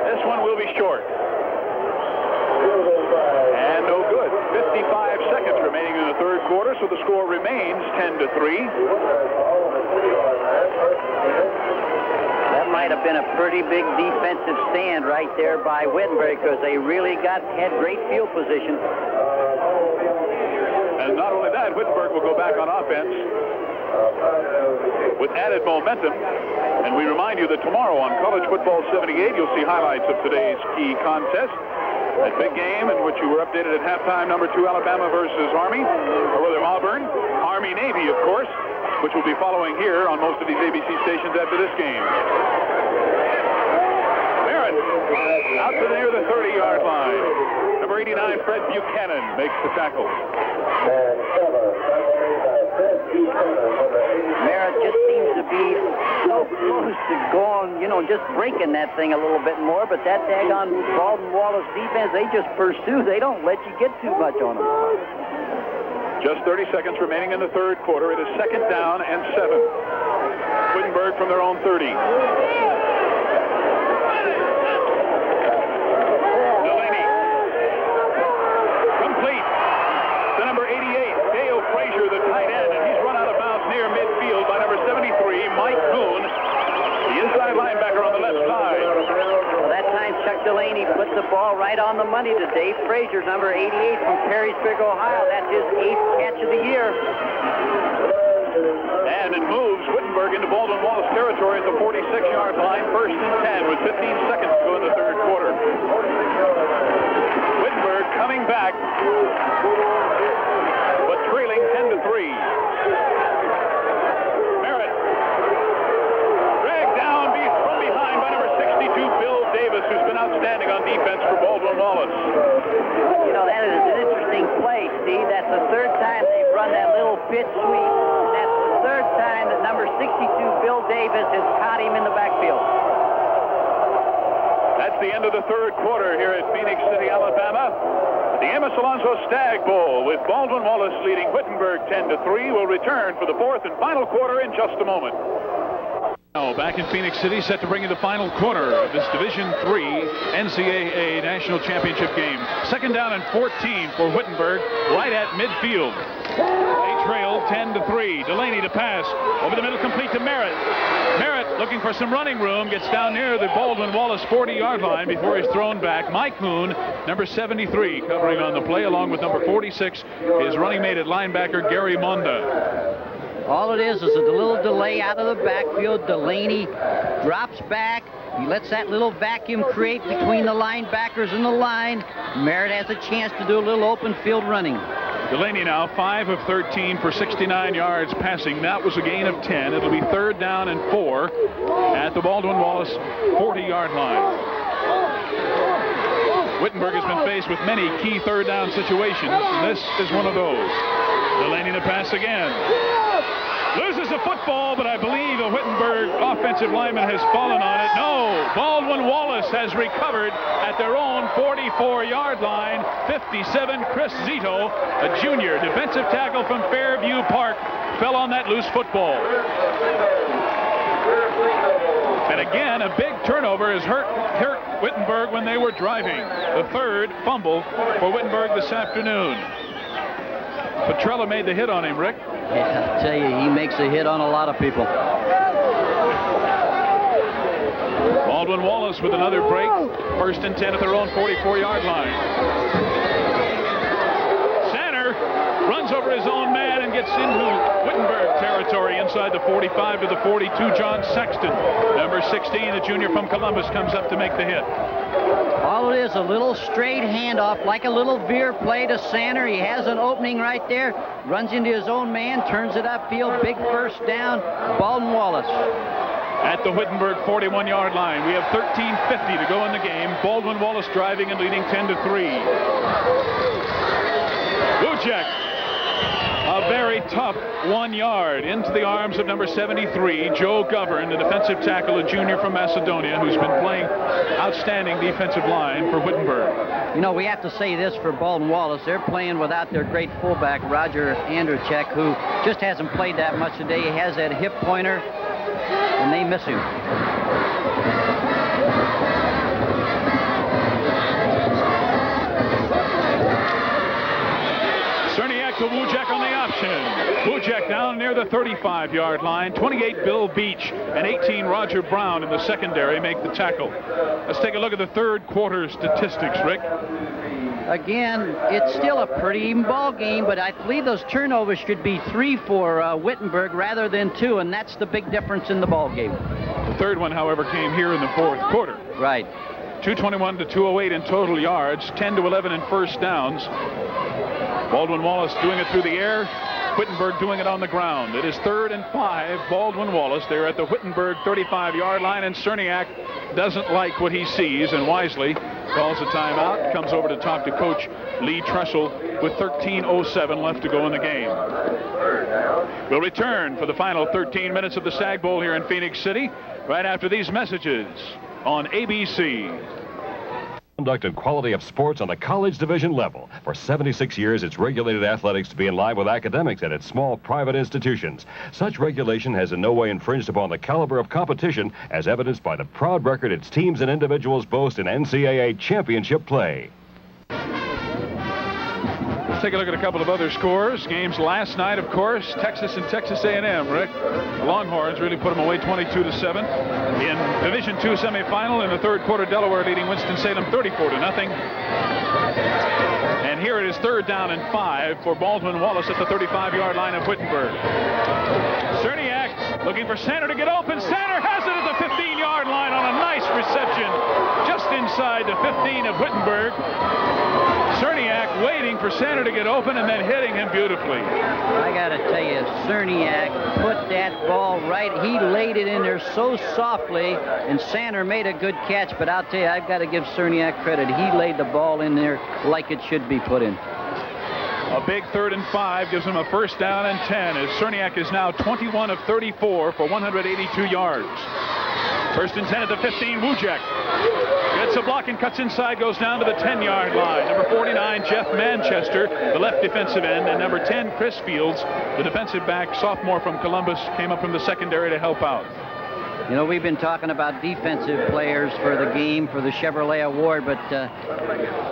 This one will be short. And no good. 55 seconds remaining in the third quarter, so the score remains 10-3. That might have been a pretty big defensive stand right there by Wittenberg, because they really had great field position. And not only that, Wittenberg will go back on offense with added momentum. And we remind you that tomorrow on College Football 78, you'll see highlights of today's key contest. That big game in which you were updated at halftime, number 2, Alabama versus Army, or rather Auburn, Army-Navy, of course, which will be following here on most of these ABC stations after this game. Merritt out to near the 30-yard line. Number 89, Fred Buchanan, makes the tackle. Merritt just seems to be so close to going, just breaking that thing a little bit more, but that daggone Baldwin-Wallace defense, they just pursue. They don't let you get too much on them. Just 30 seconds remaining in the third quarter. It is second down and 7. Wittenberg from their own 30. Delaney. Complete. The number 88, Dale Frazier, the tight end, and he's run out of bounds near midfield by number 73, Mike Kuhn, the inside linebacker on the left side. Well, that time Chuck Delaney put the ball right on the money to Dave Frazier, number 88 from Perrysburg, Ohio. That's his 8th catch of the year. And it moves Wittenberg into Baldwin-Wallace territory at the 46-yard line. 1st and 10 with 15 seconds to go in the third quarter. Wittenberg coming back, but trailing 10-3. Merritt dragged down from behind by number 62, Bill Davis, who's been outstanding on defense for Baldwin-Wallace. You know, that is an interesting play, Steve. That's the third time they've run that little pitch sweep. That's the third time that number 62, Bill Davis, has caught him in the backfield. That's the end of the third quarter here at Phoenix City, Alabama. The Amos Alonzo Stagg Bowl with Baldwin-Wallace leading Wittenberg 10-3 will return for the fourth and final quarter in just a moment. Now back in Phoenix City, set to bring you the final quarter of this Division III NCAA National Championship game. 2nd down and 14 for Wittenberg, right at midfield. They trail 10-3. Delaney to pass over the middle, complete to Merritt. Merritt looking for some running room, gets down near the Baldwin-Wallace 40-yard line before he's thrown back. Mike Moon, number 73, covering on the play, along with number 46, his running mate at linebacker Gary Monda. All it is a little delay out of the backfield. Delaney drops back. He lets that little vacuum create between the linebackers and the line. Merritt has a chance to do a little open field running. Delaney now 5 of 13 for 69 yards passing. That was a gain of 10. It'll be 3rd down and 4 at the Baldwin-Wallace 40-yard line. Wittenberg has been faced with many key 3rd down situations, and this is one of those. Delaney to pass again. Loses the football, but I believe a Wittenberg offensive lineman has fallen on it. No, Baldwin-Wallace has recovered at their own 44-yard line. 57, Chris Zito, a junior defensive tackle from Fairview Park, fell on that loose football. And again, a big turnover has hurt Wittenberg when they were driving. The 3rd fumble for Wittenberg this afternoon. Petrella made the hit on him, Rick. Yeah, I'll tell you, he makes a hit on a lot of people. Baldwin-Wallace with another break. 1st and 10 at their own 44-yard line. Sanner runs over his own man and gets into Wittenberg territory inside the 45 to the 42. John Sexton, number 16, the junior from Columbus, comes up to make the hit. All it is, a little straight handoff, like a little veer play to Sanner. He has an opening right there, runs into his own man, turns it upfield, big 1st down, Baldwin-Wallace. At the Wittenberg 41-yard line, we have 13:50 to go in the game. Baldwin-Wallace driving and leading 10-3. Wujek, a very tough 1 yard into the arms of number 73, Joe Govern, the defensive tackle, a junior from Macedonia, who's been playing outstanding defensive line for Wittenberg. You know, we have to say this for Baldwin-Wallace. They're playing without their great fullback, Roger Andrzejczyk, who just hasn't played that much today. He has that hip pointer, and they miss him. To Wujek on the option. Wujek down near the 35-yard line. 28, Bill Beach, and 18, Roger Brown in the secondary make the tackle. Let's take a look at the third quarter statistics, Rick. Again, it's still a pretty even ball game, but I believe those turnovers should be 3 for Wittenberg rather than 2, and that's the big difference in the ball game. The third one, however, came here in the 4th quarter. Right. 221 to 208 in total yards, 10 to 11 in 1st downs. Baldwin-Wallace doing it through the air, Wittenberg doing it on the ground. It is 3rd and 5, Baldwin-Wallace. They're at the Wittenberg 35-yard line, and Cerniak doesn't like what he sees, and wisely calls a timeout, comes over to talk to Coach Lee Trussell with 13:07 left to go in the game. We'll return for the final 13 minutes of the Stagg Bowl here in Phoenix City, right after these messages on ABC. Conduct and quality of sports on the college division level. For 76 years, it's regulated athletics to be in line with academics at its small private institutions. Such regulation has in no way infringed upon the caliber of competition, as evidenced by the proud record its teams and individuals boast in NCAA championship play. Let's take a look at a couple of other scores. Games last night, of course, Texas and Texas A&M. Rick, the Longhorns really put them away 22-7. In Division II semifinal in the third quarter, Delaware leading Winston-Salem 34-0. And here it is 3rd down and 5 for Baldwin-Wallace at the 35-yard line of Wittenberg. Cerniak looking for Sander to get open. Sander has it at the 15-yard line on a nice reception just inside the 15 of Wittenberg. Cerniak waiting for Sander to get open and then hitting him beautifully. I got to tell you, Cerniak put that ball right. He laid it in there so softly, and Sander made a good catch. But I'll tell you, I've got to give Cerniak credit. He laid the ball in there like it should be put in. A big 3rd and 5 gives him a 1st down and 10 as Cerniak is now 21 of 34 for 182 yards. 1st and 10 at the 15, Wujek gets a block and cuts inside, goes down to the 10-yard line. Number 49, Jeff Manchester, the left defensive end, and number 10, Chris Fields, the defensive back, sophomore from Columbus, came up from the secondary to help out. You know, we've been talking about defensive players for the game for the Chevrolet Award, but Joe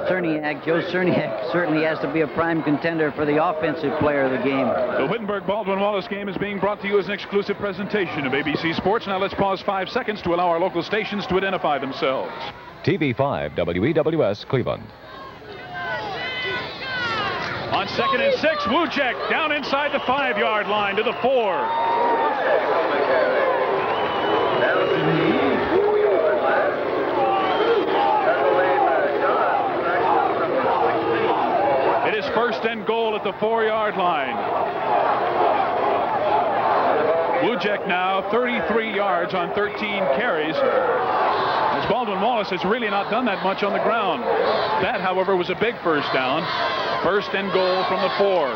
Cerniak certainly has to be a prime contender for the offensive player of the game. The Wittenberg-Baldwin-Wallace game is being brought to you as an exclusive presentation of ABC Sports. Now let's pause 5 seconds to allow our local stations to identify themselves. TV5 WEWS Cleveland. On 2nd and 6, Wujek down inside the 5-yard line to the 4. It is 1st and goal at the 4-yard line. Wujek now 33 yards on 13 carries. As Baldwin-Wallace has really not done that much on the ground. That, however, was a big 1st down. 1st and goal from the 4.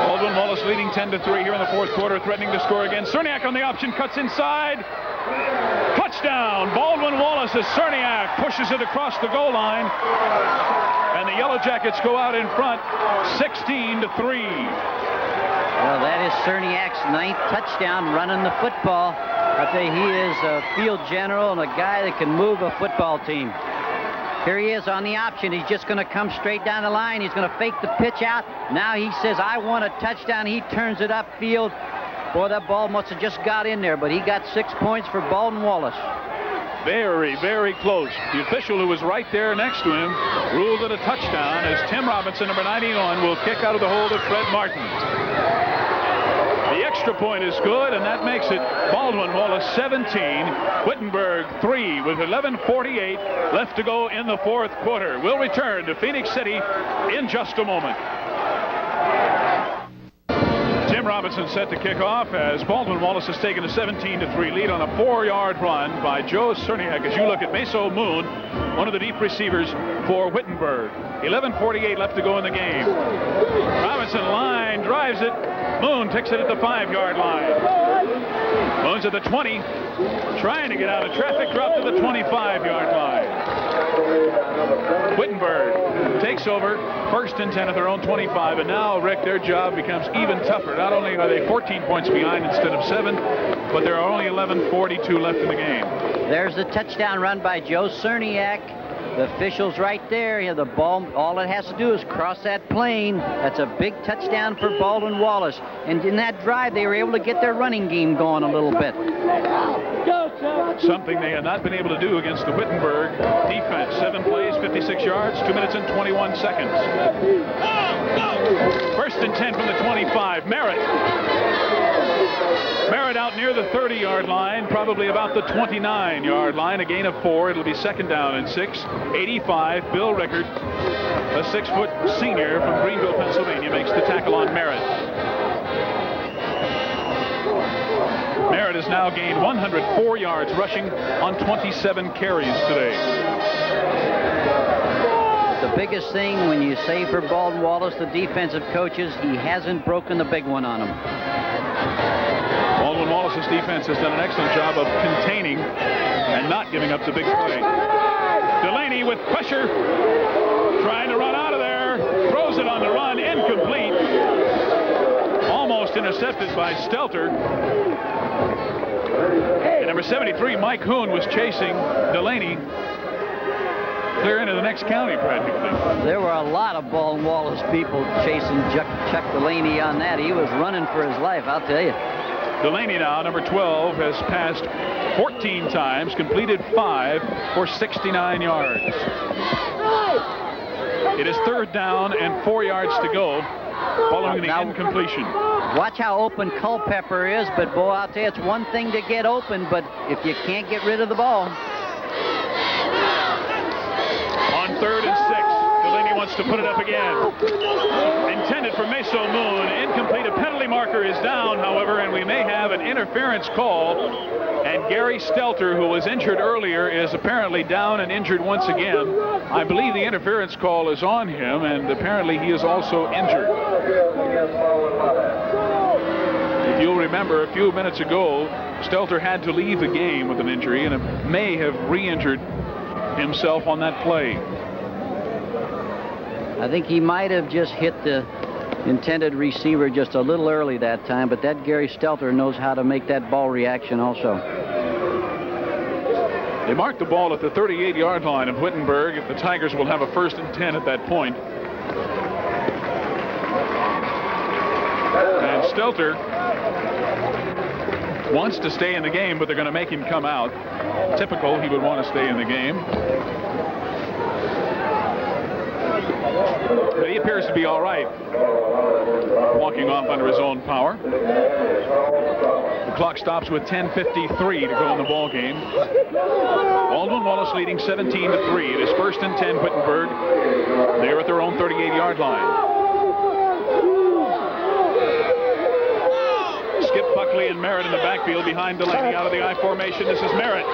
Baldwin-Wallace leading 10-3 here in the 4th quarter, threatening to score again. Cerniak on the option, cuts inside. Touchdown, Baldwin-Wallace as Cerniak pushes it across the goal line. And the Yellow Jackets go out in front, 16-3. Well, that is Cerniak's 9th touchdown running the football. I tell you, he is a field general and a guy that can move a football team. Here he is on the option. He's just going to come straight down the line. He's going to fake the pitch out. Now he says, I want a touchdown. He turns it upfield. Boy, that ball must have just got in there, but he got 6 points for Baldwin-Wallace. Very, very close. The official who was right there next to him ruled it a touchdown as Tim Robinson, number 91, will kick out of the hold of Fred Martin. The extra point is good, and that makes it Baldwin-Wallace 17, Wittenberg 3 with 11:48 left to go in the 4th quarter. We'll return to Phoenix City in just a moment. Tim Robinson set to kick off as Baldwin-Wallace has taken a 17-3 lead on a 4-yard run by Joe Cerniak. As you look at Meso Moon, one of the deep receivers for Wittenberg. 11:48 left to go in the game. Robinson line drives it. Moon takes it at the 5-yard line. Moon's at the 20, trying to get out of traffic, drop to the 25-yard line. Wittenberg takes over, 1st and 10 at their own 25, and now, Rick, their job becomes even tougher. Not only are they 14 points behind instead of 7, but there are only 11:42 left in the game. There's the touchdown run by Joe Cerniak. The official's right there. You know, the ball, all it has to do is cross that plane. That's a big touchdown for Baldwin-Wallace. And in that drive, they were able to get their running game going a little bit. Something they had not been able to do against the Wittenberg defense. 7 plays, 56 yards, 2 minutes and 21 seconds. 1st and 10 from the 25. Merritt out near the 30-yard line, probably about the 29-yard line. A gain of 4. It'll be 2nd down and 6. 85. Bill Rickard, a 6-foot senior from Greenville, Pennsylvania, makes the tackle on Merritt. Merritt has now gained 104 yards rushing on 27 carries today. The biggest thing when you say for Baldwin-Wallace, the defensive coaches, he hasn't broken the big one on them. Baldwin-Wallace's defense has done an excellent job of containing and not giving up the big play. Delaney with pressure, trying to run out of there, throws it on the run, incomplete. Almost intercepted by Stelter. And number 73, Mike Hoon, was chasing Delaney clear into the next county practically. There were a lot of Baldwin-Wallace people chasing Chuck Delaney on that. He was running for his life, I'll tell you. Delaney now, number 12, has passed 14 times, completed 5 for 69 yards. It is 3rd down and 4 yards to go following the incompletion. Watch how open Culpepper is, but boy, I'll tell you, it's one thing to get open, but if you can't get rid of the ball. On 3rd and 6, Delaney wants to put it up again. Intended for Meso Moon, incomplete. A penalty marker is down, however, and we may have an interference call. And Gary Stelter, who was injured earlier, is apparently down and injured once again. I believe the interference call is on him, and apparently he is also injured. If you'll remember, a few minutes ago, Stelter had to leave the game with an injury, and may have re-injured himself on that play. I think he might have just hit the intended receiver just a little early that time, but that Gary Stelter knows how to make that ball reaction also. They marked the ball at the 38-yard line of Wittenberg. The Tigers will have a 1st and 10 at that point. And Stelter wants to stay in the game, but they're going to make him come out. Typical, he would want to stay in the game. But he appears to be all right, walking off under his own power. The clock stops with 10:53 to go in the ball game. Baldwin-Wallace leading 17-3. It is 1st and 10 Wittenberg. They're at their own 38-yard line. Skip Buckley and Merritt in the backfield behind Delaney out of the I formation. This is Merritt.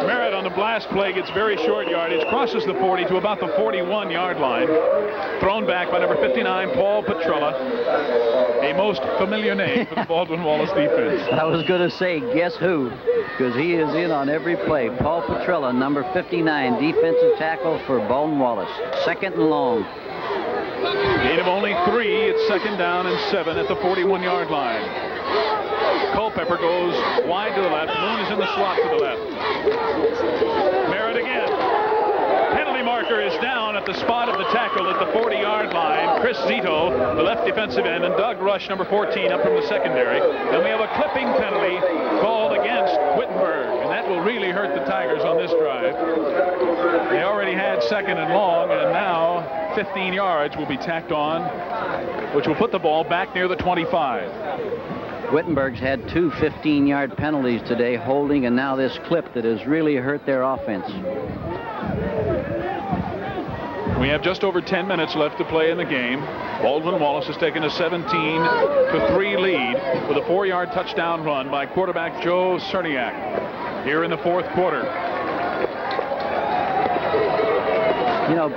Merritt on the blast play gets very short yardage, crosses the 40 to about the 41-yard line. Thrown back by number 59, Paul Petrella. A most familiar name for the Baldwin-Wallace defense. I was going to say, guess who? Because he is in on every play. Paul Petrella, number 59, defensive tackle for Baldwin-Wallace. 2nd and long. Gain of only 3. It's 2nd down and 7 at the 41-yard line. Culpepper goes wide to the left. Moon is in the slot to the left. Merritt again. Penalty marker is down at the spot of the tackle at the 40-yard line. Chris Zito, the left defensive end, and Doug Rush, number 14, up from the secondary. And we have a clipping penalty called against Wittenberg, and that will really hurt the Tigers on this drive. They already had 2nd and long, and now 15 yards will be tacked on, which will put the ball back near the 25. Wittenberg's had 2 15-yard penalties today, holding, and now this clip that has really hurt their offense. We have just over 10 minutes left to play in the game. Baldwin-Wallace has taken a 17-3 lead with a 4-yard touchdown run by quarterback Joe Cerniak here in the 4th quarter. You know,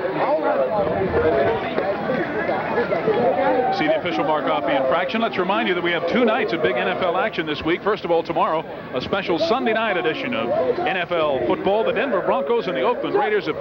see the official mark off the infraction. Let's remind you that we have 2 nights of big NFL action this week. First of all, tomorrow, a special Sunday night edition of NFL football. The Denver Broncos and the Oakland Raiders have